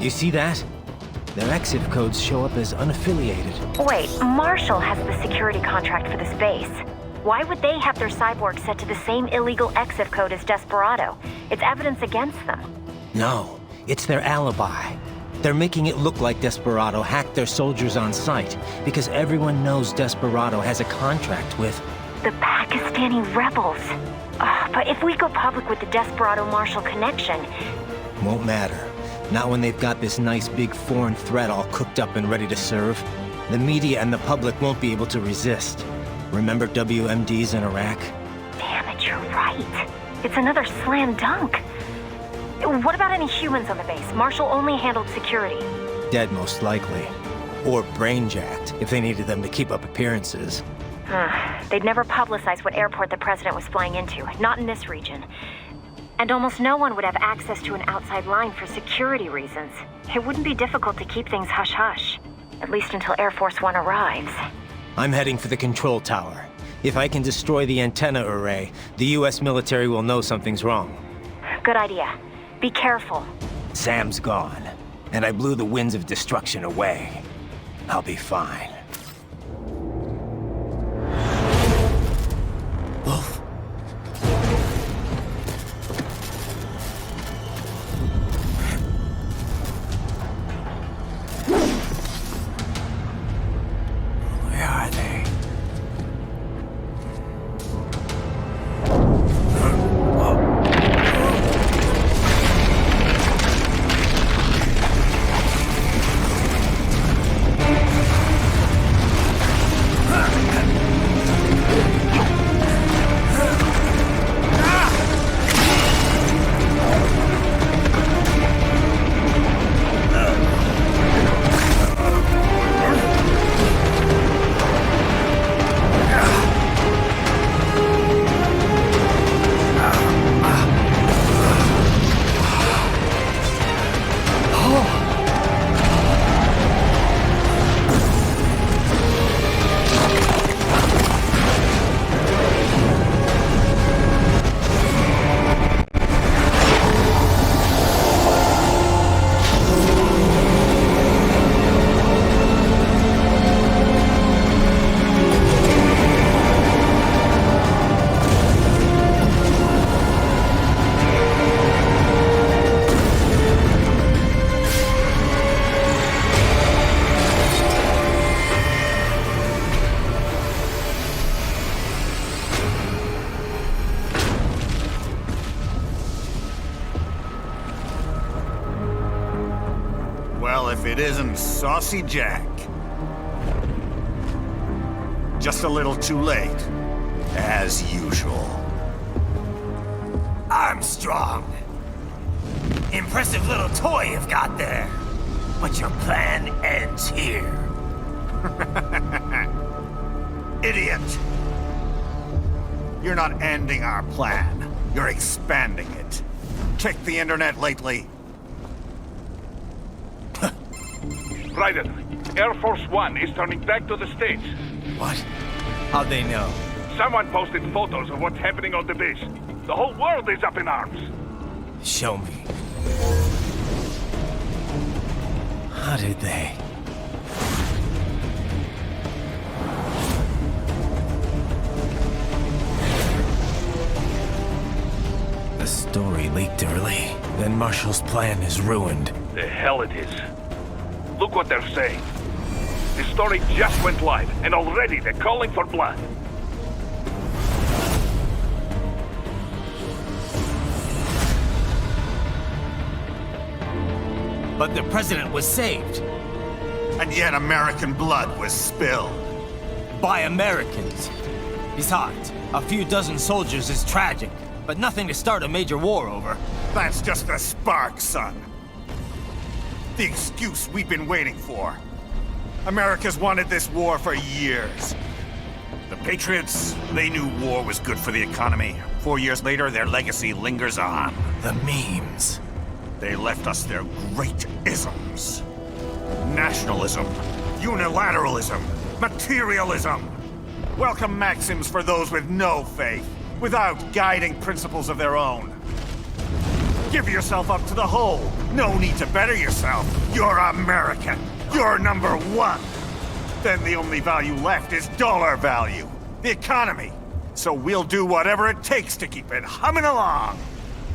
You see that? Their exit codes show up as unaffiliated. Wait, Marshall has the security contract for this base. Why would they have their cyborg set to the same illegal exit code as Desperado? It's evidence against them. No, it's their alibi. They're making it look like Desperado hacked their soldiers on sight, because everyone knows Desperado has a contract with... The Pakistani rebels. But if we go public with the Desperado-Marshall connection... Won't matter. Not when they've got this nice big foreign threat all cooked up and ready to serve. The media and the public won't be able to resist. Remember WMDs in Iraq? Damn it, you're right. It's another slam dunk. What about any humans on the base? Marshall only handled security. Dead, most likely. Or brain-jacked, if they needed them to keep up appearances. They'd never publicize what airport the president was flying into, not in this region. And almost no one would have access to an outside line for security reasons. It wouldn't be difficult to keep things hush-hush. At least until Air Force One arrives. I'm heading for the control tower. If I can destroy the antenna array, the US military will know something's wrong. Good idea. Be careful. Sam's gone, and I blew the winds of destruction away. I'll be fine. Wolf. Where are they? Well, if it isn't Saucy Jack. Just a little too late. As usual. Armstrong! Impressive little toy you've got there. But your plan ends here. Idiot! You're not ending our plan. You're expanding it. Check the internet lately. Ryder, Air Force One is turning back to the States. What? How'd they know? Someone posted photos of what's happening on the base. The whole world is up in arms. Show me. How did they? The story leaked early. Then Marshall's plan is ruined. The hell it is. Look what they're saying. The story just went live, and already they're calling for blood. But the president was saved. And yet American blood was spilled. By Americans. Besides, a few dozen soldiers is tragic, but nothing to start a major war over. That's just a spark, son. The excuse we've been waiting for. America's wanted this war for years. The Patriots, they knew war was good for the economy. 4 years later, their legacy lingers on. The memes. They left us their great isms. Nationalism, unilateralism, materialism. Welcome maxims for those with no faith, without guiding principles of their own. Give yourself up to the whole. No need to better yourself. You're American. You're number one. Then the only value left is dollar value. The economy. So we'll do whatever it takes to keep it humming along.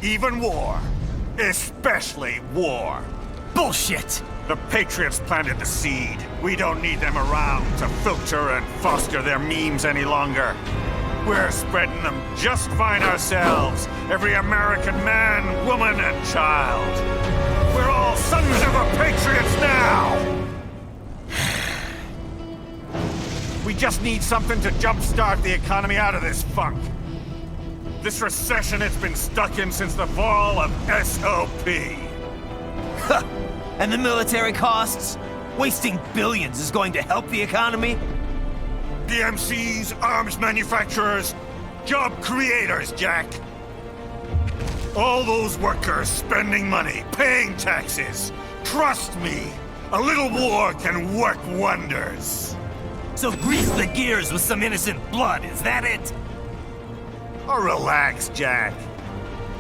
Even war. Especially war. Bullshit! The Patriots planted the seed. We don't need them around to filter and foster their memes any longer. We're spreading them just fine ourselves. Every American man, woman, and child. We're all sons of the Patriots now! We just need something to jumpstart the economy out of this funk. This recession it's been stuck in since the fall of SOP. And the military costs? Wasting billions is going to help the economy? DMCs, arms manufacturers, job creators, Jack. All those workers spending money, paying taxes. Trust me, a little war can work wonders. So grease the gears with some innocent blood, is that it? Oh, relax, Jack.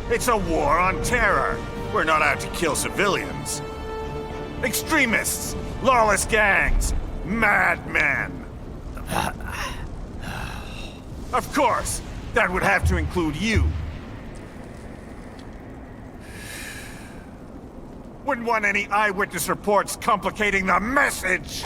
It's a war on terror. We're not out to kill civilians. Extremists, lawless gangs, madmen. Of course, that would have to include you. Wouldn't want any eyewitness reports complicating the message.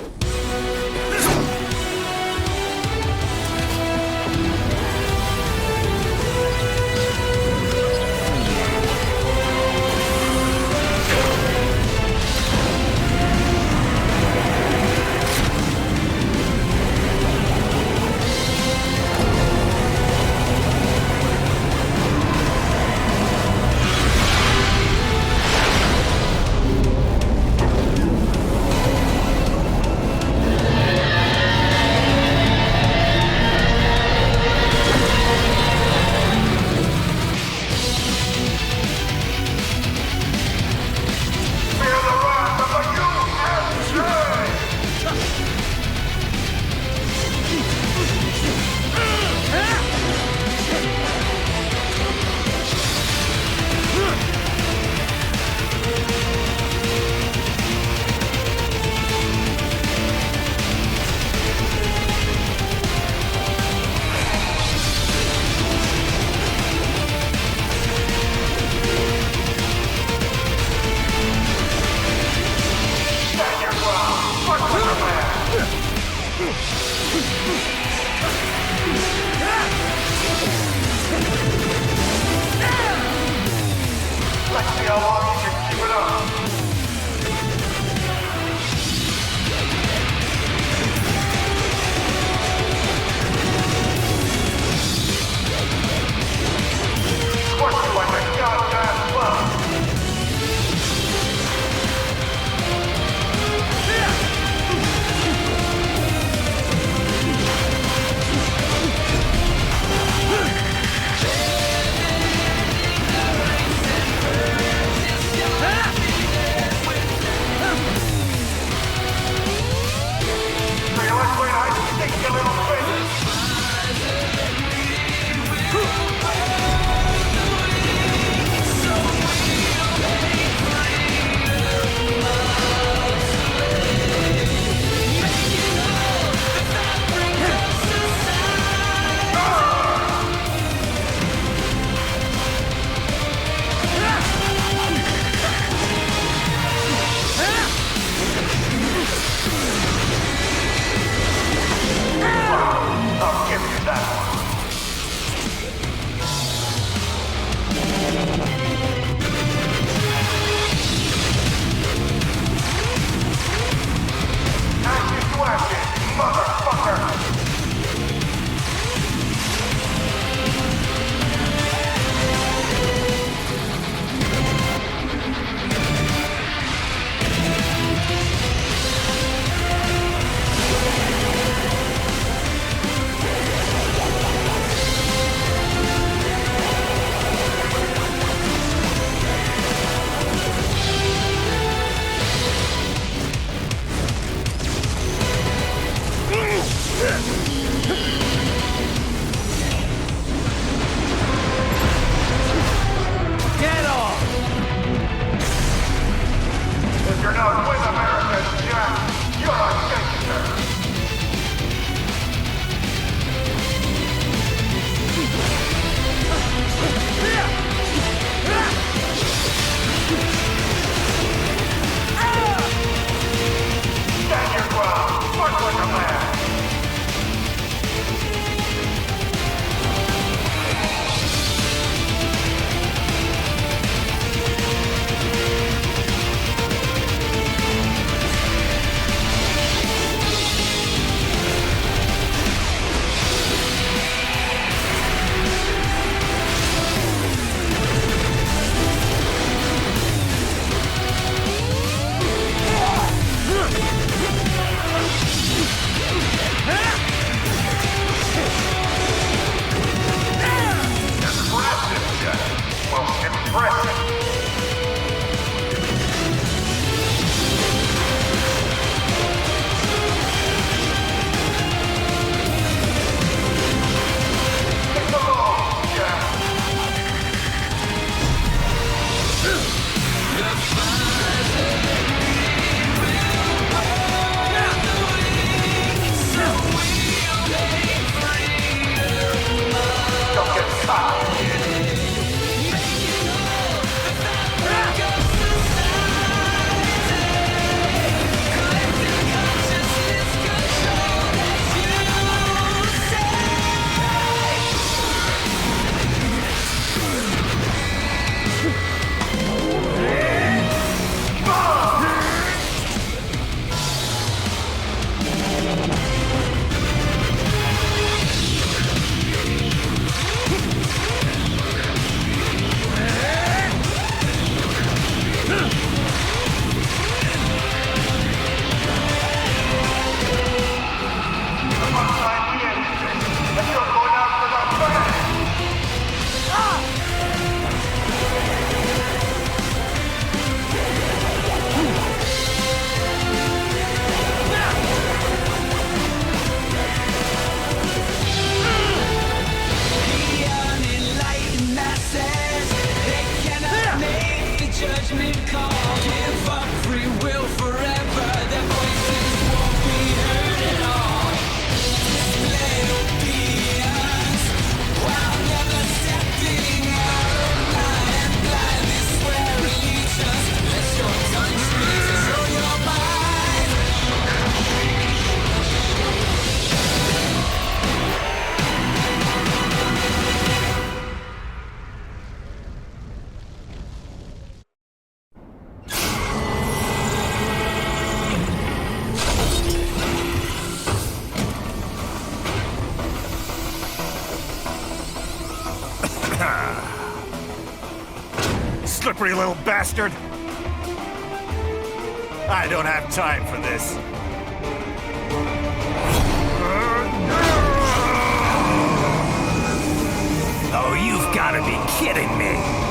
slippery little bastard! I don't have time for this. Oh, you've got to be kidding me!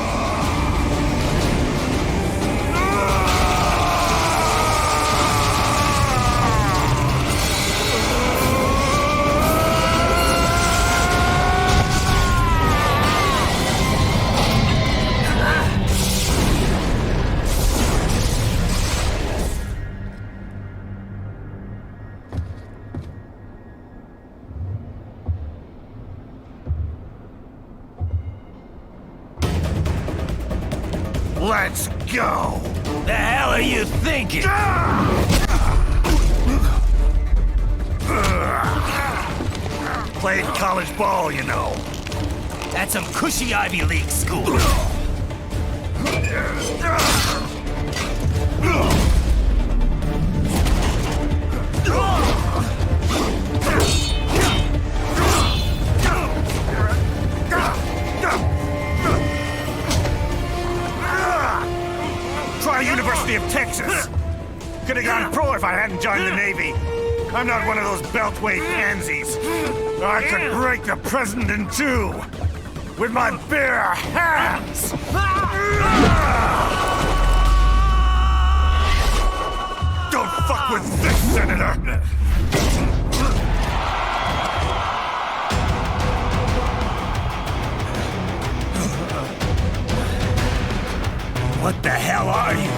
Let's go! The hell are you thinking? Played college ball, you know. That's some cushy Ivy League school. Try University of Texas. Could have gone pro if I hadn't joined the Navy. I'm not one of those beltway pansies. I could break the president in two with my bare hands. Don't fuck with this, Senator. What the hell are you?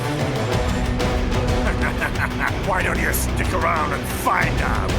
Why don't you stick around and find out?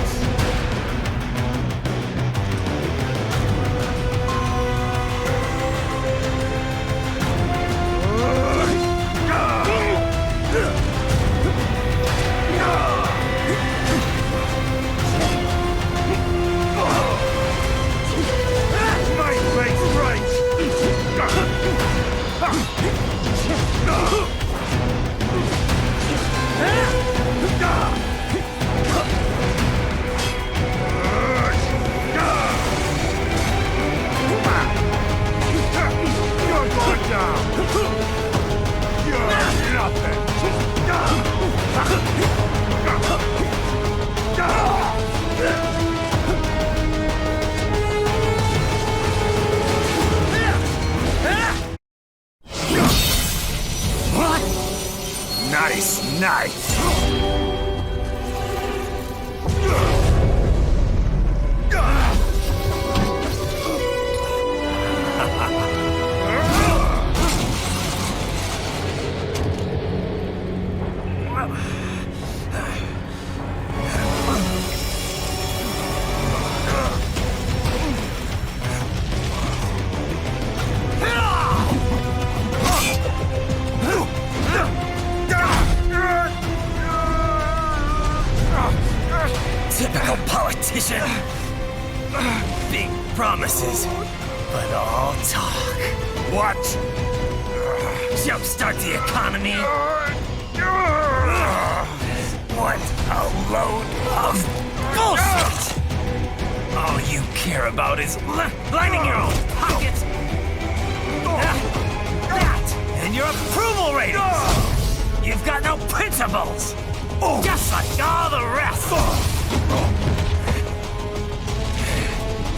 Nice. Typical politician. Big promises, but all talk. What? Jumpstart the economy. What a load of bullshit! All you care about is lining your own pockets. That and your approval ratings. You've got no principles. Just like all the rest.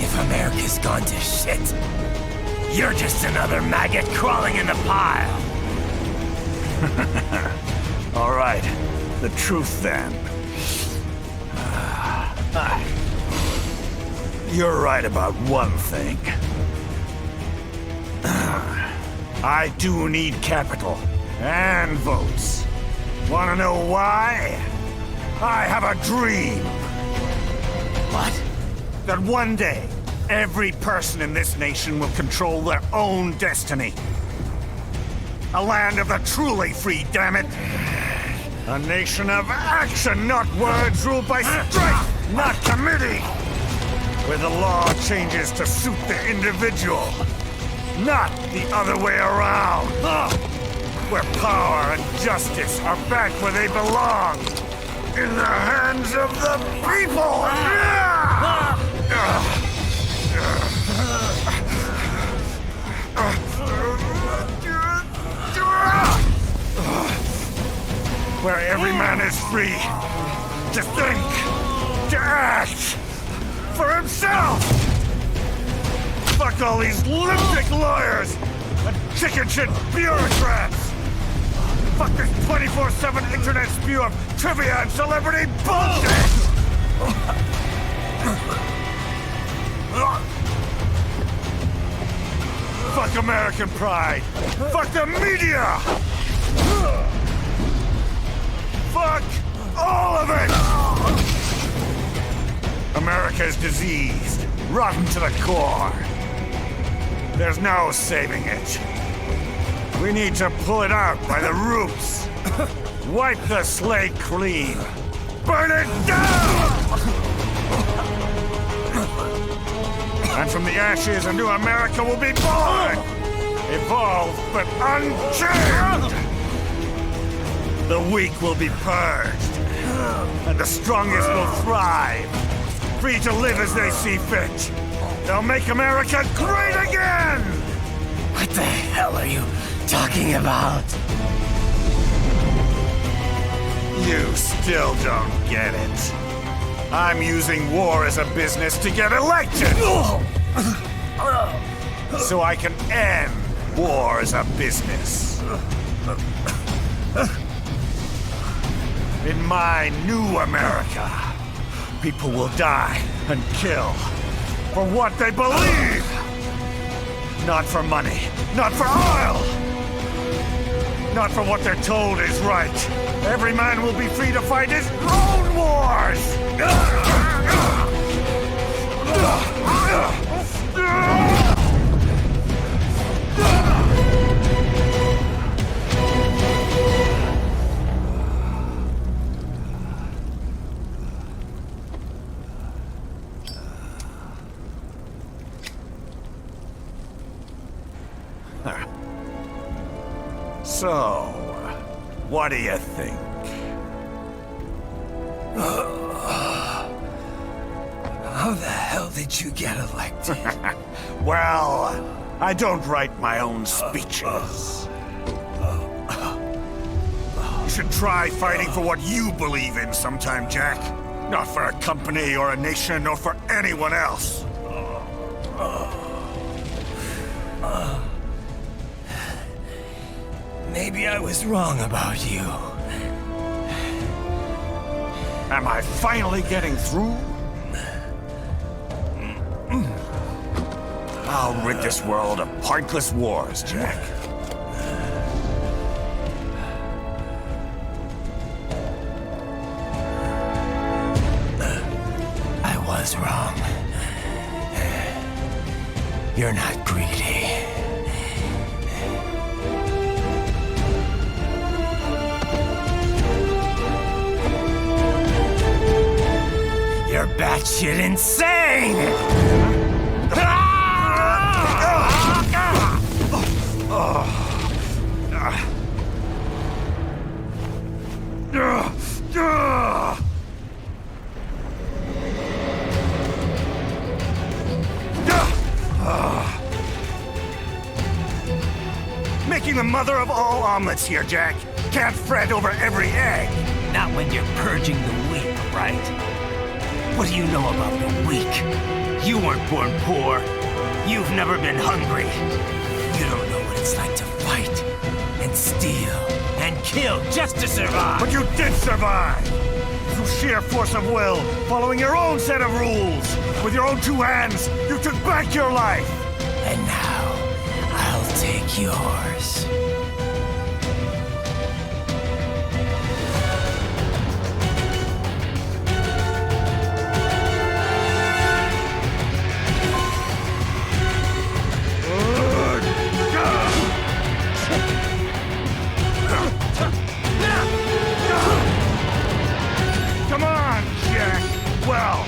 If America's gone to shit, you're just another maggot crawling in the pile. All right, the truth then. You're right about one thing. I do need capital and votes. Wanna know why? I have a dream. What? That one day, every person in this nation will control their own destiny. A land of the truly free, damn it. A nation of action, not words, ruled by strength, not committee. Where the law changes to suit the individual, not the other way around. Where power and justice are back where they belong. In the hands of the people! Where every man is free to think, to act for himself! Fuck all these lunatic lawyers and chicken shit bureaucrats! Fuck this 24/7 internet spew of trivia and celebrity bullshit! Fuck American pride! Fuck the media! Fuck all of it! America is diseased, rotten to the core. There's no saving it. We need to pull it out by the roots. Wipe the slate clean. Burn it down! And from the ashes, a new America will be born! Evolved, but unchained! The weak will be purged, and the strongest will thrive, free to live as they see fit. They'll make America great again! What the hell are you talking about? You still don't get it. I'm using war as a business to get elected! So I can end war as a business. In my new America, people will die and kill for what they believe! Not for money, not for oil! Not for what they're told is right. Every man will be free to fight his own wars! So, what do you think? How the hell did you get elected? Well, I don't write my own speeches. You should try fighting for what you believe in sometime, Jack. Not for a company or a nation or for anyone else. Maybe I was wrong about you. Am I finally getting through? I'll rid this world of pointless wars, Jack. I was wrong. You're not greedy. You're batshit insane! Making the mother of all omelets here, Jack. Can't fret over every egg. Not when you're purging the weak, right? What do you know about the weak? You weren't born poor. You've never been hungry. You don't know what it's like to fight and steal and kill just to survive. But you did survive! Through sheer force of will, following your own set of rules. With your own two hands, you took back your life. And now, I'll take yours. Come on, Jack! Well,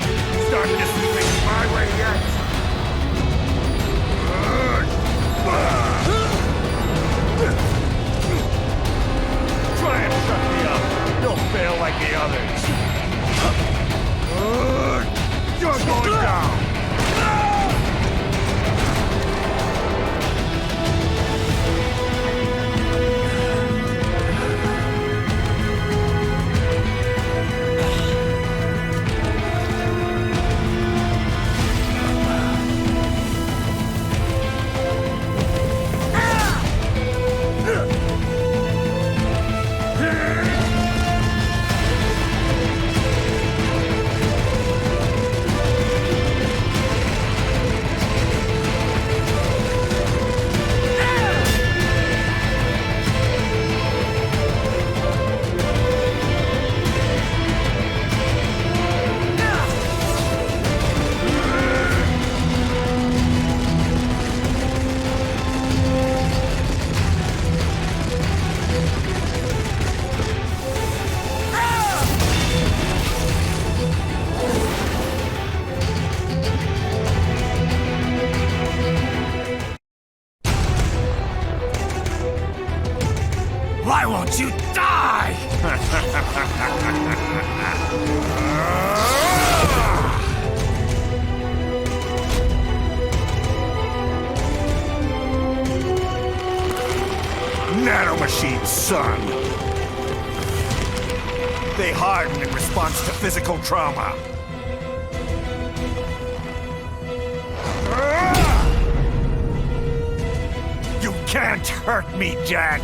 start this thing my way yet. Try and shut me up. You'll fail like the others. You're going down. Nanomachines, son! They harden in response to physical trauma. You can't hurt me, Jack!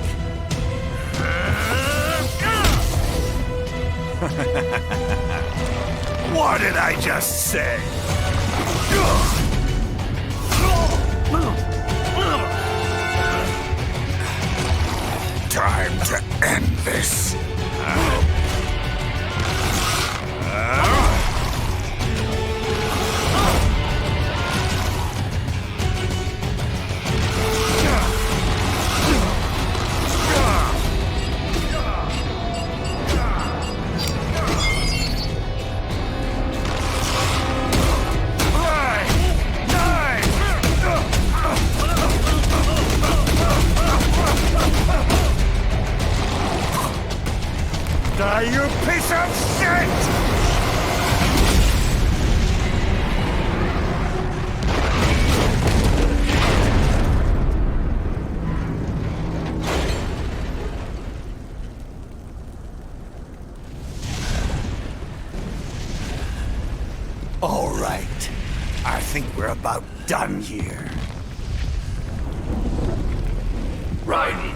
What did I just say? Time to end this. Die, you piece of shit! All right. I think we're about done here. Right.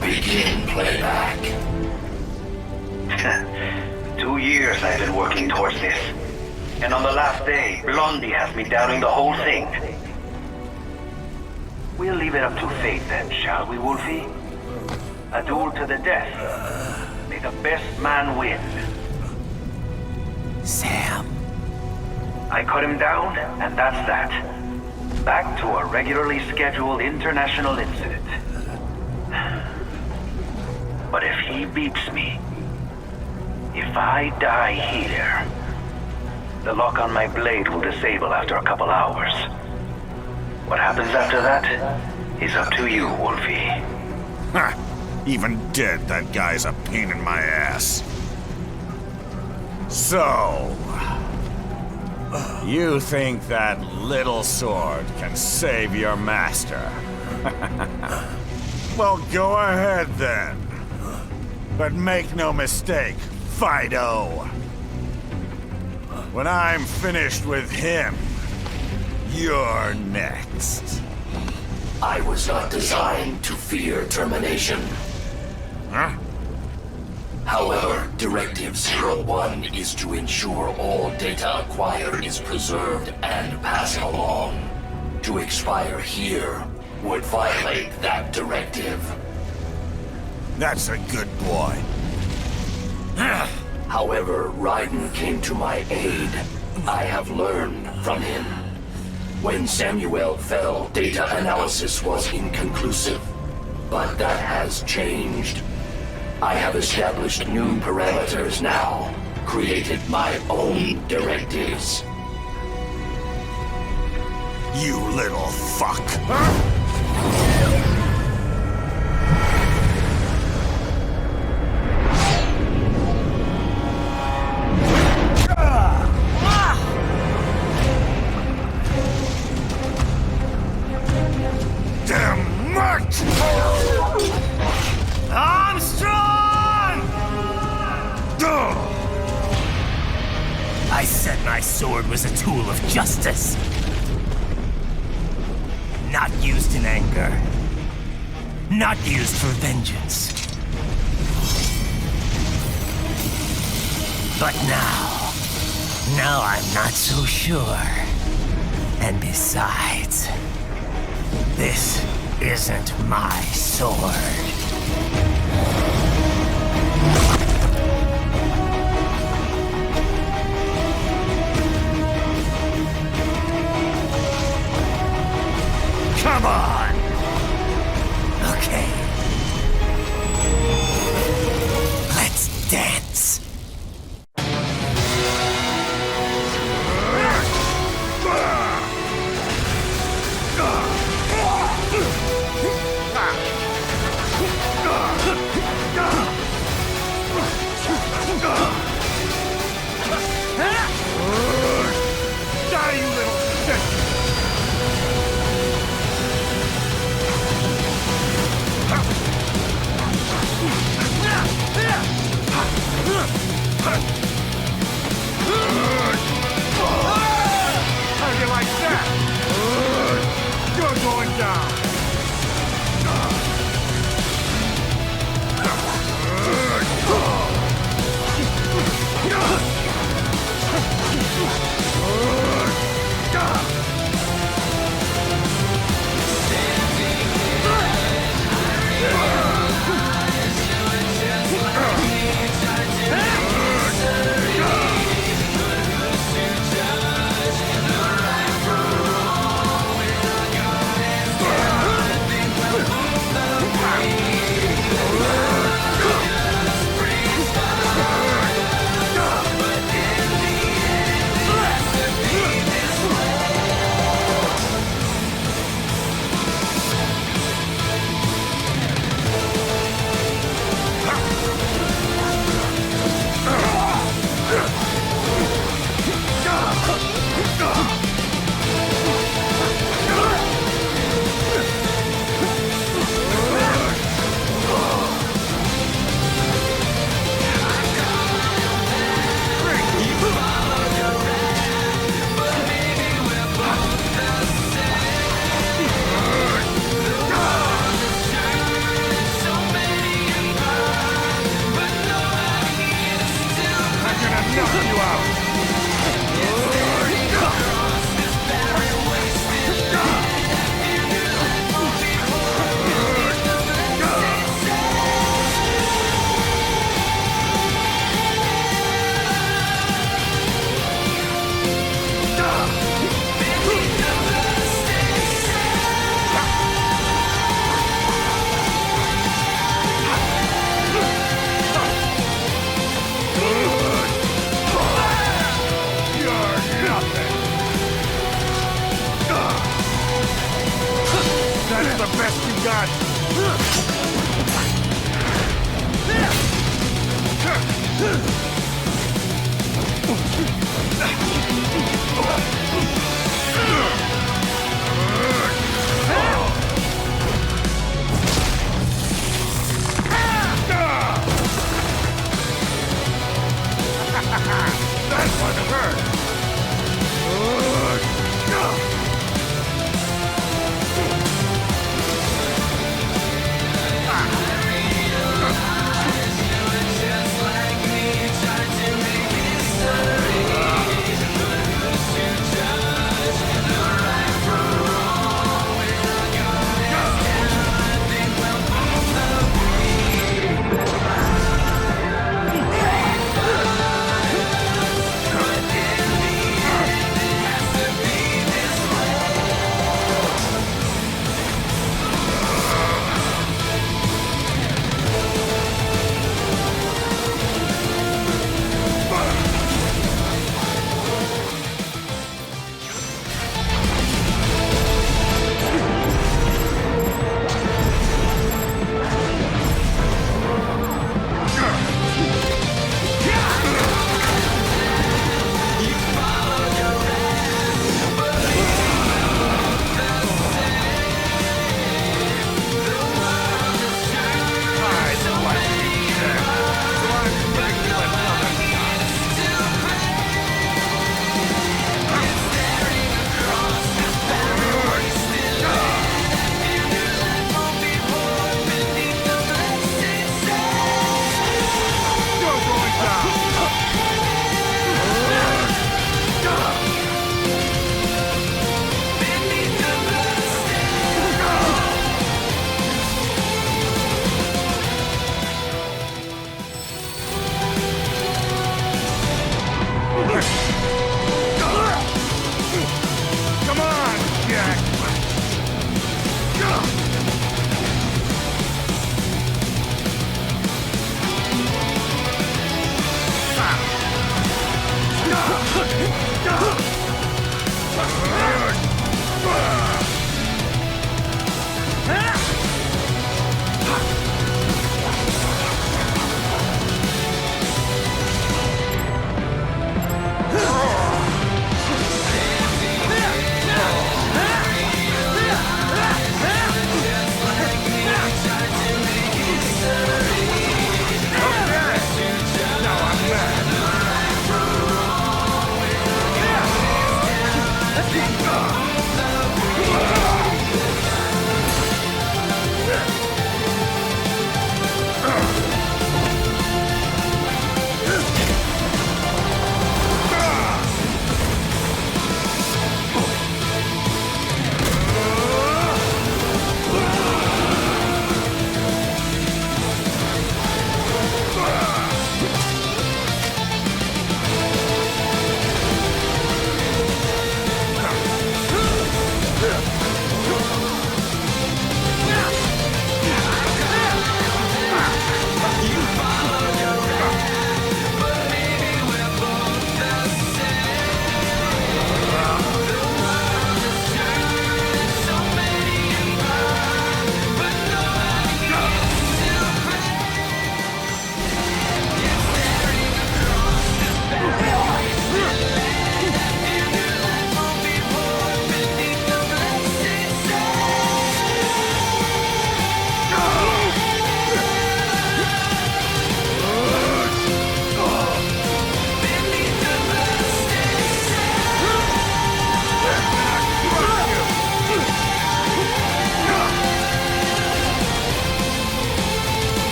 Begin playback. 2 years I've been working towards this. And on the last day, Blondie has me doubting the whole thing. We'll leave it up to fate then, shall we, Wolfie? A duel to the death. May the best man win. Sam. I cut him down, and that's that. Back to a regularly scheduled international incident. But if he beats me, if I die here, the lock on my blade will disable after a couple hours. What happens after that is up to you, Wolfie. Ha! Even dead, that guy's a pain in my ass. So... you think that little sword can save your master? Well, go ahead then. But make no mistake, Fido. When I'm finished with him, you're next. I was not designed to fear termination. Huh? However, Directive 01 is to ensure all data acquired is preserved and passed along. To expire here would violate that directive. That's a good boy. However, Raiden came to my aid. I have learned from him. When Samuel fell, data analysis was inconclusive. But that has changed. I have established new parameters now, created my own directives. You little fuck. Damn much! Armstrong! I said my sword was a tool of justice. Not used in anger. Not used for vengeance. But now I'm not so sure. And besides, this isn't my sword. Come on! Okay. Let's dance. Die, you little shit! How do you like that? You're going down!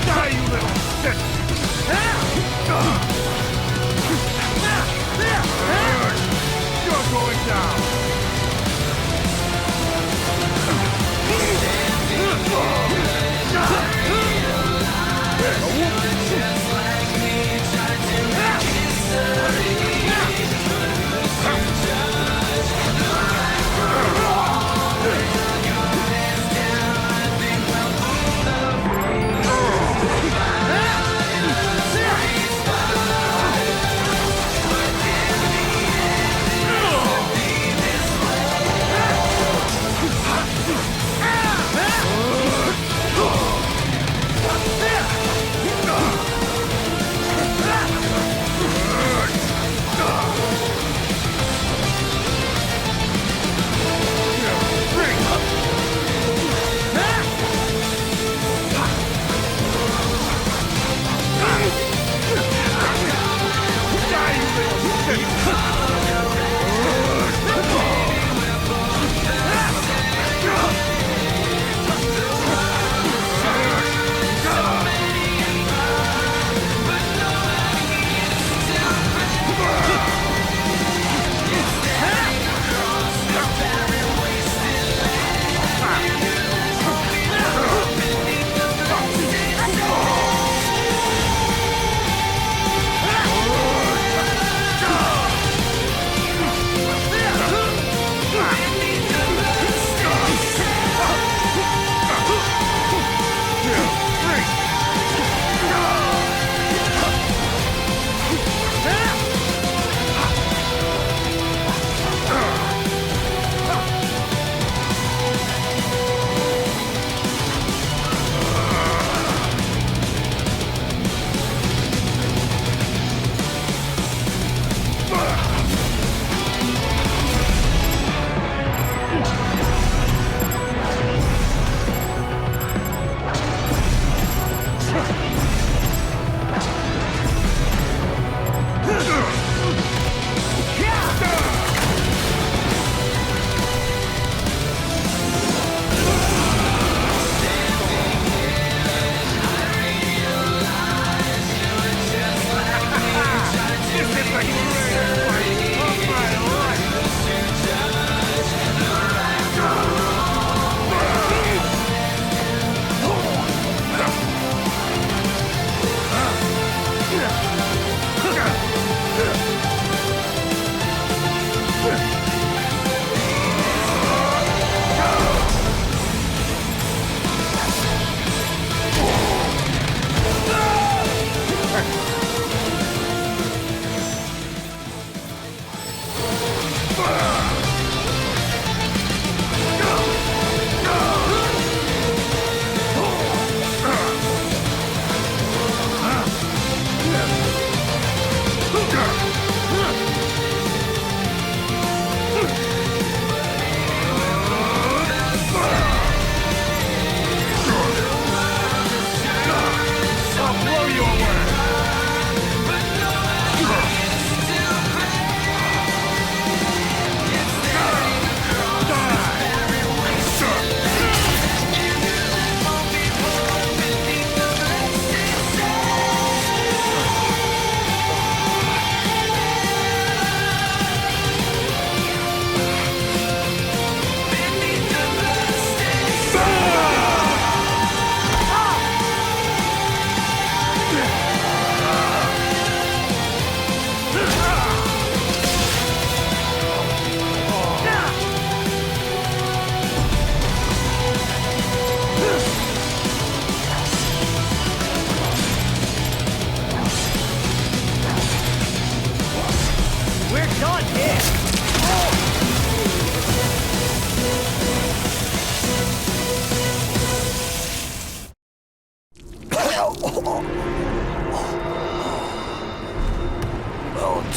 Die, you little shit! You're going down!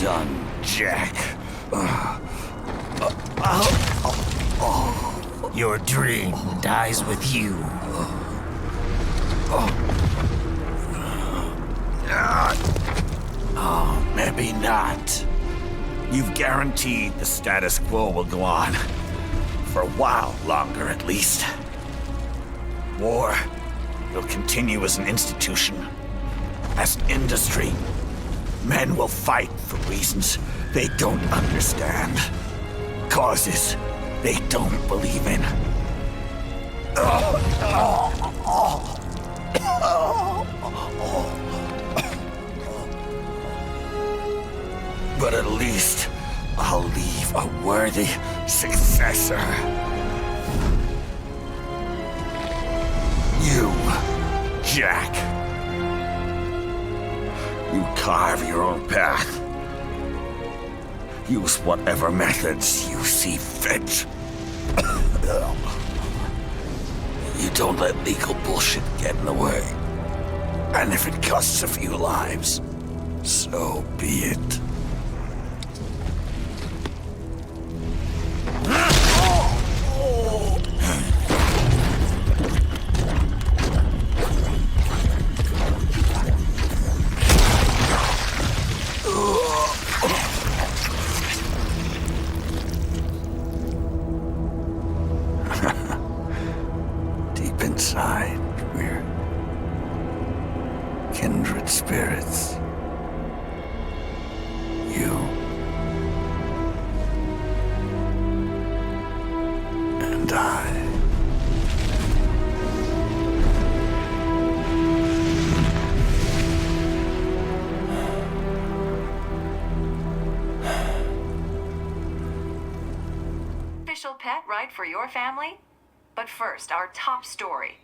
done, Jack. Your dream dies with you. Oh, maybe not. You've guaranteed the status quo will go on. For a while longer, at least. War will continue as an institution, as an industry. Men will fight for reasons they don't understand, causes they don't believe in. But at least I'll leave a worthy successor. You, Jack. You carve your own path. Use whatever methods you see fit. You don't let legal bullshit get in the way. And if it costs a few lives, so be it. Deep inside, we're kindred spirits. You and I. Official pet, right, for your family? But first, our top story.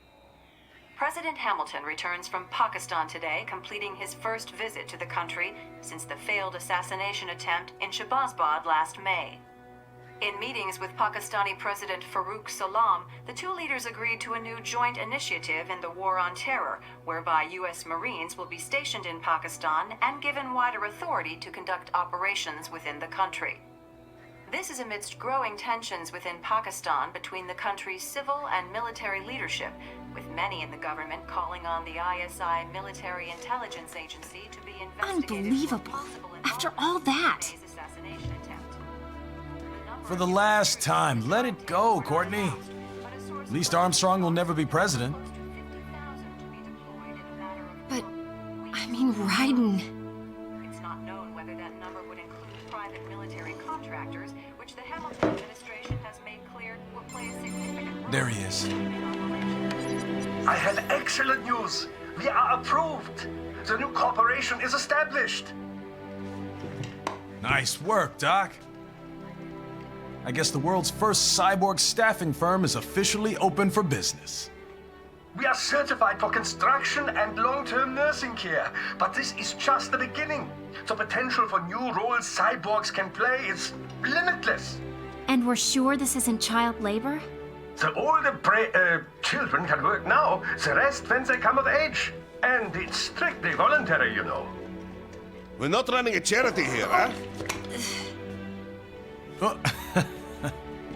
President Hamilton returns from Pakistan today, completing his first visit to the country since the failed assassination attempt in Shahbazbad last May. In meetings with Pakistani President Farooq Salam, the two leaders agreed to a new joint initiative in the war on terror, whereby U.S. Marines will be stationed in Pakistan and given wider authority to conduct operations within the country. This is amidst growing tensions within Pakistan between the country's civil and military leadership, with many in the government calling on the ISI military intelligence agency to be investigated. Unbelievable. After all that. For the last time, let it go, Courtney. At least Armstrong will never be president. But, I mean, Raiden. It's not known whether that number would include private military contractors, which the Hamilton administration has made clear will play a significant role. There he is. I have excellent news. We are approved. The new corporation is established. Nice work, Doc. I guess the world's first cyborg staffing firm is officially open for business. We are certified for construction and long-term nursing care, but this is just the beginning. The potential for new roles cyborgs can play is limitless. And we're sure this isn't child labor? The older children can work now, the rest when they come of age. And it's strictly voluntary, you know. We're not running a charity here, huh?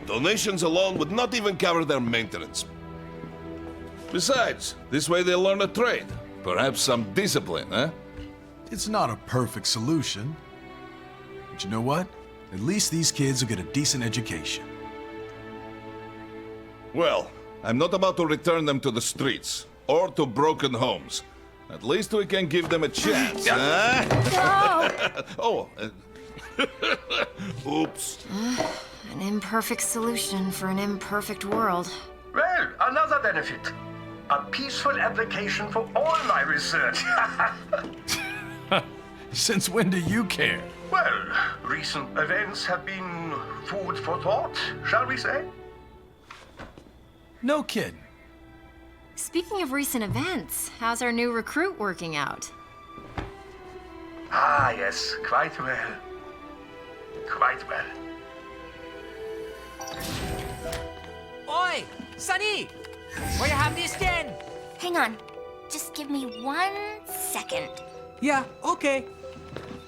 Donations alone would not even cover their maintenance. Besides, this way they'll learn a trade. Perhaps some discipline, huh? It's not a perfect solution. But you know what? At least these kids will get a decent education. Well, I'm not about to return them to the streets or to broken homes. At least we can give them a chance, huh? Oh, oops. An imperfect solution for an imperfect world. Well, another benefit. A peaceful application for all my research. Since when do you care? Well, recent events have been food for thought, shall we say? No kidding. Speaking of recent events, how's our new recruit working out? Ah, yes, quite well. Quite well. Oi, Sonny! Where you have this then? Hang on. Just give me 1 second. Yeah, okay.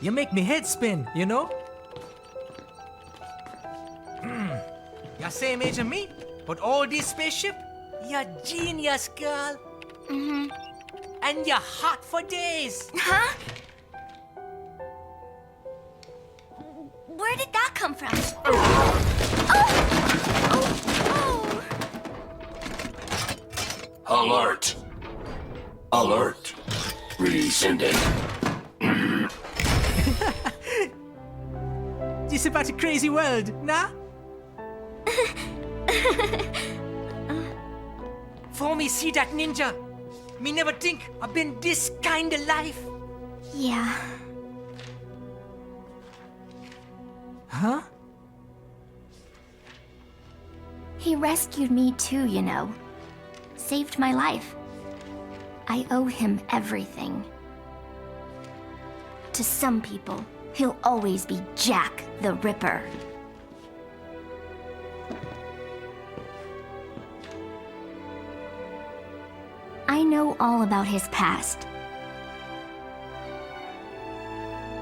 You make me head spin, you know? You're same age as me, but all this spaceship, you're genius, girl. Mm-hmm. And you're hot for days. Huh? Where did that come from? Alert! Alert. Rescinding. Just about a crazy world, nah? For me see that ninja, me never think I've been this kind of life. Yeah. Huh? He rescued me too, you know. Saved my life. I owe him everything. To some people, he'll always be Jack the Ripper. I know all about his past.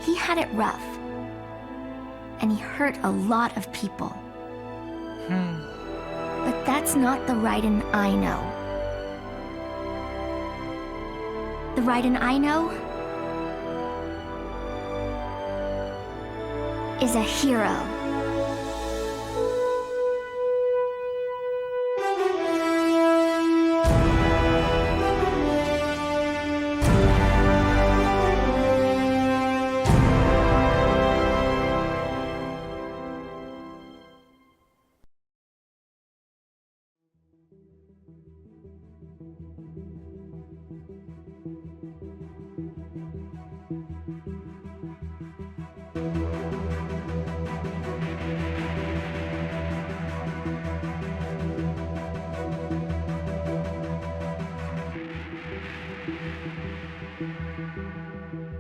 He had it rough. And he hurt a lot of people. But that's not the Raiden I know. The Raiden I know is a hero.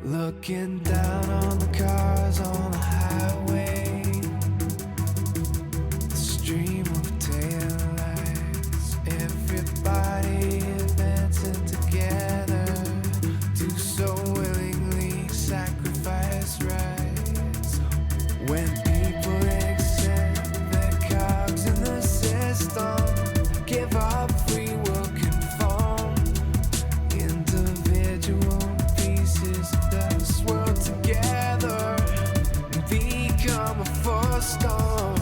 Looking down on the cars on the highway, the stream of taillights, everybody advancing together to so willingly sacrifice rights. When people accept their cogs in the system, give up free will conform, individual pieces of this world together and become a force storm.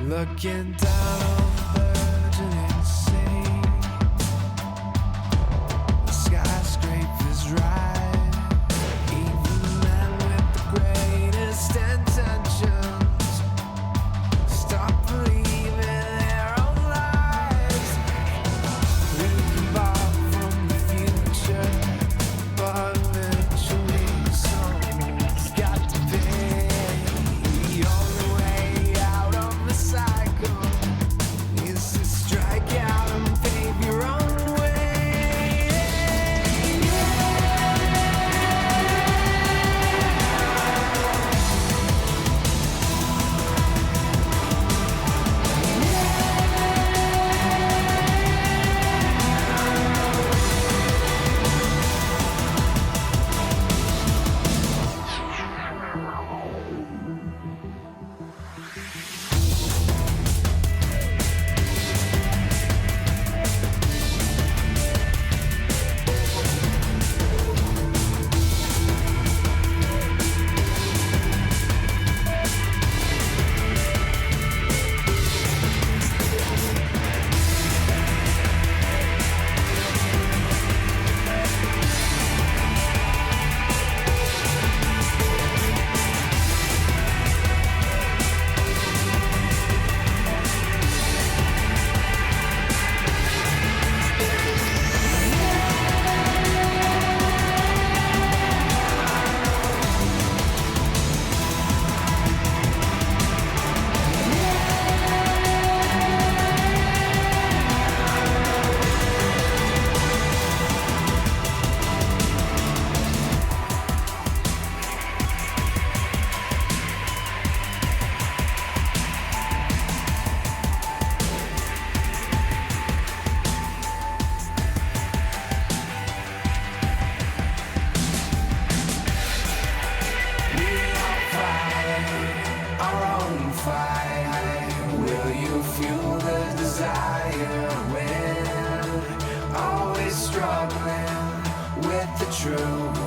Looking down on the burgeoning sea, the skyscrapers rise, even men with the greatest intentions stop believing their own lives. We can borrow from the future, but eventually someone's got to pay. The only way out of the cycle is to strike out and pave your own way. Our own fight. Will you fuel the desire when always struggling with the truth?